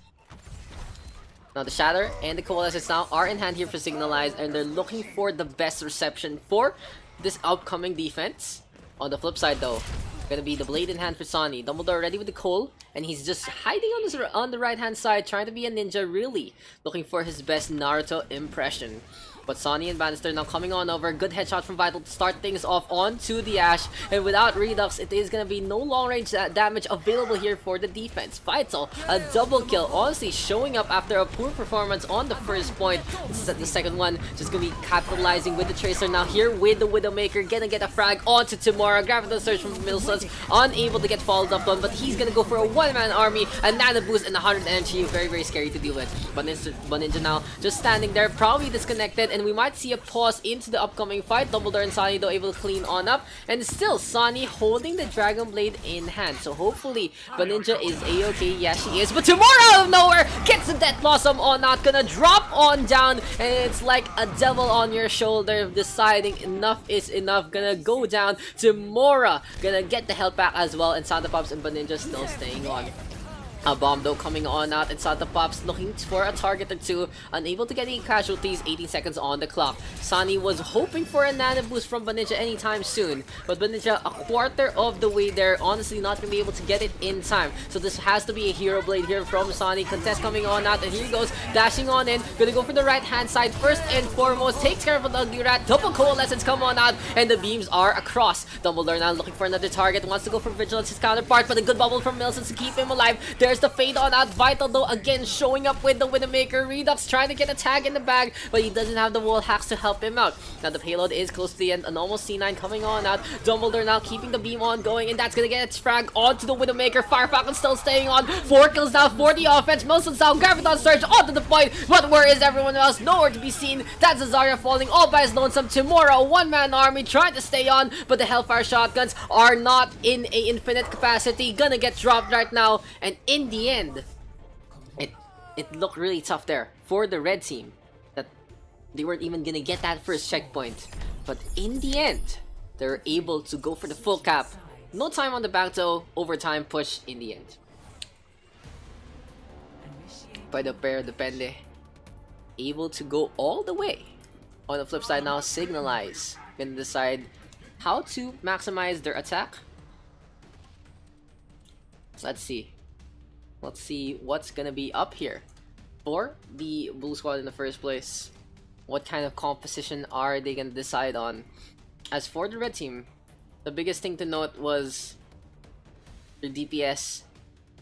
Speaker 3: Now the Shatter and the Coalescence now are in hand here for Signalize, and they're looking for the best reception for this upcoming defense. On the flip side though, gonna be the Blade in hand for Sonny. Dumbledore ready with the Coal, and he's just hiding on the right hand side, trying to be a ninja, really looking for his best Naruto impression. But Sonny and Bannister now coming on over. Good headshot from Vital to start things off onto the Ash. And without Redux, it is going to be no long range damage available here for the defense. Vital, a double kill. Honestly, showing up after a poor performance on the first point. This is the second one. Just going to be capitalizing with the Tracer now here with the Widowmaker. Gonna get a frag onto Timora. Graviton Surge from Milsons. Unable to get followed up on, but he's going to go for a one-man army. A nano boost and 100 energy. Very, very scary to deal with. But Ninja now just standing there, probably disconnected. and we might see a pause into the upcoming fight. Dumbledore and Sunny though able to clean on up, and still Sunny holding the Dragon Blade in hand. So hopefully Baninja is a-okay. Yeah, she is, but tomorrow out of nowhere gets the Death Blossom on out, gonna drop on down, and it's like a devil on your shoulder deciding enough is enough. Gonna go down. Tamora gonna get the health back as well, and Santa Pops and Baninja still staying on. A bomb though coming on out, and Santa Pops looking for a target or two, unable to get any casualties. 18 seconds on the clock. Sunny was hoping for a nano boost from Baninja anytime soon, but Baninja a quarter of the way there, honestly not gonna be able to get it in time. So this has to be a hero blade here from Sunny. Contest coming on out, and here he goes, dashing on in, gonna go for the right hand side first and foremost, takes care of the ugly rat. Double coalescence come on out, and the beams are across. Dumbledore now looking for another target, wants to go for Vigilance, his counterpart, but a good bubble from Milson to keep him alive. There's the fade on out. Vital though again showing up with the Widowmaker. Redux trying to get a tag in the bag, but he doesn't have the wall hacks to help him out. Now the payload is close to the end, an almost C9 coming on out. Dumbledore now keeping the beam on going, and that's gonna get its frag onto the Widowmaker. Fire Falcon still staying on. 4 kills now, 40 offense. Milson's down, Graviton Surge onto the point, but where is everyone else? Nowhere to be seen. That's Zarya falling all by his lonesome. Tamora, a one-man army trying to stay on, but the Hellfire shotguns are not in a infinite capacity. Gonna get dropped right now, and in the end, it looked really tough there for the red team, that they weren't even gonna get that first checkpoint. But in the end, they're able to go for the full cap. No time on the back though, overtime push in the end. By the pair, Depende able to go all the way. On the flip side now, Signalize gonna decide how to maximize their attack. Let's see. Let's see what's gonna be up here for the blue squad in the first place. What kind of composition are they gonna decide on? As for the red team, the biggest thing to note was the DPS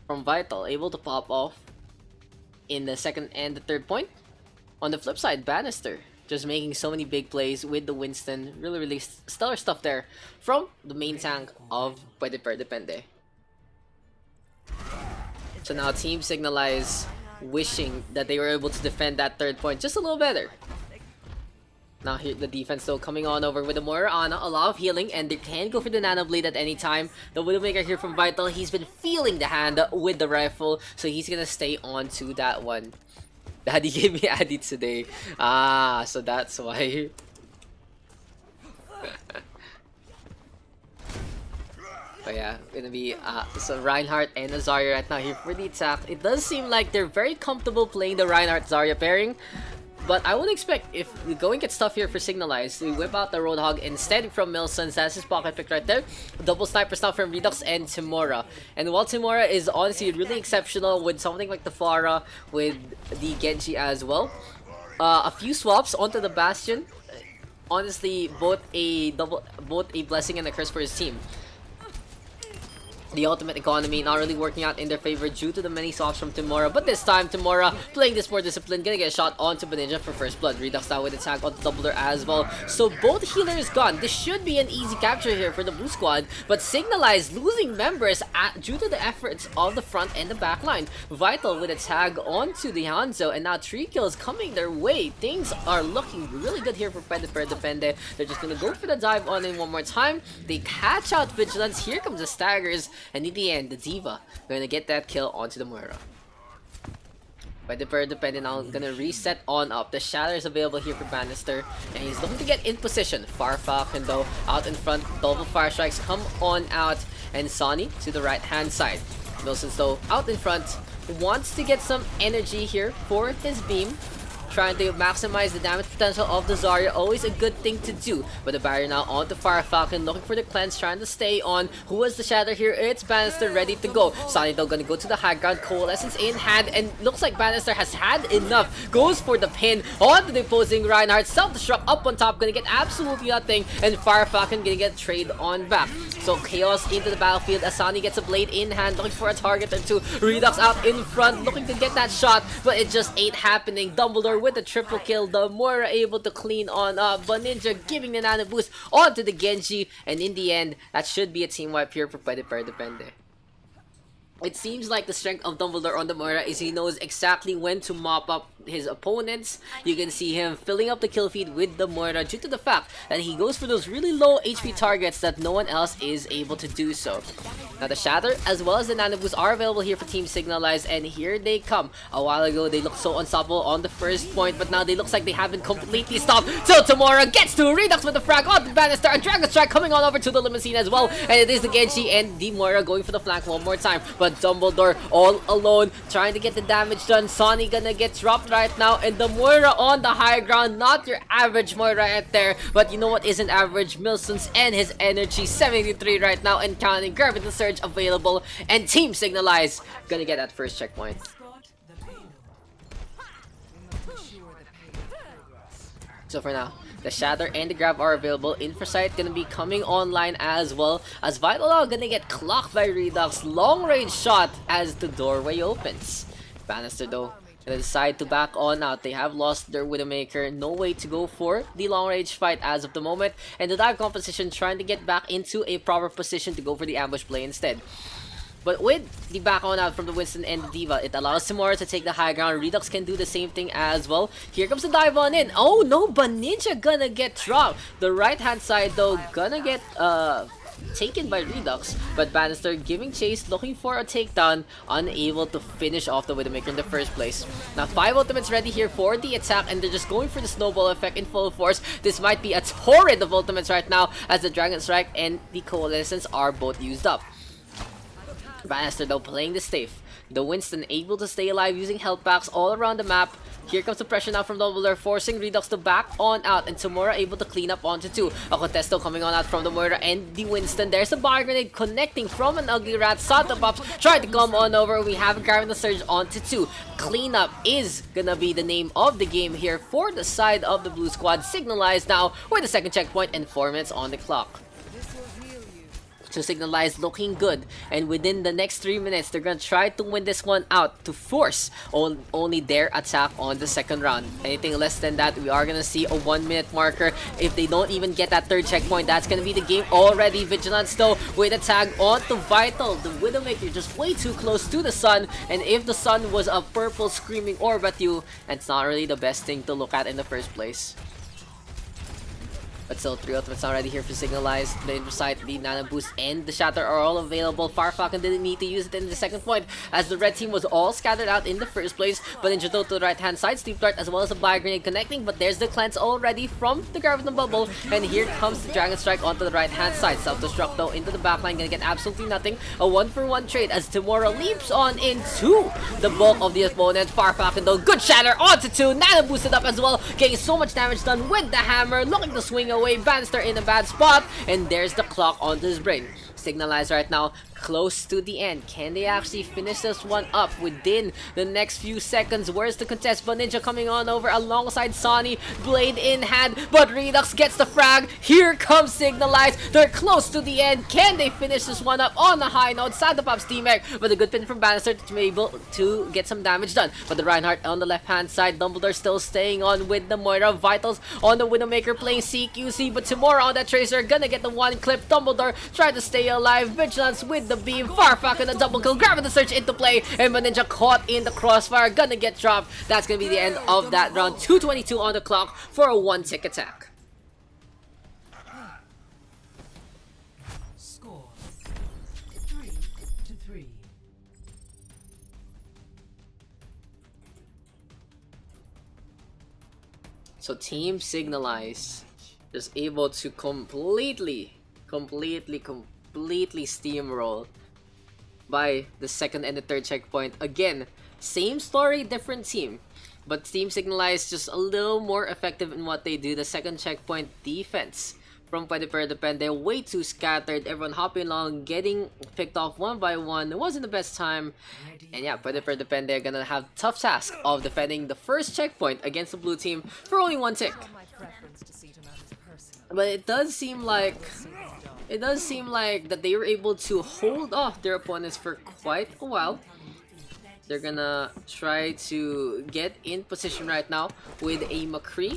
Speaker 3: from Vital able to pop off in the second and the third point. On the flip side, Bannister just making so many big plays with the Winston. Really stellar stuff there from the main tank of Pwede Per Depende. So now Team Signalize wishing that they were able to defend that third point just a little better. Now here the defense though coming on over with the Moira Ana, a lot of healing, and they can go for the Nano Blade at any time. The Widowmaker here from Vital, he's been feeling the hand with the rifle, so he's gonna stay on to that one. Daddy gave me Addy today. Ah, so that's why. But yeah, gonna be so Reinhardt and Zarya right now here for the attack. It does seem like they're very comfortable playing the Reinhardt-Zarya pairing, but I would expect if the going gets tough here for Signalize, we whip out the Roadhog instead from Milson. That's his pocket pick right there. Double snipers now from Redux and Tamora. And while Tamora is honestly really exceptional with something like the Pharah, with the Genji as well, a few swaps onto the Bastion, honestly both a blessing and a curse for his team. The ultimate economy not really working out in their favor due to the many swaps from Tamora, but this time Tamora playing this more disciplined, gonna get a shot onto Baninja for first blood. Redux now with the tank onto Dumbledore as well. So both healers gone. This should be an easy capture here for the blue squad, but Signalize losing members due to the efforts of the front and the back line. Vital with a tag onto the Hanzo, and now 3 kills coming their way. Things are looking really good here for Pwede Per Depende. They're just gonna go for the dive on in one more time. They catch out Vigilance. Here comes the staggers. And in the end, the Diva gonna get that kill onto the Moira. Pwede Per Depende now gonna reset on up. The Shatter is available here for Bannister, and he's looking to get in position. Far Falcon though out in front. Double Fire Strikes come on out, and Sonny to the right hand side. Milson's though out in front, wants to get some energy here for his beam, trying to maximize the damage potential of the Zarya. Always a good thing to do. But the barrier now on the Fire Falcon, looking for the cleanse, trying to stay on. Who was the Shatter here? It's Bannister ready to go. Sonny though gonna go to the high ground, Coalescence in hand, and looks like Bannister has had enough. Goes for the pin onto the opposing Reinhardt. Self-destruct up on top, gonna get absolutely nothing, and Fire Falcon gonna get trade on back. So Chaos into the battlefield as Sonny gets a blade in hand, looking for a target or two. Redux out in front, looking to get that shot, but it just ain't happening. Dumbledore with the triple kill, the Moira able to clean on up, Baninja giving the nano boost onto the Genji, and in the end, that should be a team wipe here for Pwede Per Depende. It seems like the strength of Dumbledore on the Moira is he knows exactly when to mop up his opponents. You can see him filling up the kill feed with the Moira due to the fact that he goes for those really low HP targets that no one else is able to do so. Now the Shatter as well as the Nano Boost are available here for Team Signalized, and here they come. A while ago they looked so unstoppable on the first point, but now they looks like they haven't completely stopped. So Tamora gets to Redux with the frag on the banister. A Dragon Strike coming on over to the limousine as well, and it is the Genji and the Moira going for the flank one more time. But Dumbledore all alone trying to get the damage done. Sonny gonna get dropped right now, and the Moira on the high ground. Not your average Moira right there, but you know what isn't average? Milson's and his energy 73 right now and counting. Gravity Surge available, and Team Signalized gonna get that first checkpoint. So for now, the Shatter and the Grab are available. Infrasight gonna be coming online as well, as Vital gonna get clocked by Redux. Long range shot as the doorway opens. Bannister though gonna decide to back on out. They have lost their Widowmaker. No way to go for the long range fight as of the moment, and the dive composition trying to get back into a proper position to go for the ambush play instead. But with the back on out from the Winston and the D.Va, it allows Tamora to take the high ground. Redux can do the same thing as well. Here comes the dive on in. Oh no, but Ninja gonna get dropped. The right hand side though gonna get taken by Redux, but Bannister giving chase, looking for a takedown, unable to finish off the Widowmaker in the first place. Now 5 ultimates ready here for the attack, and they're just going for the snowball effect in full force. This might be a torrent of ultimates right now, as the Dragon Strike and the Coalescence are both used up. Bannister though playing the safe. The Winston able to stay alive using health packs all around the map. Here comes the pressure now from Dumbledore, forcing Redux to back on out, and Tamora able to clean up onto 2. A Contesto coming on out from the Moira and the Winston. There's a bar grenade connecting from an ugly rat. Santa Pops tried to come on over. We have Gravity Surge onto 2. Cleanup is gonna be the name of the game here for the side of the blue squad. Signalized now with the second checkpoint and 4 minutes on the clock. So Signalized looking good, and within the next 3 minutes they're gonna try to win this one out to force only their attack on the second round. Anything less than that, we are gonna see a 1 minute marker. If they don't even get that third checkpoint, that's gonna be the game already. Vigilance though with a tag onto Vital. The Widowmaker just way too close to the sun, and if the sun was a purple screaming orb at you, it's not really the best thing to look at in the first place. But still, 3 ultimates already here for Signalized. The Inversight, the Nano Boost, and the Shatter are all available. Farfalcon didn't need to use it in the second point, as the red team was all scattered out in the first place. But Ninja to the right hand side, Sleep Dart as well as a Bio Grenade connecting. But there's the cleanse already from the Graviton Bubble. And here comes the Dragon Strike onto the right hand side. Self-destruct though into the backline, gonna get absolutely nothing. A 1-for-1 trade as Tamora leaps on into the bulk of the opponent. Farfalcon though, good Shatter onto 2. Nano boosted up as well, getting so much damage done with the hammer. Looking to swing away. Bannister in a bad spot, and there's the clock on his brain. Signalized right now, close to the end. Can they actually finish this one up within the next few seconds? Where's the contest? But Ninja coming on over alongside Sonny, blade in hand, but Redux gets the frag. Here comes Signalized. They're close to the end. Can they finish this one up on a high note? Sandapop's teammate, but a good pin from Bannister to be able to get some damage done. But the Reinhardt on the left hand side, Dumbledore still staying on with the Moira. Vitals on the Widowmaker playing CQC, but Tamora on that Tracer gonna get the one clip. Dumbledore tried to stay alive. Vigilance with the beam. Farfalcon a double kill. Gravity Surge into play, and Ninja caught in the crossfire, gonna get dropped. That's gonna be the end of that round. 2:22 on the clock for a 1-tick attack.
Speaker 1: Score 3-3.
Speaker 3: So Team Signalized is able to completely steamroll by the second and the third checkpoint. Again, same story, different team, but Team Signalized just a little more effective in what they do. The second checkpoint defense from Pwede Per Depende, way too scattered, everyone hopping along, getting picked off one by one. It wasn't the best time, and yeah, Pwede Per Depende are gonna have tough task of defending the first checkpoint against the blue team for only 1 tick. But it does seem like that they were able to hold off their opponents for quite a while. They're gonna try to get in position right now with a McCree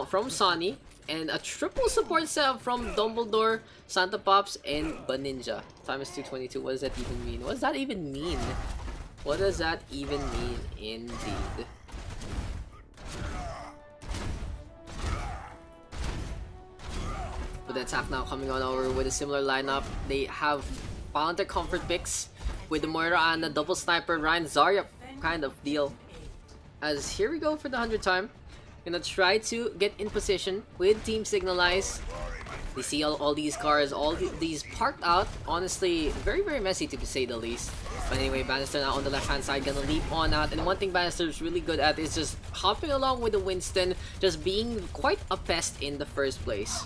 Speaker 3: from Sonny and a triple support setup from Dumbledore, Santa Pops, and Baninja. Time is 2:22. What does that even mean? What does that even mean? What does that even mean, indeed? With the attack now coming on over with a similar lineup. They have found their comfort picks with the Moira and the double sniper Ryan Zarya kind of deal. As here we go for the 100th time. Gonna try to get in position with Team Signalize. We see all these cars, these parked out. Honestly, very, very messy to say the least. But anyway, Bannister now on the left-hand side, gonna leap on out. And one thing Bannister is really good at is just hopping along with the Winston, just being quite a pest in the first place.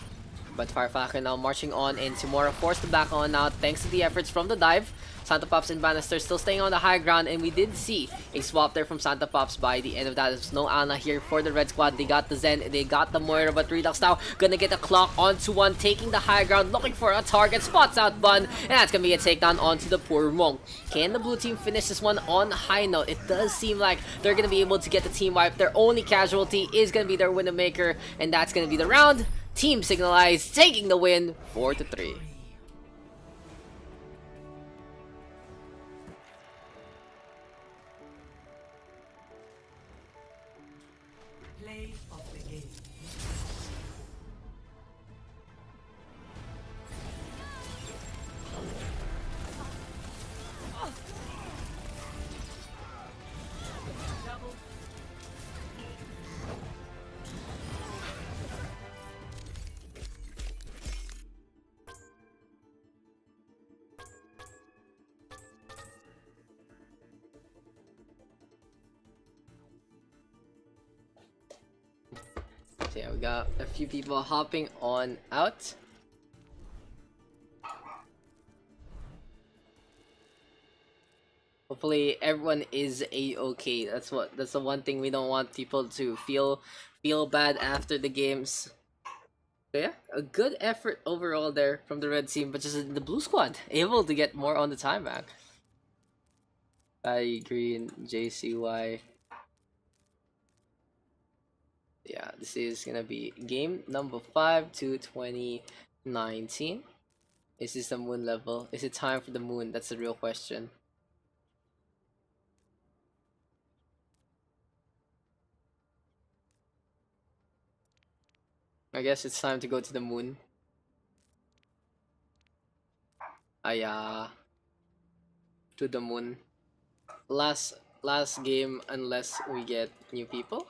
Speaker 3: But Firefighter now marching on, and Timora forced to back on out thanks to the efforts from the dive. Santa Pops and Bannister still staying on the high ground, and we did see a swap there from Santa Pops by the end of that. There's no Ana here for the red squad. They got the Zen, they got the Moira, but Redux now gonna get a clock onto one, taking the high ground, looking for a target, spots out Bun, and that's gonna be a takedown onto the poor Monk. Can the blue team finish this one on a high note? It does seem like they're gonna be able to get the team wipe. Their only casualty is gonna be their Widowmaker, and that's gonna be the round. Team Signalize taking the win 4-3.
Speaker 1: Play of the game.
Speaker 3: So yeah, we got a few people hopping on out. Hopefully everyone is a-okay. That's the one thing we don't want people to feel bad after the games. So yeah, a good effort overall there from the red team, but just the blue squad able to get more on the time back. Green, JCY. Yeah, this is gonna be game number 5 to 2019. Is this the moon level? Is it time for the moon? That's the real question. I guess it's time to go to the moon. To the moon. Last game unless we get new people.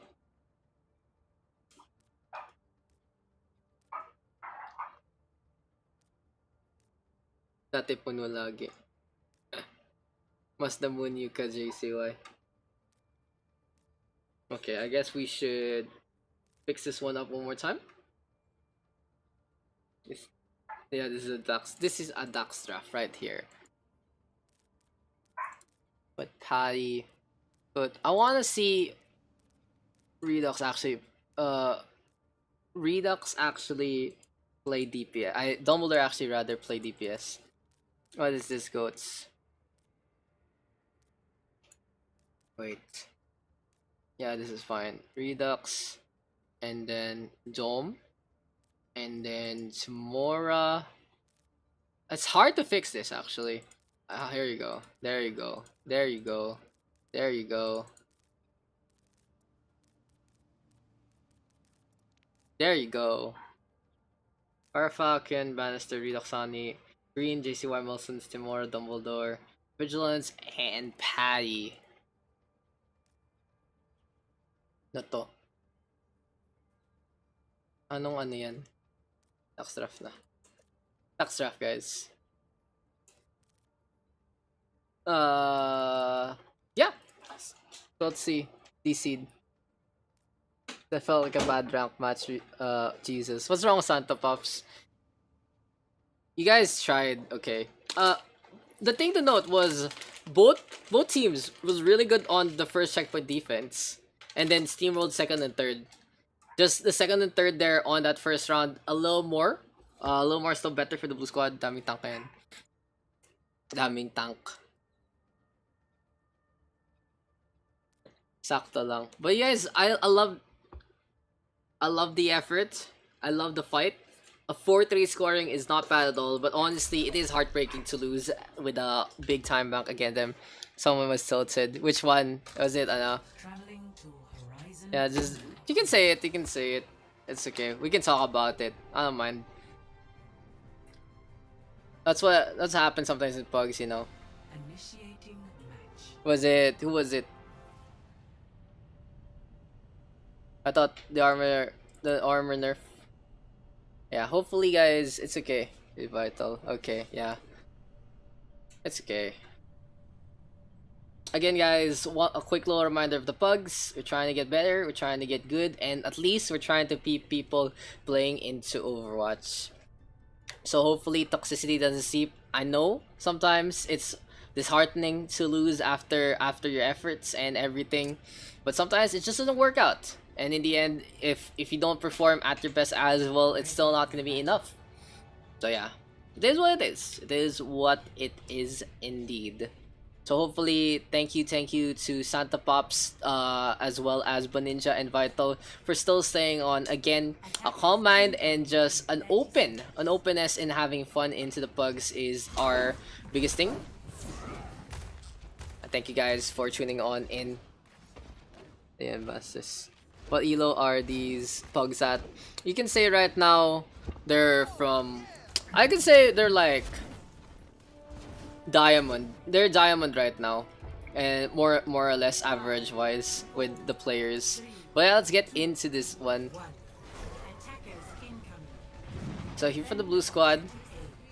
Speaker 3: Dati puno lagi. Mas the moon you ka, JCY. Okay, I guess we should fix this one up one more time. Yeah, this is a Daks. This is a Daks draft right here. But Patty, but I want to see Redux actually play DPS. Dumbledore actually rather play DPS. What is this, goats? Wait. Yeah, this is fine. Redux, and then Dome, and then Timora. It's hard to fix this actually. Here you go. There you go. There you go. There you go. There you go. Falcon, Bannister, Redoxani, Green, JCY, Milsons, Timora, Dumbledore, Vigilance, and Patty. Na to. Anong ano yan? Tax draft na. Tax draft, guys. Yeah. So let's see. D-seed. That felt like a bad rank match. Jesus. What's wrong with Santa Pops? You guys tried, okay. The thing to note was both teams was really good on the first checkpoint defense, and then steamrolled second and third. Just the second and third there on that first round, a little more still better for the blue squad. Daming tank yan. Daming tank. Sakto lang. But you guys, I love the effort. I love the fight. A 4-3 scoring is not bad at all, but honestly, it is heartbreaking to lose with a big time back against them. Someone was tilted. Which one was it? Yeah, just you can say it. You can say it. It's okay. We can talk about it. I don't mind. That's happened sometimes with Pugs, you know.
Speaker 1: Initiating match.
Speaker 3: Who was it? I thought the armor nerf. Yeah, hopefully guys, it's okay. It's vital. Okay, yeah. It's okay. Again guys, a quick little reminder of the Pugs. We're trying to get better, we're trying to get good, and at least we're trying to keep people playing into Overwatch. So hopefully toxicity doesn't seep. I know sometimes it's disheartening to lose after your efforts and everything, but sometimes it just doesn't work out. And in the end, if you don't perform at your best as well, it's still not gonna be enough. So yeah, it is what it is. It is what it is indeed. So hopefully, thank you to Santa Pops, as well as Boninja and Vital for still staying on. Again, a calm mind and just an openness in having fun into the Pugs is our biggest thing. Thank you guys for tuning on in. The Bastis. What elo are these Pugs at? You can say right now they're from. I can say they're like Diamond. They're Diamond right now, and more or less average wise with the players. But yeah, let's get into this one.
Speaker 1: Attackers incoming.
Speaker 3: So here for the blue squad,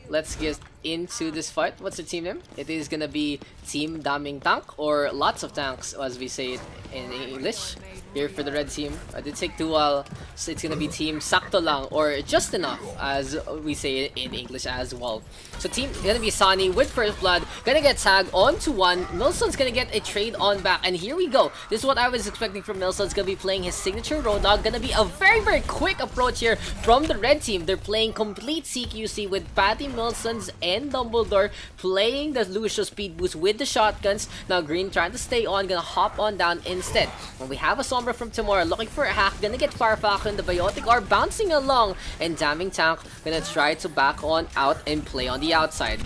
Speaker 3: let's get into this fight. What's the team name? It is gonna be Team Daming Tank, or lots of tanks as we say it in English. Here for the red team, I did take 2 while, so it's gonna be Team Sakto Lang, or just enough as we say it in English as well. So team gonna be Sunny with First Blood, gonna get tagged on to 1. Milson's gonna get a trade on back, and here we go. This is what I was expecting from Milson's gonna be playing his signature Roadhog. Gonna be a very quick approach here from the red team. They're playing complete CQC with Patty, Milsons, and Dumbledore playing the Lucio speed boost with the shotguns. Now green trying to stay on, gonna hop on down instead. When we have a Sombra from Tomorrow looking for a hack, gonna get Fire Falcon. The Biotic are bouncing along, and Daming Tank gonna try to back on out and play on the outside.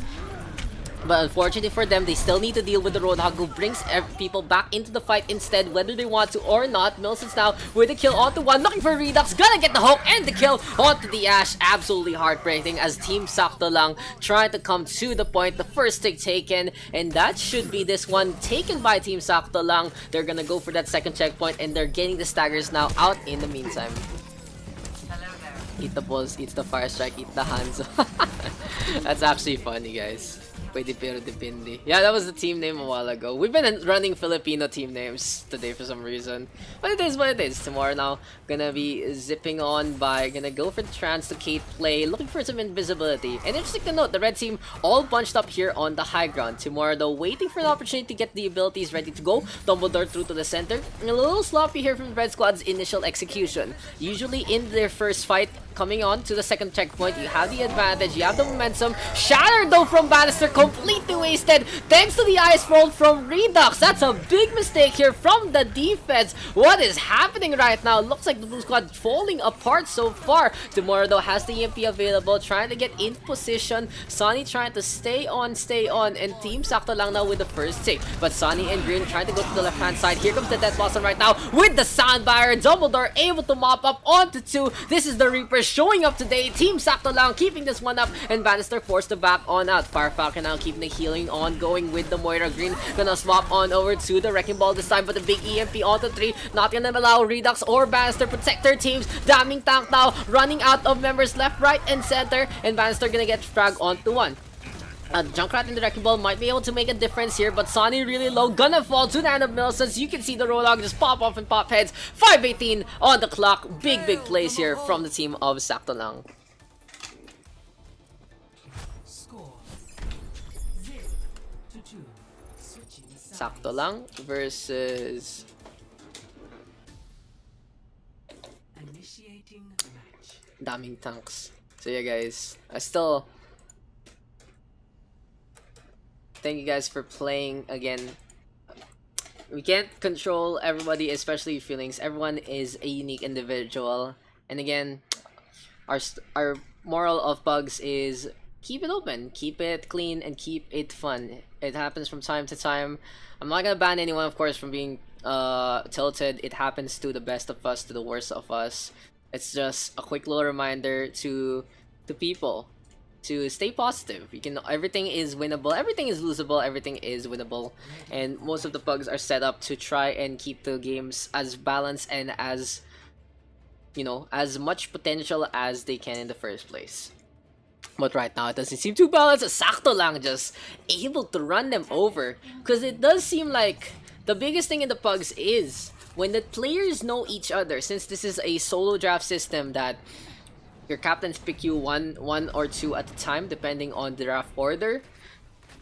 Speaker 3: But unfortunately for them, they still need to deal with the Roadhog, who brings people back into the fight instead, whether they want to or not. Milson's now with the kill onto 1, looking for Redux, gonna get the hook and the kill onto the Ash. Absolutely heartbreaking as Team Sakto Lang trying to come to the point. The first stick taken, and that should be this one taken by Team Sakto Lang. They're gonna go for that second checkpoint, and they're getting the staggers now out in the meantime. Eat the balls, eat the fire strike, eat the hands. That's actually funny, guys. Pwede pero depende. Yeah, that was the team name a while ago. We've been running Filipino team names today for some reason. But it is what it is. Tomorrow now, gonna be zipping on by, gonna go for the Translocate play, looking for some invisibility. And interesting to note, the red team all bunched up here on the high ground. Tomorrow though, waiting for an opportunity to get the abilities ready to go. Dumbledore through to the center. And a little sloppy here from the red squad's initial execution. Usually in their first fight, coming on to the second checkpoint, you have the advantage, you have the momentum. Shattered though from Bannister, completely wasted thanks to the ice roll from Redux. That's a big mistake here from the defense. What is happening right now? Looks like the blue squad falling apart so far. Tomorrow though has the EMP available, trying to get in position. Sunny trying to stay on, and Team Sakto Lang now with the first take. But Sunny and Green trying to go to the left hand side. Here comes the Death Blossom right now with the Soundfire. Dumbledore able to mop up onto 2. This is the Reaper showing up today. Team Sakto Lang keeping this one up, and Bannister forced to back on out. Fire Falcon now keeping the healing on going with the Moira. Green gonna swap on over to the Wrecking Ball this time, but the big EMP onto 3, not gonna allow Redux or Bannister protect their teams. Daming Tank now running out of members left, right, and center, and Bannister gonna get fragged onto 1. Junkrat in the Wrecking Ball might be able to make a difference here, but Sonny really low, gonna fall to the hand of Milsons. You can see the Roadhog just pop off and pop heads. 5:18 on the clock. Big plays here from the team of Sakto Lang.
Speaker 1: Score 0-2. Switching sides.
Speaker 3: Sakto Lang versus
Speaker 1: Initiating match.
Speaker 3: Daming Tanks. So yeah guys, thank you guys for playing again. We can't control everybody, especially feelings. Everyone is a unique individual. And again, our moral of Pugs is keep it open, keep it clean, and keep it fun. It happens from time to time. I'm not gonna ban anyone, of course, from being tilted. It happens to the best of us, to the worst of us. It's just a quick little reminder to people to stay positive. Everything is winnable, everything is losable, everything is winnable, and most of the pugs are set up to try and keep the games as balanced and as, you know, as much potential as they can in the first place. But right now, it doesn't seem too balanced. Sakto lang just able to run them over, because it does seem like the biggest thing in the pugs is when the players know each other, since this is a solo draft system that your captains pick you one or two at a time depending on the draft order.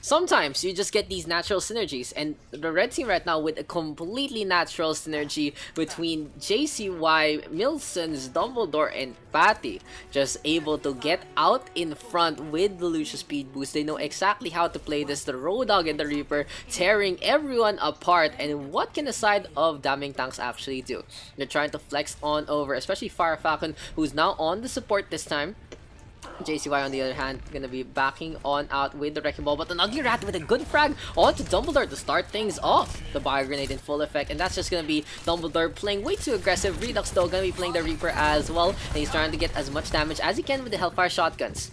Speaker 3: Sometimes you just get these natural synergies, and the red team right now with a completely natural synergy between JCY, Milsons, Dumbledore, and Patty, just able to get out in front with the Lucio speed boost. They know exactly how to play this, the Road Dogg and the Reaper, tearing everyone apart. And what can the side of Damning Tanks actually do? They're trying to flex on over, especially Fire Falcon, who's now on the support this time. JCY on the other hand gonna be backing on out with the Wrecking Ball, but the Ugly Rat with a good frag onto Dumbledore to start things off. The Bio Grenade in full effect, and that's just gonna be Dumbledore playing way too aggressive. Redux though gonna be playing the Reaper as well, and he's trying to get as much damage as he can with the Hellfire shotguns.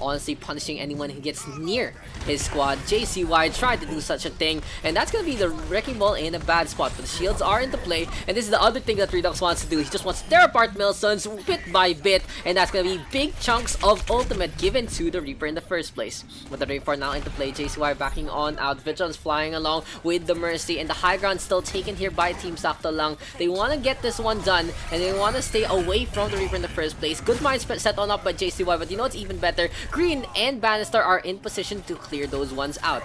Speaker 3: Honestly punishing anyone who gets near his squad. JCY tried to do such a thing, and that's gonna be the Wrecking Ball in a bad spot, but the shields are into play, and this is the other thing that Redux wants to do. He just wants to tear apart Milsons bit by bit, and that's gonna be big chunks of ultimate given to the Reaper in the first place. With the Reaper now into play, JCY backing on out, Vigilance flying along with the Mercy, and the high ground still taken here by Team Sakto lang. They want to get this one done, and they want to stay away from the Reaper in the first place. Good minds set on up by JCY, but you know what's even better? Green and Bannister are in position to clear those ones out.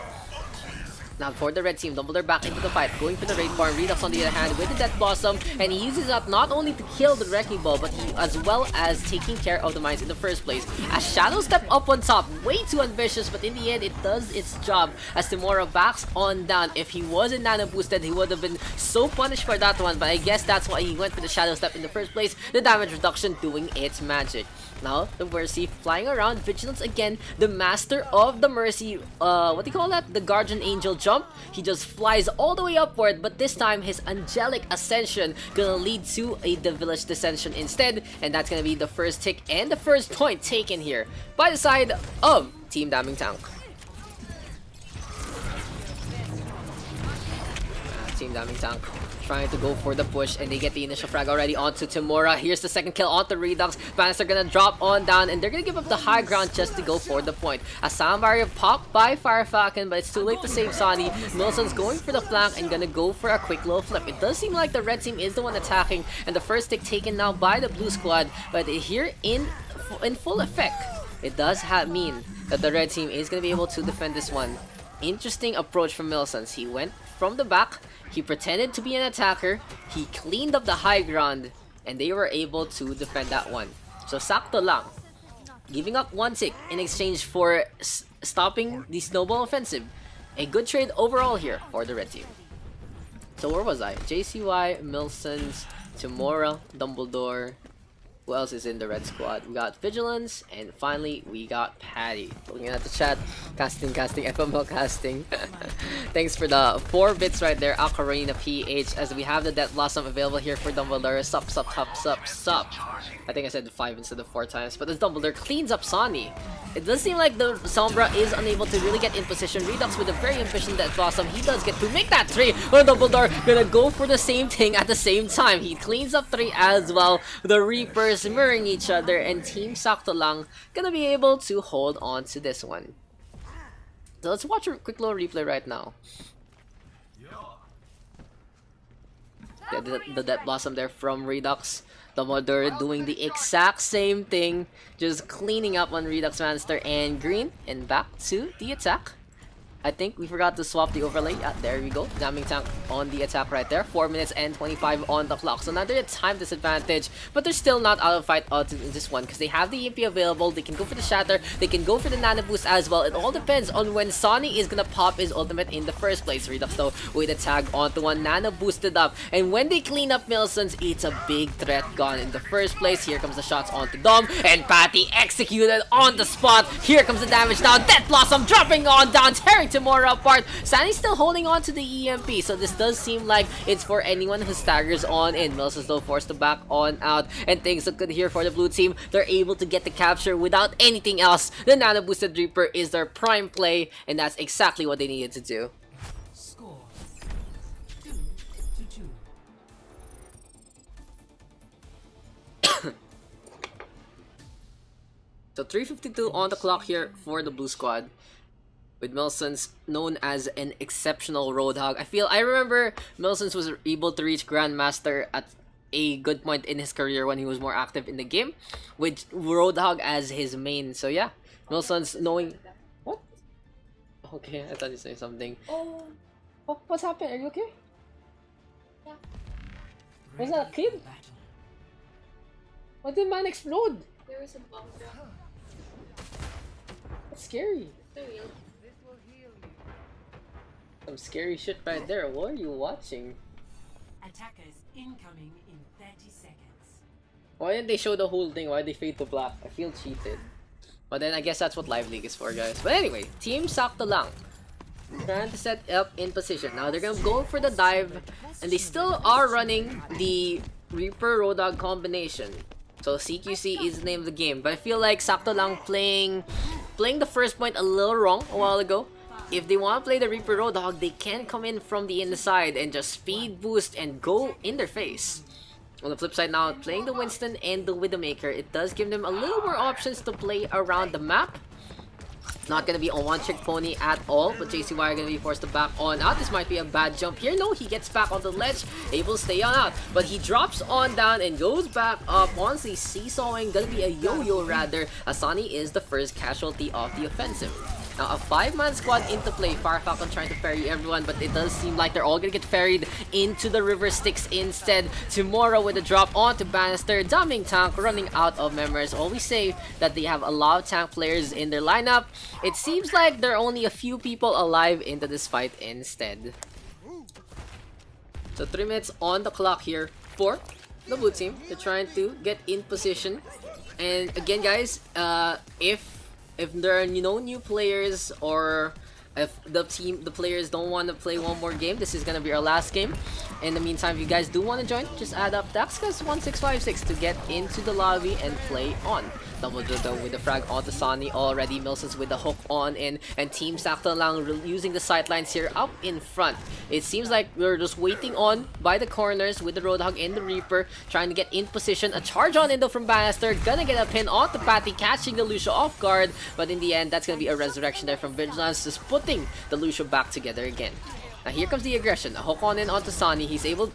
Speaker 3: Now for the red team, Dumbledore back into the fight, going for the raid farm. Redux on the other hand with the Death Blossom, and he uses that not only to kill the Wrecking Ball, but as well as taking care of the mines in the first place. A Shadow Step up on top, way too ambitious, but in the end it does its job as Timora backs on down. If he wasn't nano boosted, he would have been so punished for that one, but I guess that's why he went for the Shadow Step in the first place. The damage reduction doing its magic. Now, the Mercy flying around, Vigilance again, the master of the Mercy, what do you call that? The Guardian Angel jump. He just flies all the way upward, but this time his Angelic Ascension gonna lead to a Devilish Descension instead, and that's gonna be the first tick and the first point taken here by the side of Team Damning Tank. Team Damning Tank trying to go for the push, and they get the initial frag already onto Timora. Here's the second kill onto Redux. Bannister gonna drop on down, and they're gonna give up the high ground just to go for the point. A sound barrier popped by Fire Falcon, but it's too late to save Sonny. Milson's going for the flank and gonna go for a quick little flip. It does seem like the red team is the one attacking, and the first tick taken now by the blue squad, but here in full effect, it does mean that the red team is gonna be able to defend this one. Interesting approach from Milsons. He went from the back, he pretended to be an attacker, he cleaned up the high ground, and they were able to defend that one. So sakto lang, giving up one tick in exchange for stopping the snowball offensive. A good trade overall here for the red team. So where was I? JCY, Milsons, Timora, Dumbledore. Who else is in the red squad? We got Vigilance, and finally we got Patty. Looking at the chat, casting, FML casting. Thanks for the 4 bits right there, Ocarina PH, as we have the Death Blossom available here for Dumbledore. Sup. I think I said 5 instead of 4 times, but as Dumbledore cleans up Sonny, it does seem like the Sombra is unable to really get in position. Redux with a very efficient Death Blossom, he does get to make that 3, but Dumbledore gonna go for the same thing at the same time. He cleans up 3 as well. The Reapers mirroring each other, and Team Sakto lang gonna be able to hold on to this one. So let's watch a quick little replay right now. Yeah, the Death Blossom there from Redux. Dumbledore doing the exact same thing, just cleaning up on Redux Master and Green, and back to the attack. I think we forgot to swap the overlay. Yeah, there we go. Damning Tank on the attack right there. 4 minutes and 25 on the clock. So now they're at time disadvantage, but they're still not out of fight in this one because they have the EMP available. They can go for the Shatter. They can go for the Nano Boost as well. It all depends on when Sonny is gonna pop his ultimate in the first place. Redux though with a tag onto one, Nano boosted up. And when they clean up Milsons, it's a big threat gone in the first place. Here comes the shots onto Dom, and Patty executed on the spot. Here comes the damage now. Death Blossom dropping on down, tearing tearing Timora apart. Sunny's still holding on to the EMP, so this does seem like it's for anyone who staggers on in. Mills is though forced to back on out, and things look good here for the blue team. They're able to get the capture without anything else. The Nano Boosted Reaper is their prime play, and that's exactly what they needed to do.
Speaker 1: Score 2-2.
Speaker 3: So 3:52 on the clock here for the blue squad, with Milsons known as an exceptional Roadhog. I remember Milsons was able to reach Grandmaster at a good point in his career when he was more active in the game, with Roadhog as his main. So yeah, Milsons knowing... What? Okay, I thought you said something.
Speaker 8: Oh,
Speaker 3: What's happened? Are you okay?
Speaker 8: yeah.
Speaker 3: Was that a kid? Why did man explode?
Speaker 8: There was a bomb drop.
Speaker 3: That's scary.
Speaker 8: For real.
Speaker 3: Some scary shit right there. What are you watching?
Speaker 1: Attackers incoming in 30 seconds.
Speaker 3: Why didn't they show the whole thing? Why did they fade to black? I feel cheated. But then I guess that's what Live League is for, guys. But anyway, Team Sakto lang. Trying to set up in position. Now they're gonna go for the dive, and they still are running the Reaper Roadhog combination. So CQC is the name of the game. But I feel like Sakto lang playing the first point a little wrong a while ago. If they want to play the Reaper Roadhog, they can come in from the inside and just speed boost and go in their face. On the flip side now, playing the Winston and the Widowmaker, it does give them a little more options to play around the map. Not gonna be a one-trick pony at all, but JCY are gonna be forced to back on out. This might be a bad jump here. No, he gets back on the ledge, able to stay on out, but he drops on down and goes back up. Honestly, seesawing, gonna be a yo-yo rather. Asani is the first casualty of the offensive. Now, a 5-man squad into play. Fire Falcon trying to ferry everyone, but it does seem like they're all gonna get ferried into the River Styx instead. Tomorrow with a drop onto Bannister. Dumbing Tank running out of members. Always say that they have a lot of tank players in their lineup. It seems like there are only a few people alive into this fight instead. So 3 minutes on the clock here for the blue team. They're trying to get in position. And again, guys, if there are new players, or if the players don't want to play one more game, this is gonna be our last game. In the meantime, if you guys do want to join, just add up Daks 1656 to get into the lobby and play on. Double Jodo with the frag onto Sonny already. Milsons with the hook on in, and Team Sakto lang using the sidelines here up in front. It seems like we're just waiting on by the corners with the Roadhog and the Reaper, trying to get in position. A charge on in though from Bannister, gonna get a pin onto Patty, catching the Lucio off guard, but in the end, that's gonna be a resurrection there from Vigilance, just putting the Lucio back together again. Now here comes the aggression. A hook on in onto Sonny. He's able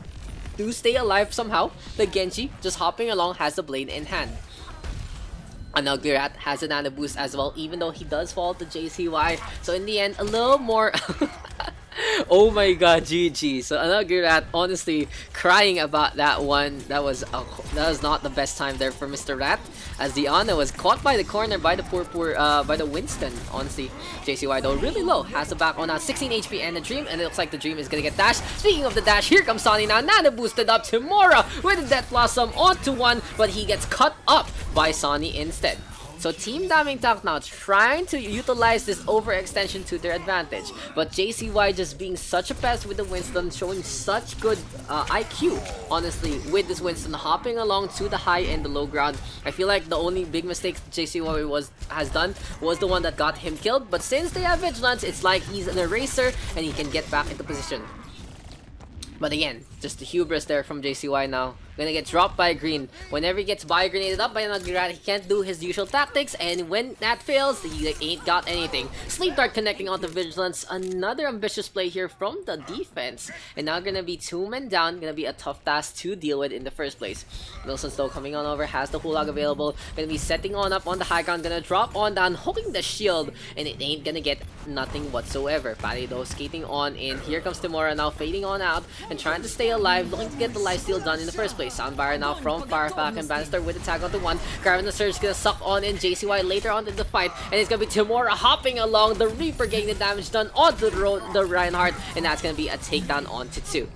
Speaker 3: to stay alive somehow. The Genji, just hopping along, has the blade in hand. And now Girat has a nano boost as well, even though he does fall to JCY. So in the end, a little more... Oh my god, GG. So Girat honestly crying about that one. That was not the best time there for Mr. Rat, as the Ana was caught by the corner by the by the Winston. Honestly, JCY though really low, has the back on now, 16 HP and the Dream, and it looks like the Dream is gonna get dashed. Speaking of the dash, here comes Sonny now, nano boosted up Timora with a Death Blossom onto one, but he gets cut up by Sonny instead. So Team Daming Tank now trying to utilize this overextension to their advantage, but JCY just being such a pest with the Winston, showing such good IQ, honestly, with this Winston hopping along to the high and the low ground. I feel like the only big mistake JCY has done was the one that got him killed, but since they have Vigilance, it's like he's an eraser and he can get back into position. But again, just the hubris there from JCY now. Gonna get dropped by Green. Whenever he gets bio-grenaded up by Nagirat, he can't do his usual tactics, and when that fails, he ain't got anything. Sleep Dart connecting onto Vigilance. Another ambitious play here from the defense. And now gonna be 2 men down. Gonna be a tough task to deal with in the first place. Wilson's though coming on over, has the Hulag available. Gonna be setting on up on the high ground. Gonna drop on down, hooking the shield, and it ain't gonna get nothing whatsoever. Patty though skating on in. Here comes Timora now fading on out and trying to stay alive, looking to get the lifesteal done in the first place. Soundbar now from Firefak, and Bannister with the tag onto one. Grabbing the Surge, gonna suck on in JCY later on in the fight, and it's gonna be Timora hopping along, the Reaper getting the damage done onto the Reinhardt, and that's gonna be a takedown onto 2.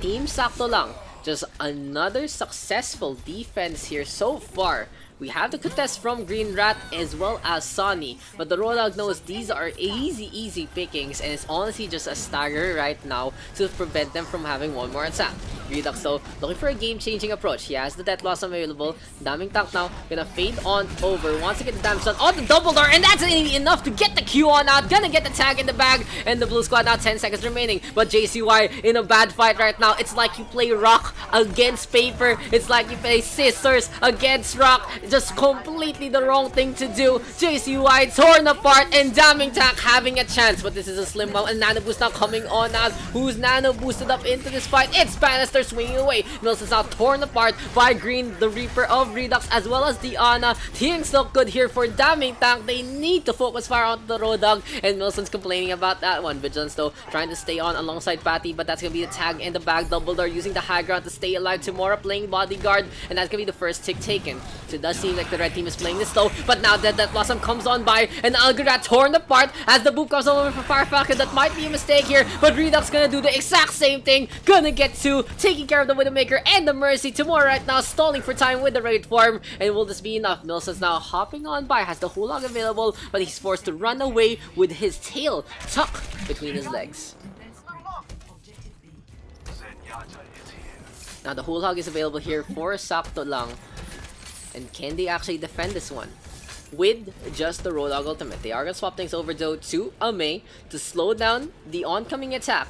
Speaker 3: Team Sakto lang, just another successful defense here so far We have the contest from Green Rat as well as Sonny, but the Roadhog knows these are easy pickings, and it's honestly just a stagger right now to prevent them from having one more attack. Redux though, looking for a game-changing approach. He has the Death Blossom available. Daming Tank now, gonna fade on over. Wants to get the damage done on the double door, and that's enough to get the Q on out. Gonna get the tag in the bag, and the blue squad now 10 seconds remaining. But JCY in a bad fight right now. It's like you play rock against paper. It's like you play scissors against rock. Just completely the wrong thing to do. JCY torn apart, and Daming Tank having a chance. But this is a slim bomb, and Nano Boost now coming on as who's Nano boosted up into this fight. It's Bannister swinging away. Mills is now torn apart by Green, the Reaper of Redux, as well as Diana. Things look good here for Daming Tank. They need to focus fire on the Roadhog, and Milson's complaining about that one. Vigilance though trying to stay on alongside Patty, but that's gonna be a tag in the bag. Dumbledore using the high ground to stay alive. Tomorrow playing bodyguard, and that's gonna be the first tick taken. So it does seem like the red team is playing this slow, but now that Blossom comes on by, and Algarat torn apart as the boop comes over for Fire Falcon. That might be a mistake here, but Redux gonna do the exact same thing. Gonna get two, taking care of the Widowmaker and the Mercy. Tomorrow right now stalling for time with the raid form, and will this be enough? Milson's now hopping on by, has the Hulog available, but he's forced to run away with his tail tucked between his legs. Now the Hulog is available here for Sakto lang. And can they actually defend this one? With just the Roadhog ultimate. They are gonna swap things over though to Amei to slow down the oncoming attack.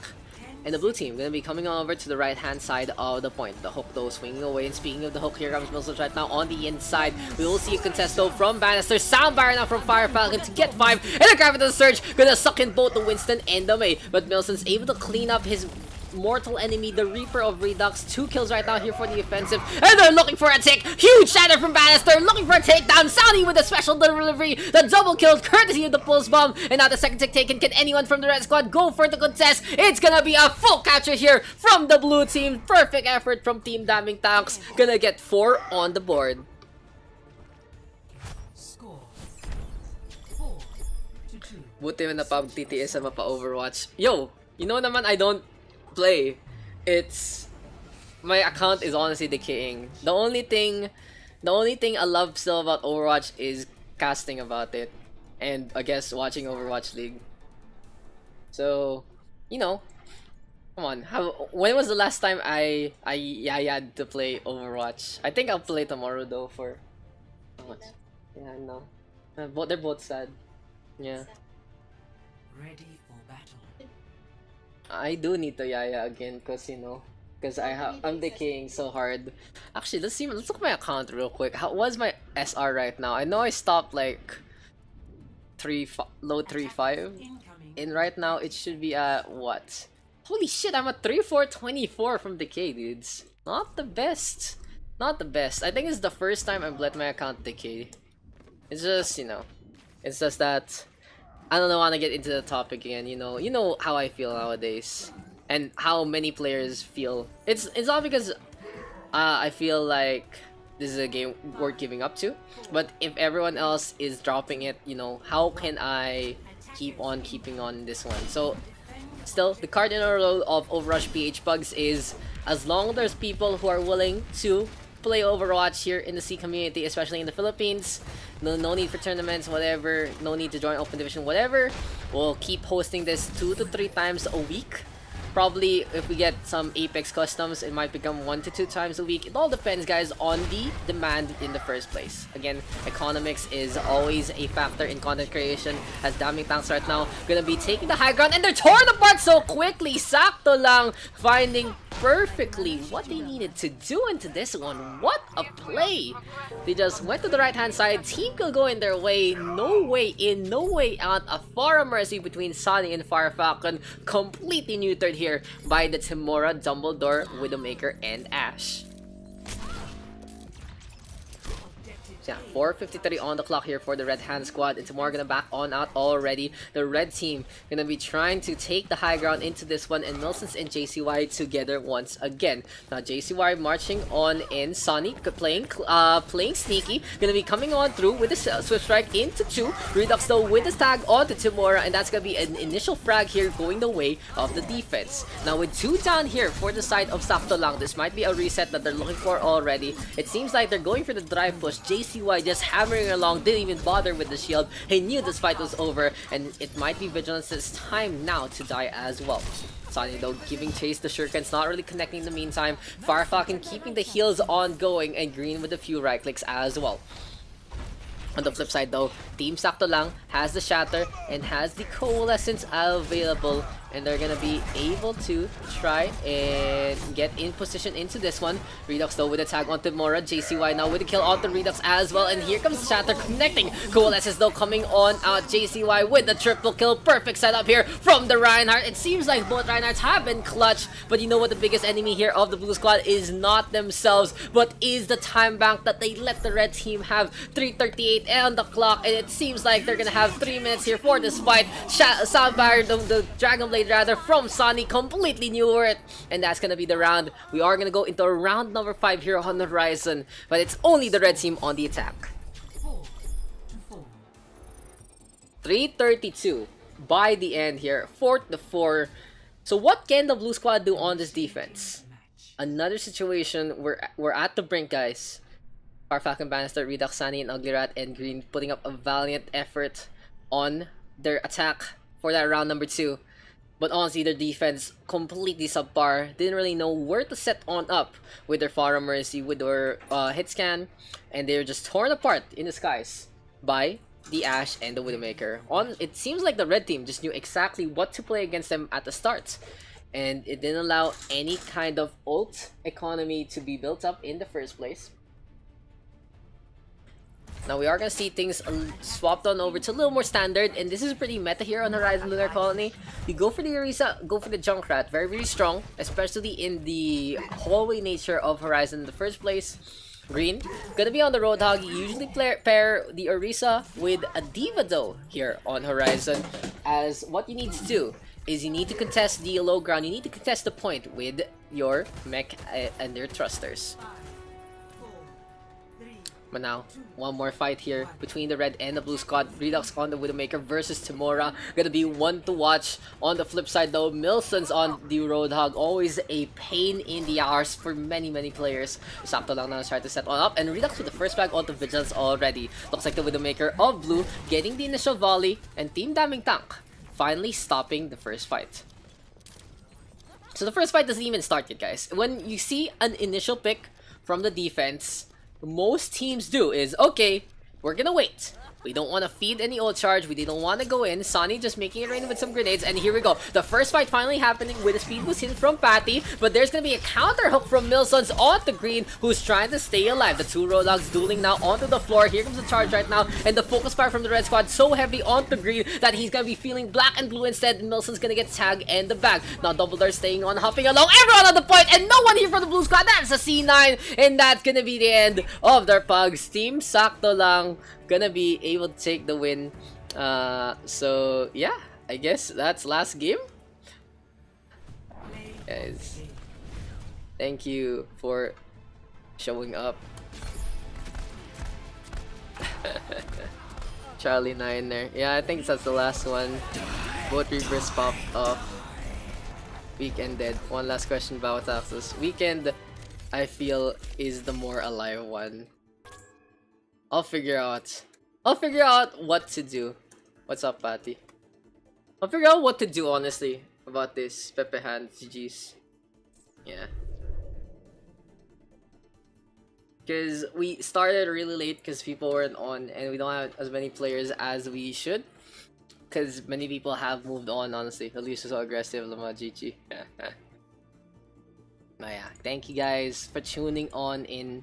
Speaker 3: And the blue team gonna be coming on over to the right hand side of the point. The hook though swinging away, and speaking of the hook, here comes Mills right now on the inside. We will see a contest though from Bannister. Soundbar now from Fire Falcon to get 5. And the grab with the surge, gonna suck in both the Winston and the Mei. But Milson's able to clean up his mortal enemy, the Reaper of Redux. 2 kills right now here for the offensive, and they're looking for a tick. Huge shatter from Bannister, looking for a takedown. Soundy with a special delivery, the double kill courtesy of the pulse bomb, and now the second tick taken. Can anyone from the red squad go for the contest? It's gonna be a full capture here from the blue team. Perfect effort from Team Daming Tanks, gonna get 4 on the board.
Speaker 1: Score 4-2.
Speaker 3: Buti na pag TTS sa mapa Overwatch. Yo, you know naman I don't play. It's my account is honestly decaying. The only thing I love still about Overwatch is casting about it, and I guess watching Overwatch League. So, you know, come on. When was the last time I had to play Overwatch? I think I'll play tomorrow though for how much? Yeah, no. They're both sad. Yeah.
Speaker 1: Ready for battle.
Speaker 3: I do need to Yaya again, cause you know, cause I'm decaying so hard. Actually, let's look at my account real quick. How was my SR right now? I know I stopped like low 3.5, and right now it should be at what? Holy shit! I'm at 3.424 from decay, dudes. Not the best. Not the best. I think it's the first time I've let my account decay. It's just, you know, it's just that I don't want to get into the topic again. You know how I feel nowadays, and how many players feel. It's not because I feel like this is a game worth giving up to, but if everyone else is dropping it, you know, how can I keep on keeping on this one? So, still, the cardinal rule of OverRush PH Pugs is, as long as there's people who are willing to play Overwatch here in the C community, especially in the Philippines, no need for tournaments, whatever, no need to join open division, whatever. We'll keep hosting this 2 to 3 times a week. Probably if we get some Apex customs, it might become 1 to 2 times a week. It all depends, guys, on the demand in the first place. Again, economics is always a factor in content creation, as Daming Tanks right now gonna be taking the high ground, and they're torn apart so quickly. Sakto lang finding perfectly what they needed to do into this one. What a play! They just went to the right hand side. Team could go in their way. No way in, no way out. A far mercy between Sunny and Fire Falcon. Completely neutered here by the Timora, Dumbledore, Widowmaker, and Ashe. So yeah, 4:53 on the clock here for the red hand squad. It's more gonna back on out already. The red team gonna be trying to take the high ground into this one, and Milsons and JCY together once again. Now JCY marching on in. Sonny playing sneaky, gonna be coming on through with the swift strike into 2. Redux though with the tag onto Timora, and that's gonna be an initial frag here going the way of the defense. Now with 2 down here for the side of Sakto lang, this might be a reset that they're looking for already. It seems like they're going for the drive push. JCY JCY just hammering along, didn't even bother with the shield. He knew this fight was over, and it might be Vigilance's time now to die as well. Sunny though giving chase to Shurikens, not really connecting in the meantime. Firefalcon keeping the heals ongoing, and Green with a few right clicks as well. On the flip side though, Team Sakto Lang has the Shatter and has the Coalescence available, and they're gonna be able to try and get in position into this one. Redux though with a tag onto Mora, JCY now with a kill onto Redux as well, and here comes Shatter connecting. Coalescence though coming on out, JCY with the triple kill, perfect setup here from the Reinhardt. It seems like both Reinhardts have been clutch, but you know what, the biggest enemy here of the blue squad is not themselves, but is the time bank that they let the red team have. 3:38 on the clock, and it seems like they're gonna have 3 minutes here for this fight. Soundfire, the Dragon Blade rather, from Sunny, completely new worth, and that's gonna be the round. We are gonna go into round number 5 here on the horizon, but it's only the red team on the attack. 3:32 by the end here, 4-4. So what can the blue squad do on this defense? Another situation, we're at the brink, guys. Firefalcon, Bannister, Redux, Sunny, and Ugly Rat, and Green putting up a valiant effort on their attack for that round number 2. But honestly, their defense completely subpar. Didn't really know where to set on up with their Fara Mercy, with their hit scan, and they were just torn apart in the skies by the Ashe and the Widowmaker. It seems like the red team just knew exactly what to play against them at the start, and it didn't allow any kind of ult economy to be built up in the first place. Now we are gonna see things swapped on over to a little more standard, and this is pretty meta here on Horizon Lunar Colony. You go for the Orisa, go for the Junkrat, very, very strong, especially in the hallway nature of Horizon in the first place. Green, gonna be on the Roadhog. You usually pair the Orisa with a Diva though here on Horizon, as what you need to do is you need to contest the low ground, you need to contest the point with your mech and your thrusters. But now, one more fight here between the red and the blue squad. Redux on the Widowmaker versus Timora. Gonna be one to watch. On the flip side though, Milson's on the Roadhog. Always a pain in the arse for many, many players. Sakto Lang now is trying to set one up. And Redux with the first flag onto Vigilance already. Looks like the Widowmaker of blue getting the initial volley. And Team Daming Tank finally stopping the first fight. So the first fight doesn't even start yet, guys. When you see an initial pick from the defense, most teams do is, okay, we're gonna wait. We don't want to feed any ult charge. We didn't want to go in. Sonny just making it rain with some grenades. And here we go. The first fight finally happening with a speed boost hit from Patty. But there's going to be a counter hook from Milsons onto Green, who's trying to stay alive. The two Roadhogs dueling now onto the floor. Here comes the charge right now. And the focus fire from the red squad so heavy onto Green that he's going to be feeling black and blue instead. And Milson's going to get tagged and the bag. Now Dumbledore staying on, hopping along. Everyone on the point. And no one here for the blue squad. That's a C9. And that's going to be the end of their pugs. Team Sakto Lang gonna be able to take the win. So yeah, I guess that's last game. Guys, thank you for showing up. Charlie 9 there. Yeah, I think that's the last one. Both Reapers popped off. Weekend dead. One last question about Axis. Weekend, I feel, is the more alive one. I'll figure out what to do. What's up, Patty? I'll figure out what to do, honestly, about this Pepe hand GG's. Yeah. Because we started really late because people weren't on, and we don't have as many players as we should. Because many people have moved on, honestly. At least so aggressive, Lama GG. But yeah, thank you guys for tuning on in.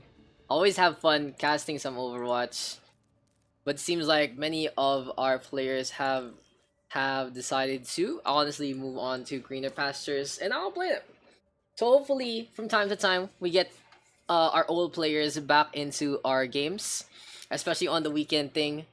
Speaker 3: Always have fun casting some Overwatch, but it seems like many of our players have decided to honestly move on to greener pastures, and I'll play them. So hopefully from time to time we get our old players back into our games, especially on the weekend thing.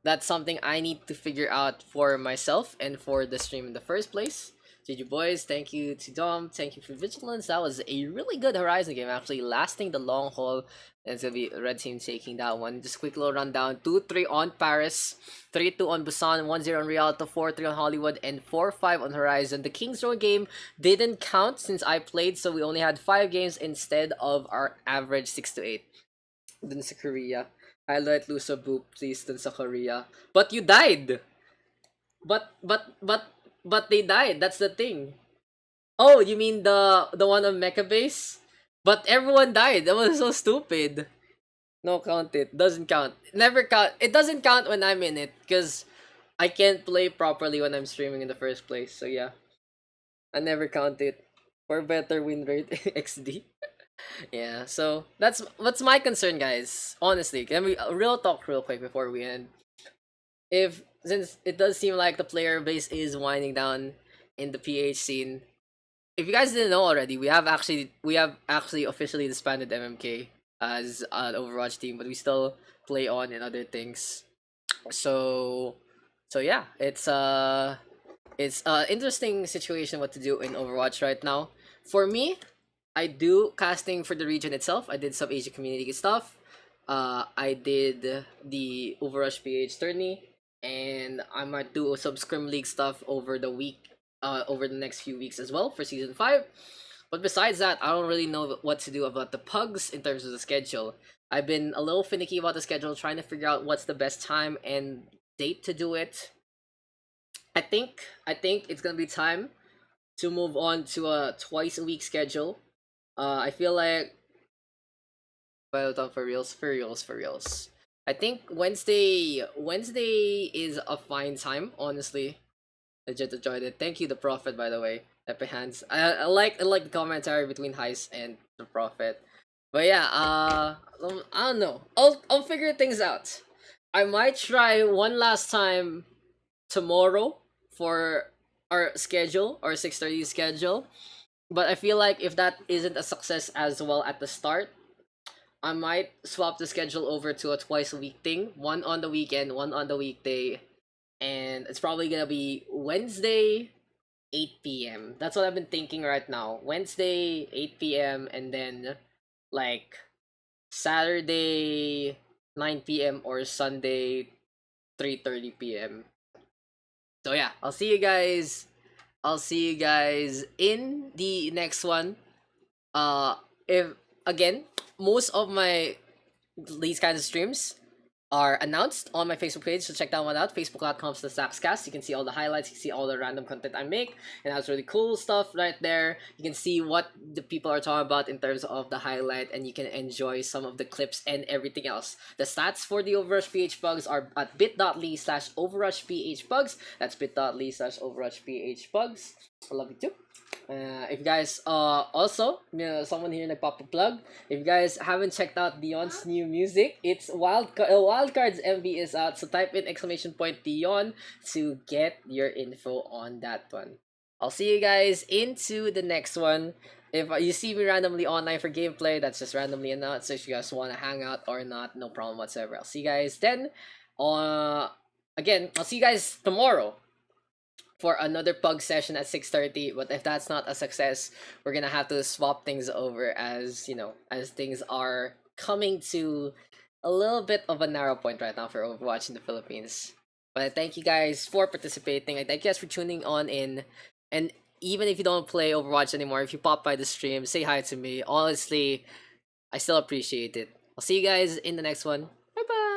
Speaker 3: That's something I need to figure out for myself and for the stream in the first place. GG boys, thank you to Dom, thank you for Vigilance. That was a really good Horizon game, actually lasting the long haul. And it's gonna be red team taking that one. Just quick little rundown: 2-3 on Paris, 3-2 on Busan, 1-0 on Rialto, 4-3 on Hollywood, and 4-5 on Horizon. The Kings Row game didn't count since I played, so we only had 5 games instead of our average 6 to 8. Dun sa Korea. Highlight Lusa Boop, please, dun sa Korea. But you died! But they died, that's the thing. Oh, you mean the one on Mecha Base? But everyone died, that was so stupid. No, count it. Doesn't count. Never count. It doesn't count when I'm in it, because I can't play properly when I'm streaming in the first place, so yeah. I never count it. For better win rate, XD. Yeah, so that's my concern, guys. Honestly, can we real talk real quick before we end? Since it does seem like the player base is winding down in the PH scene. If you guys didn't know already, we have actually officially disbanded MMK as an Overwatch team, but we still play on in other things. So yeah, it's a interesting situation what to do in Overwatch right now. For me, I do casting for the region itself. I did some Asia community stuff. I did the OverRush PH tourney, and I might do some Scrim League stuff over the next few weeks as well for season 5. But besides that, I don't really know what to do about the pugs in terms of the schedule. I've been a little finicky about the schedule, trying to figure out what's the best time and date to do it. I think it's gonna be time to move on to a twice a week schedule. I feel like, well, for reals. I think Wednesday is a fine time, honestly. Legit enjoyed it. Thank you, the Prophet, by the way. Epic hands. I like the commentary between Heist and the Prophet. But yeah, I don't know. I'll figure things out. I might try one last time tomorrow for our schedule, our 6:30 schedule. But I feel like if that isn't a success as well at the start, I might swap the schedule over to a twice a week thing. One on the weekend, one on the weekday. And it's probably gonna be Wednesday, 8 p.m. That's what I've been thinking right now. Wednesday, 8 p.m. and then like Saturday, 9 p.m. or Sunday, 3:30 p.m. So yeah, I'll see you guys in the next one. If again, most of these kinds of streams are announced on my Facebook page, so check that one out, facebook.com/DaksCast. You can see all the highlights, you can see all the random content I make, and that's really cool stuff right there. You can see what the people are talking about in terms of the highlight, and you can enjoy some of the clips and everything else. The stats for the OverRush PH Pugs are at bit.ly/OverRush PH Pugs. That's bit.ly/OverRush PH Pugs. I love you too. If you guys also, someone here nagpop plug. If you guys haven't checked out Dion's new music, it's Wildcards MV is out. So type in !Dion to get your info on that one. I'll see you guys into the next one. If you see me randomly online for gameplay, that's just randomly announced. So if you guys want to hang out or not, no problem whatsoever. I'll see you guys then. Again, I'll see you guys tomorrow for another pug session at 6:30. But if that's not a success, we're gonna have to swap things over as things are coming to a little bit of a narrow point right now for Overwatch in the Philippines. But I thank you guys for participating. I thank you guys for tuning on in. And even if you don't play Overwatch anymore, if you pop by the stream, say hi to me. Honestly, I still appreciate it. I'll see you guys in the next one. Bye bye.